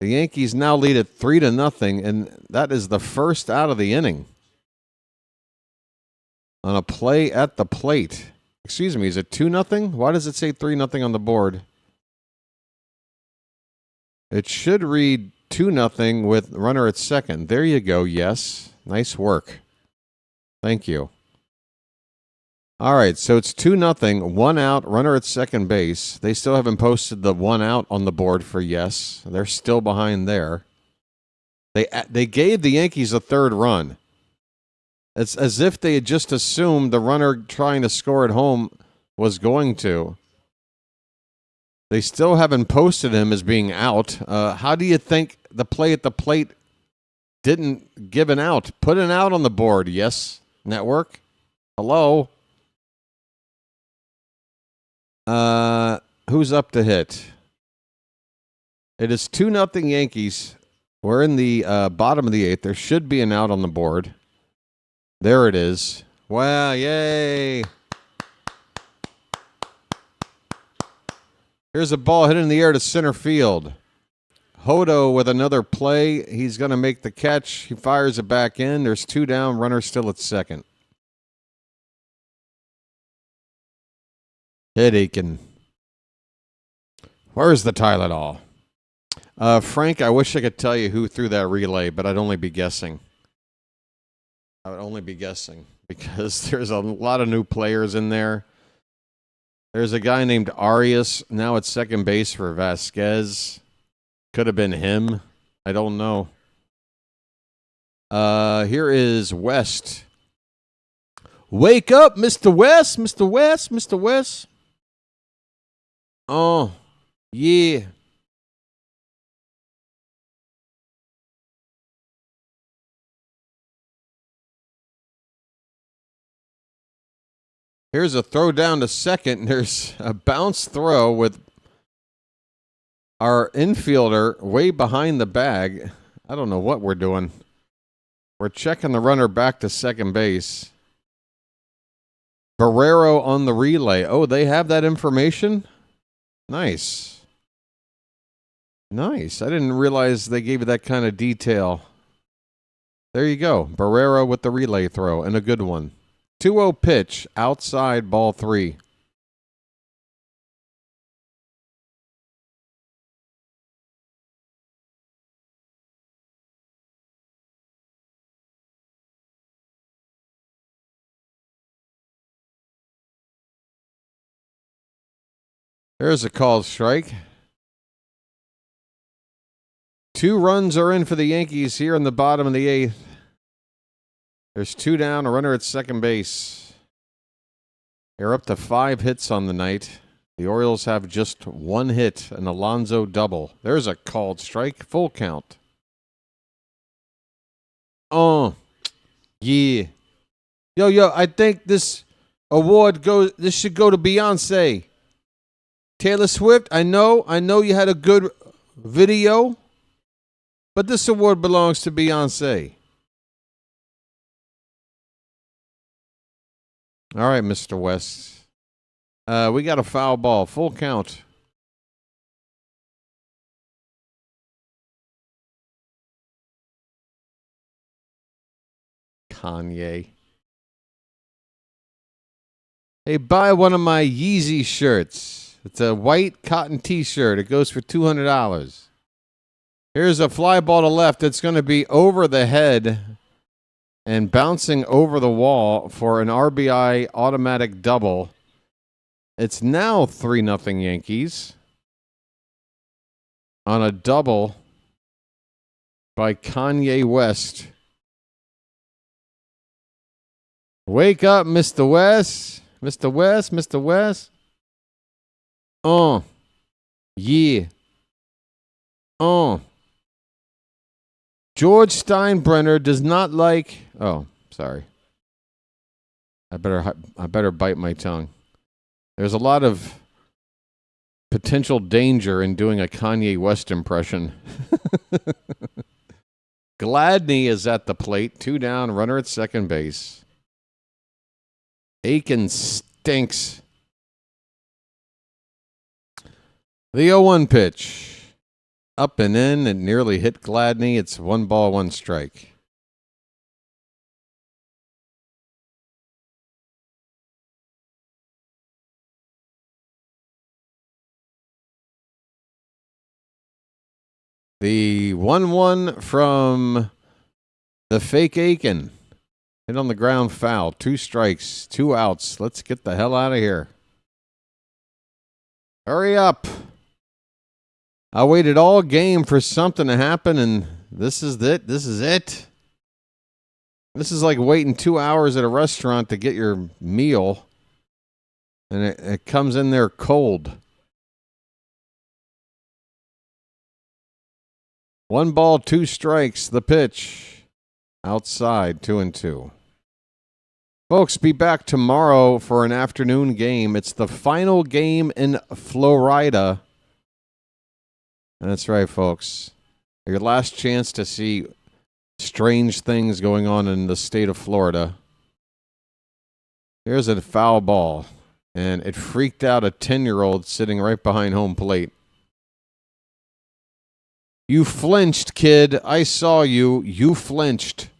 The Yankees now lead at 3-0, and that is the first out of the inning. On a play at the plate. Excuse me, is it 2-0? Why does it say 3-0 on the board? It should read 2-0 with runner at second. There you go, yes. Nice work. Thank you. All right, so it's 2-0, 1 out, runner at second base. They still haven't posted the 1 out on the board for yes. They're still behind there. They gave the Yankees a third run. It's as if they had just assumed the runner trying to score at home was going to. They still haven't posted him as being out. How do you think the play at the plate didn't give an out? Put an out on the board, yes, network. Hello? Who's up to hit? It is 2-0 Yankees. We're in the bottom of the 8th. There should be an out on the board. There it is. Wow, yay. Here's a ball hit in the air to center field. Hodo with another play. He's going to make the catch. He fires it back in. There's 2 down. Runner still at second. Hit Aiken. Where's the Tylenol? Frank, I wish I could tell you who threw that relay, but I'd only be guessing. I would only be guessing because there's a lot of new players in there. There's a guy named Arias now at second base for Vasquez. Could have been him. I don't know. Here is West. Wake up, Mr. West, Mr. West, Mr. West. Oh, yeah. Here's a throw down to second. There's a bounce throw with our infielder way behind the bag. I don't know what we're doing. We're checking the runner back to second base. Barrero on the relay. Oh, they have that information? Nice. Nice. I didn't realize they gave you that kind of detail. There you go. Barrero with the relay throw, and a good one. 2-0 pitch, outside, ball 3. There's a called strike. 2 runs are in for the Yankees here in the bottom of the 8th. There's 2 down, a runner at second base. They're up to 5 hits on the night. The Orioles have just 1 hit, an Alonso double. There's a called strike, full count. Oh, yeah. Yo, I think this should go to Beyonce. Taylor Swift, I know you had a good video, but this award belongs to Beyonce. All right, Mr. West. We got a foul ball, full count. Kanye. Hey, buy one of my Yeezy shirts. It's a white cotton t-shirt. It goes for $200. Here's a fly ball to left. It's going to be over the head and bouncing over the wall for an RBI automatic double. It's now 3-0 Yankees on a double by Kanye West. Wake up, Mr. West. Mr. West, Mr. West. Yeah. George Steinbrenner does not like... Oh, sorry. I better bite my tongue. There's a lot of potential danger in doing a Kanye West impression. Gladney is at the plate. 2 down, runner at second base. Aiken stinks. The 0-1 pitch. Up and in. It nearly hit Gladney. It's 1 ball, 1 strike. The 1-1 from the fake Aiken. Hit on the ground foul. 2 strikes, 2 outs. Let's get the hell out of here. Hurry up. I waited all game for something to happen, and this is it. This is it. This is like waiting 2 hours at a restaurant to get your meal, and it comes in there cold. 1 ball, 2 strikes. The pitch. Outside, 2-2. Folks, be back tomorrow for an afternoon game. It's the final game in Florida. That's right, folks. Your last chance to see strange things going on in the state of Florida. Here's a foul ball, and it freaked out a 10-year-old sitting right behind home plate. You flinched, kid. I saw you. You flinched.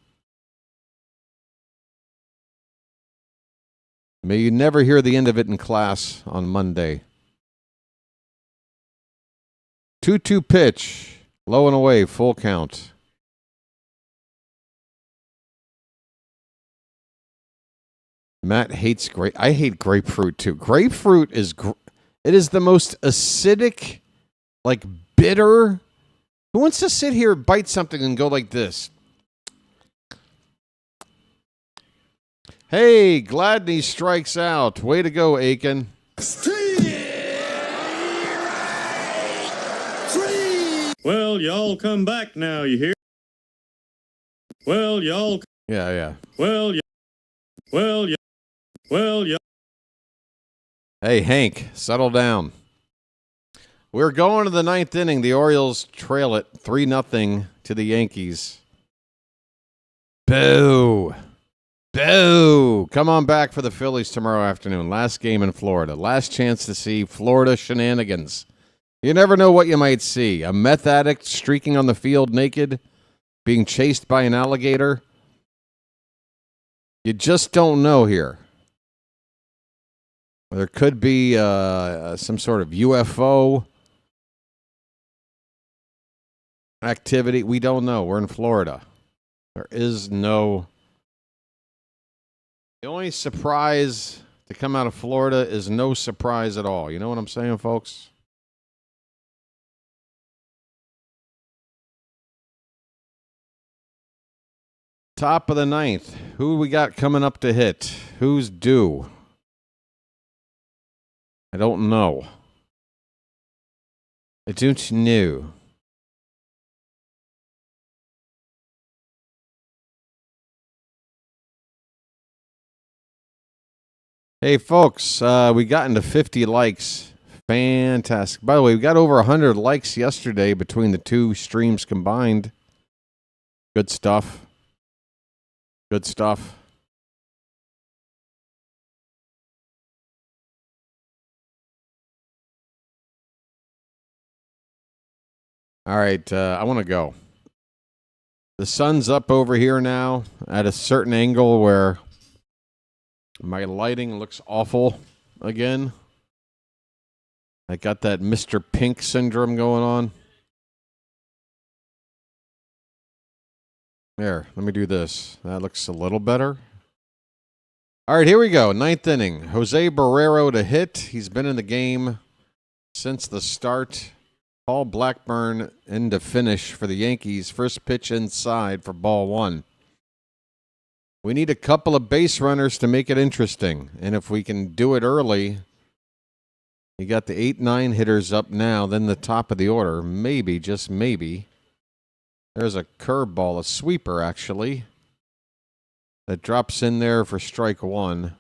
May you never hear the end of it in class on Monday. 2-2 pitch. Low and away. Full count. Matt hates grape. I hate grapefruit too. Grapefruit is it is the most acidic, like bitter. Who wants to sit here, bite something, and go like this? Hey, Gladney strikes out. Way to go, Aiken. Well, y'all come back now, you hear? Well, y'all... Yeah. Well, Hey, Hank, settle down. We're going to the 9th inning. The Orioles trail it 3-0 to the Yankees. Boo. Boo. Come on back for the Phillies tomorrow afternoon. Last game in Florida. Last chance to see Florida shenanigans. You never know what you might see. A meth addict streaking on the field naked, being chased by an alligator. You just don't know here. There could be some sort of UFO activity. We don't know. We're in Florida. There is no... The only surprise to come out of Florida is no surprise at all. You know what I'm saying, folks? Top of the 9th. Who we got coming up to hit? Who's due? I don't know. I don't know. Hey, folks, we got into 50 likes. Fantastic. By the way, we got over 100 likes yesterday between the 2 streams combined. Good stuff. Good stuff. All right, I want to go. The sun's up over here now at a certain angle where my lighting looks awful again. I got that Mr. Pink syndrome going on. There, let me do this. That looks a little better. All right, here we go. 9th inning. Jose Barrero to hit. He's been in the game since the start. Paul Blackburn in to finish for the Yankees. First pitch inside for ball 1. We need a couple of base runners to make it interesting. And if we can do it early, you got the 8-9 hitters up now, then the top of the order. Maybe, just maybe. There's a curveball, a sweeper, actually, that drops in there for strike 1.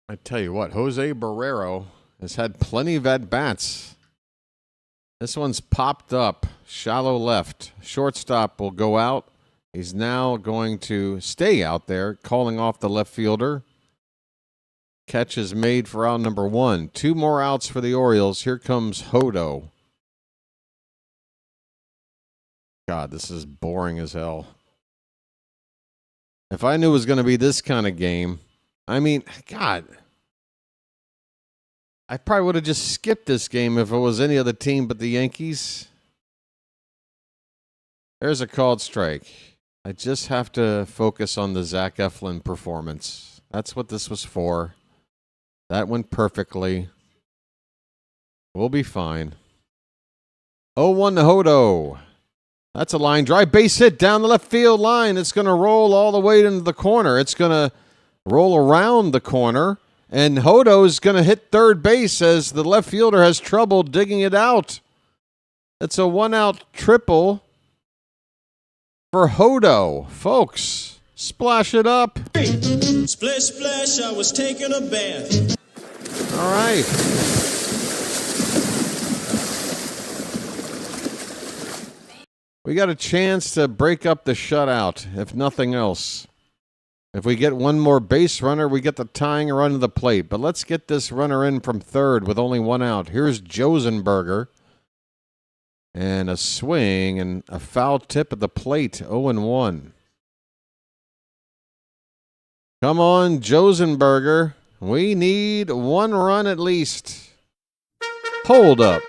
I tell you what, Jose Barrero has had plenty of at-bats. This one's popped up, shallow left. Shortstop will go out. He's now going to stay out there, calling off the left fielder. Catch is made for out number 1. 2 more outs for the Orioles. Here comes Hodo. God, this is boring as hell. If I knew it was going to be this kind of game, I mean, God, I probably would have just skipped this game if it was any other team but the Yankees. There's a called strike. I just have to focus on the Zach Eflin performance. That's what this was for. That went perfectly. We'll be fine. 0-1 to Hodo. That's a line drive. Base hit down the left field line. It's going to roll all the way into the corner. It's going to roll around the corner. And Hodo's going to hit third base as the left fielder has trouble digging it out. It's a 1-out triple for Hodo. Folks, splash it up. Splish, splash, I was taking a bath. All right. We got a chance to break up the shutout, if nothing else. If we get one more base runner, we get the tying run to the plate. But let's get this runner in from third with only 1 out. Here's Josenberger. And a swing and a foul tip at the plate, 0-1. Come on, Josenberger. We need 1 run at least. Hold up.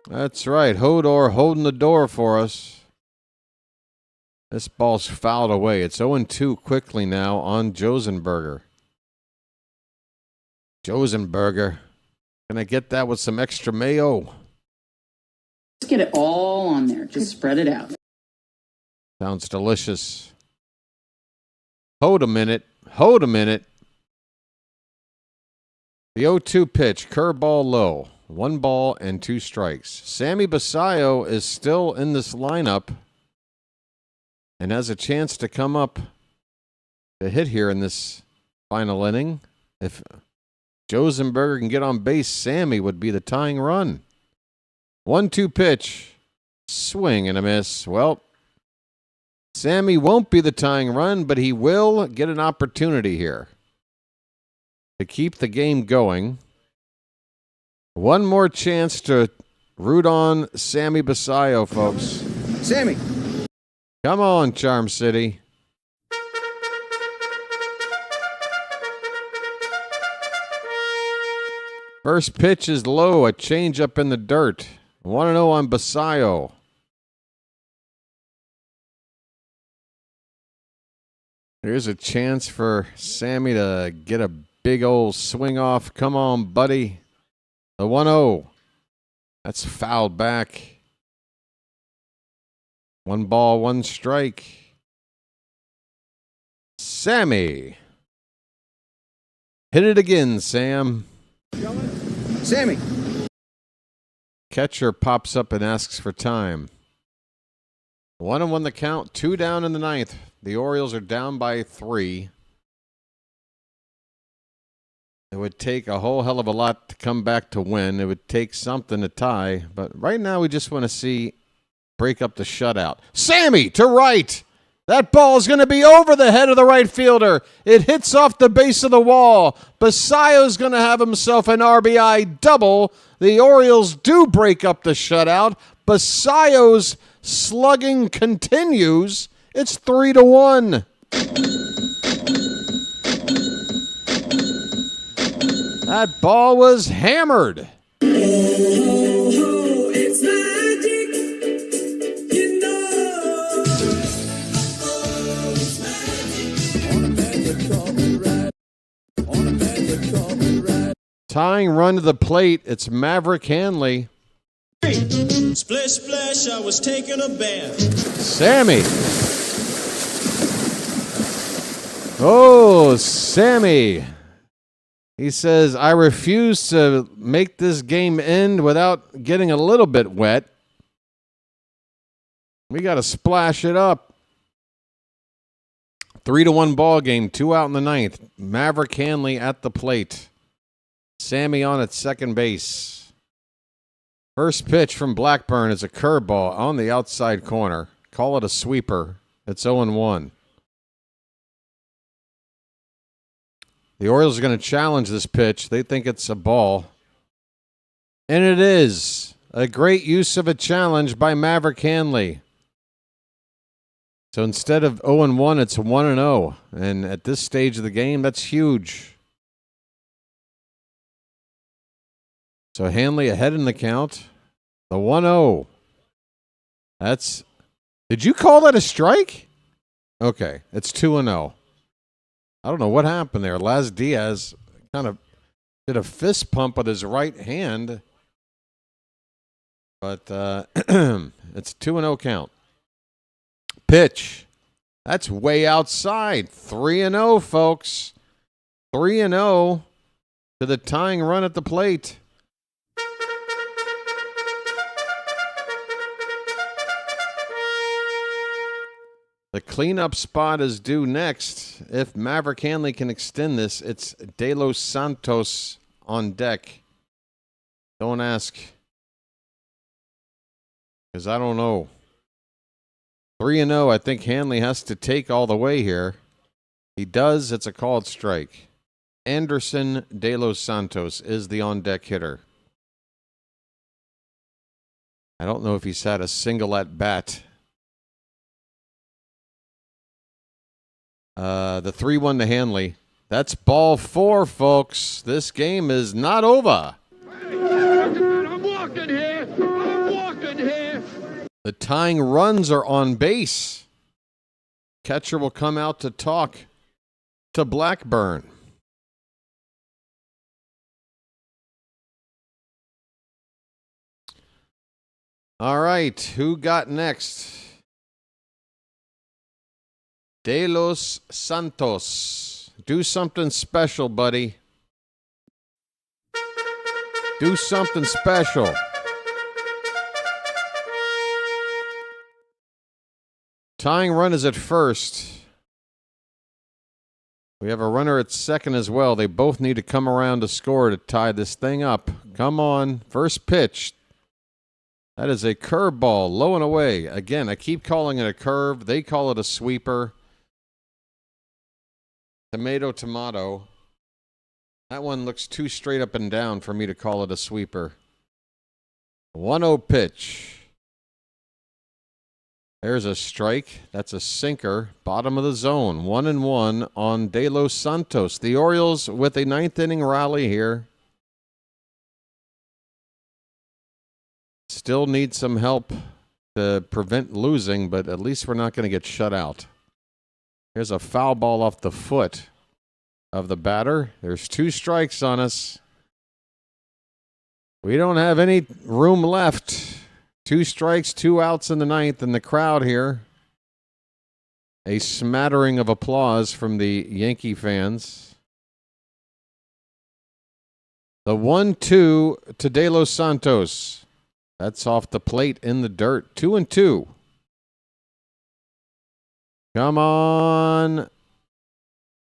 That's right. Hodor holding the door for us. This ball's fouled away. It's 0-2 quickly now on Josenberger. Josenberger. Can I get that with some extra mayo? Just get it all on there. Just spread it out. Sounds delicious. Hold a minute. Hold a minute. The 0-2 pitch. Curveball low. 1 ball and 2 strikes. Sammy Basayo is still in this lineup and has a chance to come up to hit here in this final inning. If Josenberger can get on base, Sammy would be the tying run. 1-2 pitch. Swing and a miss. Well, Sammy won't be the tying run, but he will get an opportunity here to keep the game going. 1 more chance to root on Sammy Basayo, folks. Sammy. Come on, Charm City. First pitch is low, a changeup in the dirt. 1-0 on Basayo. Here's a chance for Sammy to get a big old swing off. Come on, buddy. The 1-0. That's fouled back. 1 ball, 1 strike. Sammy. Hit it again, Sam. Sammy. Catcher pops up and asks for time. 1-1 the count. 2 down in the 9th. The Orioles are down by 3. It would take a whole hell of a lot to come back to win. It would take something to tie. But right now we just want to see break up the shutout. Sammy to right. That ball is going to be over the head of the right fielder. It hits off the base of the wall. Basayo's going to have himself an RBI double. The Orioles do break up the shutout. Basayo's slugging continues. It's 3-1. That ball was hammered. It's magic, you know. Tying run to the plate. It's Maverick Hanley. Splish, splash, I was taking a bath. Sammy. Oh, Sammy. He says, I refuse to make this game end without getting a little bit wet. We got to splash it up. 3-1 ball game, 2 out in the 9th. Maverick Hanley at the plate. Sammy on at second base. First pitch from Blackburn is a curveball on the outside corner. Call it a sweeper. It's 0-1. The Orioles are going to challenge this pitch. They think it's a ball. And it is. A great use of a challenge by Maverick Hanley. So instead of 0-1, it's 1-0. And at this stage of the game, that's huge. So Hanley ahead in the count. The 1-0. That's... Did you call that a strike? Okay, it's 2-0. I don't know what happened there. Laz Diaz kind of did a fist pump with his right hand. But it's 2-0 count. Pitch. That's way outside. 3-0, folks. 3-0 to the tying run at the plate. The cleanup spot is due next. If Maverick Hanley can extend this, it's De Los Santos on deck. Don't ask. Because I don't know. 3-0, I think Hanley has to take all the way here. He does. It's a called strike. Anderson De Los Santos is the on-deck hitter. I don't know if he's had a single at-bat. The 3-1 to Hanley. That's ball 4, folks. This game is not over. I'm walking here. I'm walking here. The tying runs are on base. Catcher will come out to talk to Blackburn. All right, who got next? De Los Santos. Do something special, buddy. Do something special. Tying run is at first. We have a runner at second as well. They both need to come around to score to tie this thing up. Come on. First pitch. That is a curveball, low and away. Again, I keep calling it a curve. They call it a sweeper. Tomato, tomato. That one looks too straight up and down for me to call it a sweeper. 1-0 pitch. There's a strike. That's a sinker. Bottom of the zone. 1-1 on De Los Santos. The Orioles with a ninth inning rally here. Still need some help to prevent losing, but at least we're not going to get shut out. Here's a foul ball off the foot of the batter. There's 2 strikes on us. We don't have any room left. 2 strikes, 2 outs in the ninth, and the crowd here. A smattering of applause from the Yankee fans. The 1-2 to De Los Santos. That's off the plate in the dirt. 2-2. Come on.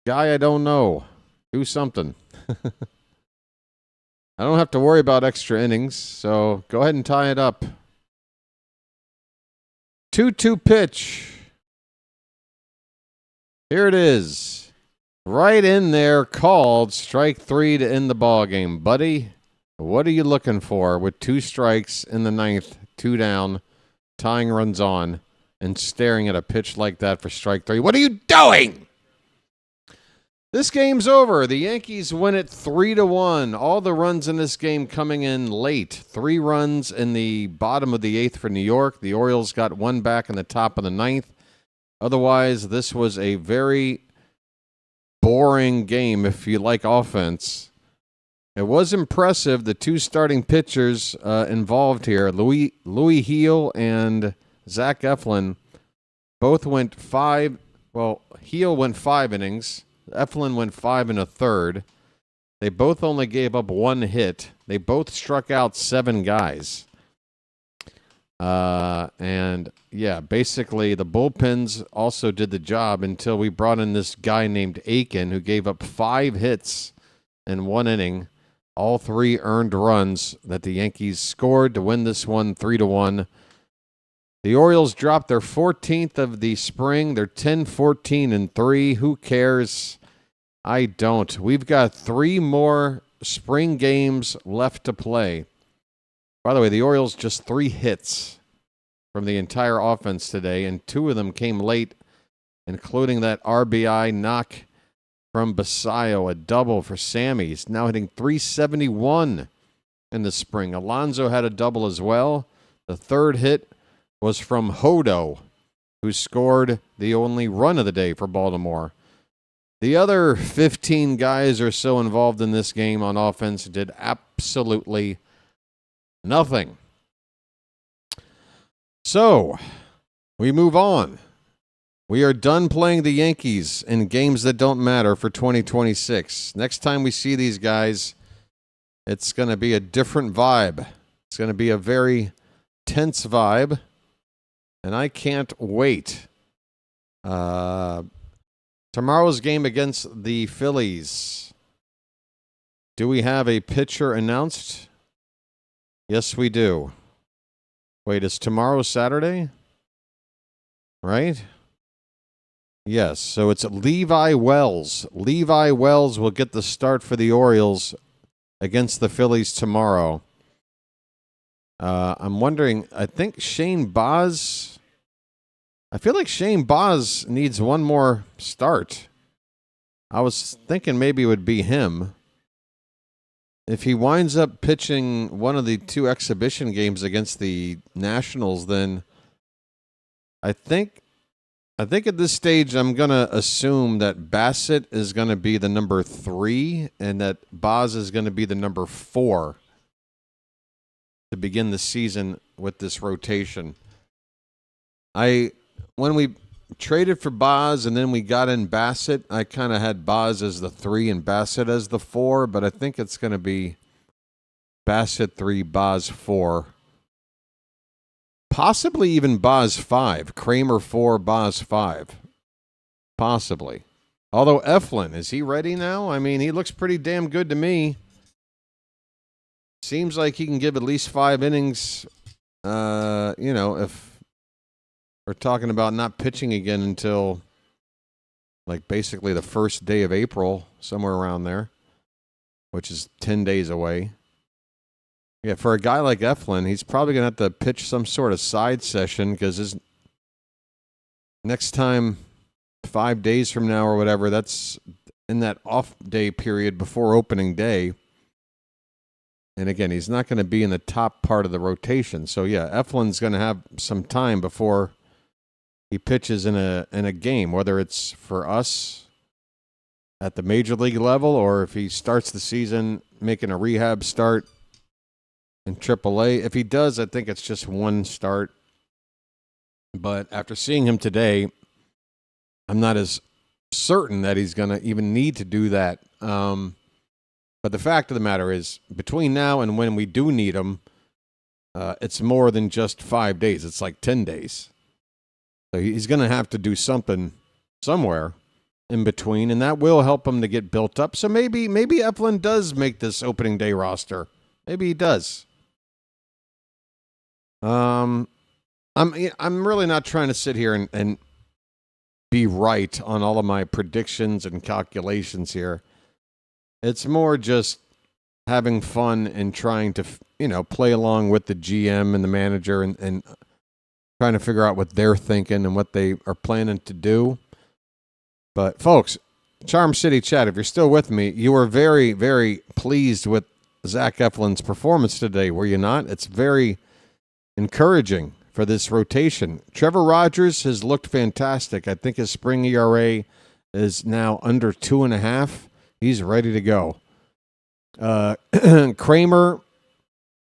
Guy I don't know. Do something. I don't have to worry about extra innings, so go ahead and tie it up. 2-2 pitch. Here it is. Right in there, called strike 3 to end the ball game. Buddy, what are you looking for with 2 strikes in the ninth, 2 down, tying runs on, and staring at a pitch like that for strike 3? What are you doing? This game's over. The Yankees win it 3-1. All the runs in this game coming in late. 3 runs in the bottom of the 8th for New York. The Orioles got 1 back in the top of the 9th. Otherwise, this was a very boring game if you like offense. It was impressive. The 2 starting pitchers involved here, Louis Heel and Zach Eflin, both went 5. Well, Heel went 5 innings. Eflin went 5 1/3. They both only gave up 1 hit. They both struck out 7 guys. And yeah, basically the bullpens also did the job until we brought in this guy named Aiken who gave up 5 hits in 1 inning. All 3 earned runs that the Yankees scored to win this one 3-1. The Orioles dropped their 14th of the spring. They're 10-14-3. Who cares? I don't. We've got 3 more spring games left to play. By the way, the Orioles just 3 hits from the entire offense today, and 2 of them came late, including that RBI knock from Basayo, a double for Sammy. He's now hitting .371 in the spring. Alonso had a double as well. The 3rd hit was from Hodo, who scored the only run of the day for Baltimore. The other 15 guys or so involved in this game on offense did absolutely nothing. So, we move on. We are done playing the Yankees in games that don't matter for 2026. Next time we see these guys, it's going to be a different vibe. It's going to be a very tense vibe, and I can't wait. Tomorrow's game against the Phillies. Do we have a pitcher announced? Yes, we do. Wait, is tomorrow Saturday? Right? Yes, so it's Levi Wells. Levi Wells will get the start for the Orioles against the Phillies tomorrow. I'm wondering, I think Shane Baz... I feel like Shane Baz needs one more start. I was thinking maybe it would be him. If he winds up pitching one of the 2 exhibition games against the Nationals, then I think at this stage I'm going to assume that Bassett is going to be the number 3 and that Baz is going to be the number 4 to begin the season with this rotation. When we traded for Baz and then we got in Bassett, I kind of had Baz as the 3 and Bassett as the 4, but I think it's going to be Bassett 3, Baz 4. Possibly even Baz 5. Kramer 4, Baz 5. Possibly. Although Eflin, is he ready now? I mean, he looks pretty damn good to me. Seems like he can give at least 5 innings, if we're talking about not pitching again until like basically the first day of April, somewhere around there, which is 10 days away. Yeah, for a guy like Eflin, he's probably going to have to pitch some sort of side session because his next time, 5 days from now or whatever, that's in that off day period before opening day. And again, he's not going to be in the top part of the rotation. So yeah, Eflin's going to have some time before he pitches in a game, whether it's for us at the major league level or if he starts the season making a rehab start in AAA. If he does, I think it's just one start. But after seeing him today, I'm not as certain that he's going to even need to do that. But the fact of the matter is, between now and when we do need him, it's more than just 5 days. It's like 10 days. So he's going to have to do something somewhere in between, and that will help him to get built up. So maybe Eflin does make this opening day roster. Maybe he does. I'm really not trying to sit here and be right on all of my predictions and calculations here. It's more just having fun and trying to, play along with the GM and the manager and trying to figure out what they're thinking and what they are planning to do. But folks, Charm City Chat, if you're still with me, you were very, very pleased with Zach Eflin's performance today, were you not? It's very encouraging for this rotation. Trevor Rogers has looked fantastic. I think his spring ERA is now under 2.5. He's ready to go. Kramer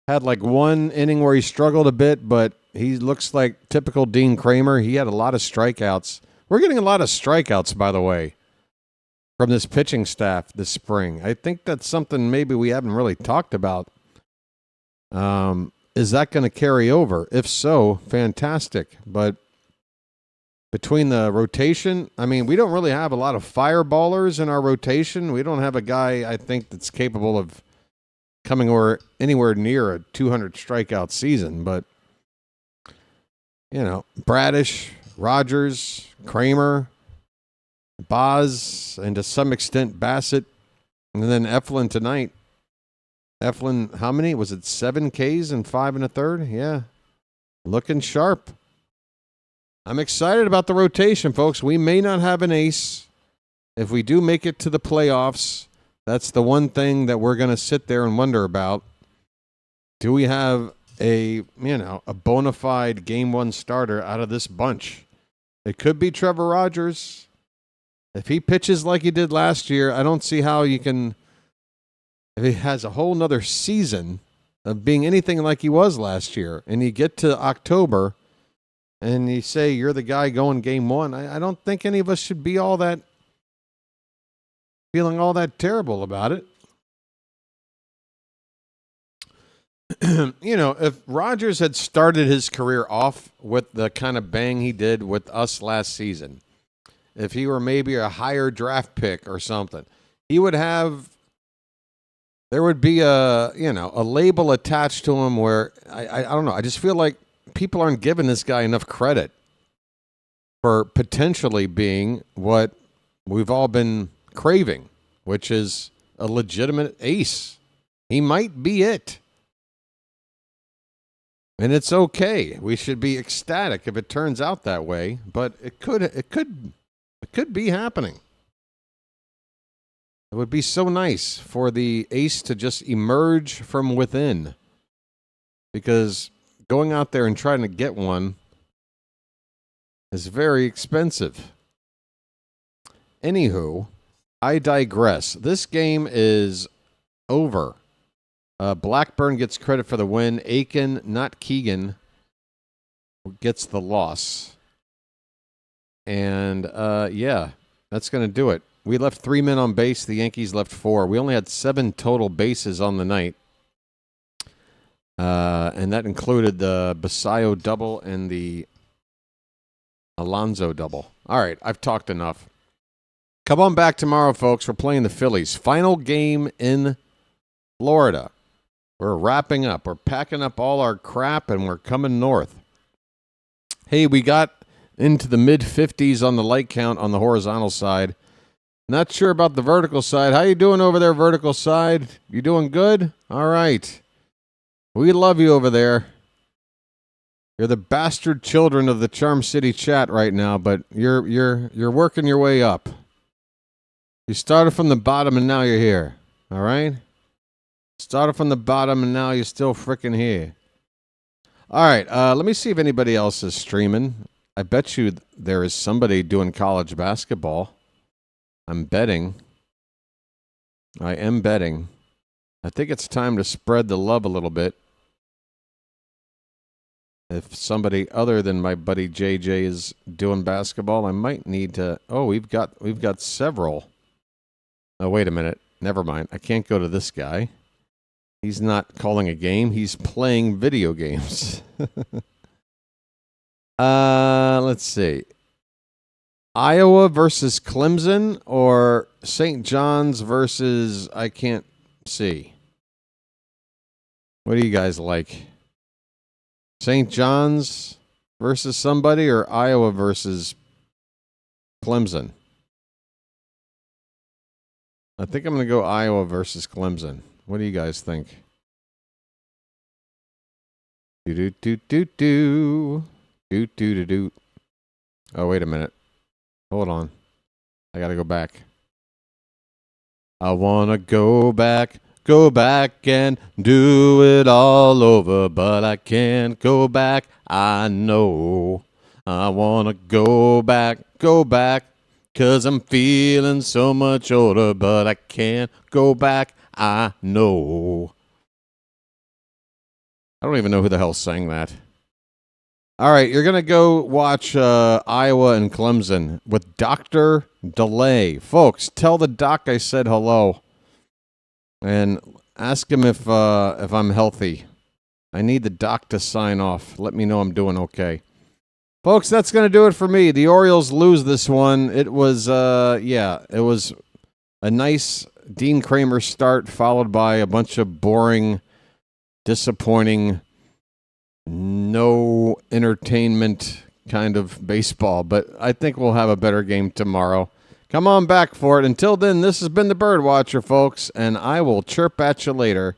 had like one inning where he struggled a bit, but he looks like typical Dean Kramer. He had a lot of strikeouts. We're getting a lot of strikeouts, by the way, from this pitching staff this spring. I think that's something maybe we haven't really talked about. Is that going to carry over? If so, fantastic. But between the rotation, I mean, we don't really have a lot of fireballers in our rotation. We don't have a guy, I think, that's capable of coming anywhere near a 200 strikeout season. But, Bradish, Rogers, Kramer, Boz, and to some extent Bassett, and then Eflin tonight. Eflin, how many? Was it 7 Ks and 5 1/3? Yeah. Looking sharp. I'm excited about the rotation, folks. We may not have an ace. If we do make it to the playoffs, that's the one thing that we're going to sit there and wonder about. Do we have a bona fide game one starter out of this bunch? It could be Trevor Rogers. If he pitches like he did last year, I don't see how you can, if he has a whole nother season of being anything like he was last year, and you get to October and you say you're the guy going game one, I don't think any of us should be feeling all that terrible about it. If Rodgers had started his career off with the kind of bang he did with us last season, if he were maybe a higher draft pick or something, there would be a label attached to him where I don't know. I just feel like people aren't giving this guy enough credit for potentially being what we've all been craving, which is a legitimate ace. He might be it. And it's okay. We should be ecstatic if it turns out that way, but it could be happening. It would be so nice for the ace to just emerge from within, because going out there and trying to get one is very expensive. Anywho, I digress. This game is over. Blackburn gets credit for the win. Aiken, not Keegan, gets the loss. And, that's going to do it. We left 3 men on base. The Yankees left 4. We only had 7 total bases on the night. And that included the Basayo double and the Alonso double. All right, I've talked enough. Come on back tomorrow, folks. We're playing the Phillies. Final game in Florida. We're wrapping up. We're packing up all our crap, and we're coming north. Hey, we got into the mid-50s on the light count on the horizontal side. Not sure about the vertical side. How you doing over there, vertical side? You doing good? All right. We love you over there. You're the bastard children of the Charm City chat right now, but you're working your way up. You started from the bottom, and now you're here. All right? Started from the bottom, and now you're still freaking here. All right, let me see if anybody else is streaming. I bet you there is somebody doing college basketball. I'm betting. I am betting. I think it's time to spread the love a little bit. If somebody other than my buddy JJ is doing basketball, I might need to. Oh, we've got several. Oh, wait a minute. Never mind. I can't go to this guy. He's not calling a game. He's playing video games. Let's see. Iowa versus Clemson or St. John's versus I can't see. What do you guys like? St. John's versus somebody or Iowa versus Clemson? I think I'm going to go Iowa versus Clemson. What do you guys think? Do. Oh, wait a minute. Hold on. I got to go back. I want to go back and do it all over, but I can't go back. I know. I want to go back, 'cause I'm feeling so much older, but I can't go back. I know. I don't even know who the hell sang that. All right, you're going to go watch Iowa and Clemson with Dr. Delay. Folks, tell the doc I said hello and ask him if I'm healthy. I need the doc to sign off. Let me know I'm doing okay. Folks, that's going to do it for me. The Orioles lose this one. It was, it was a nice Dean Kramer start followed by a bunch of boring, disappointing, no entertainment kind of baseball. But I think we'll have a better game tomorrow. Come on back for it. Until then, this has been the Birdwatcher, folks, and I will chirp at you later.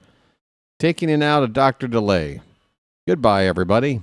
Taking it out of Dr. Delay. Goodbye, everybody.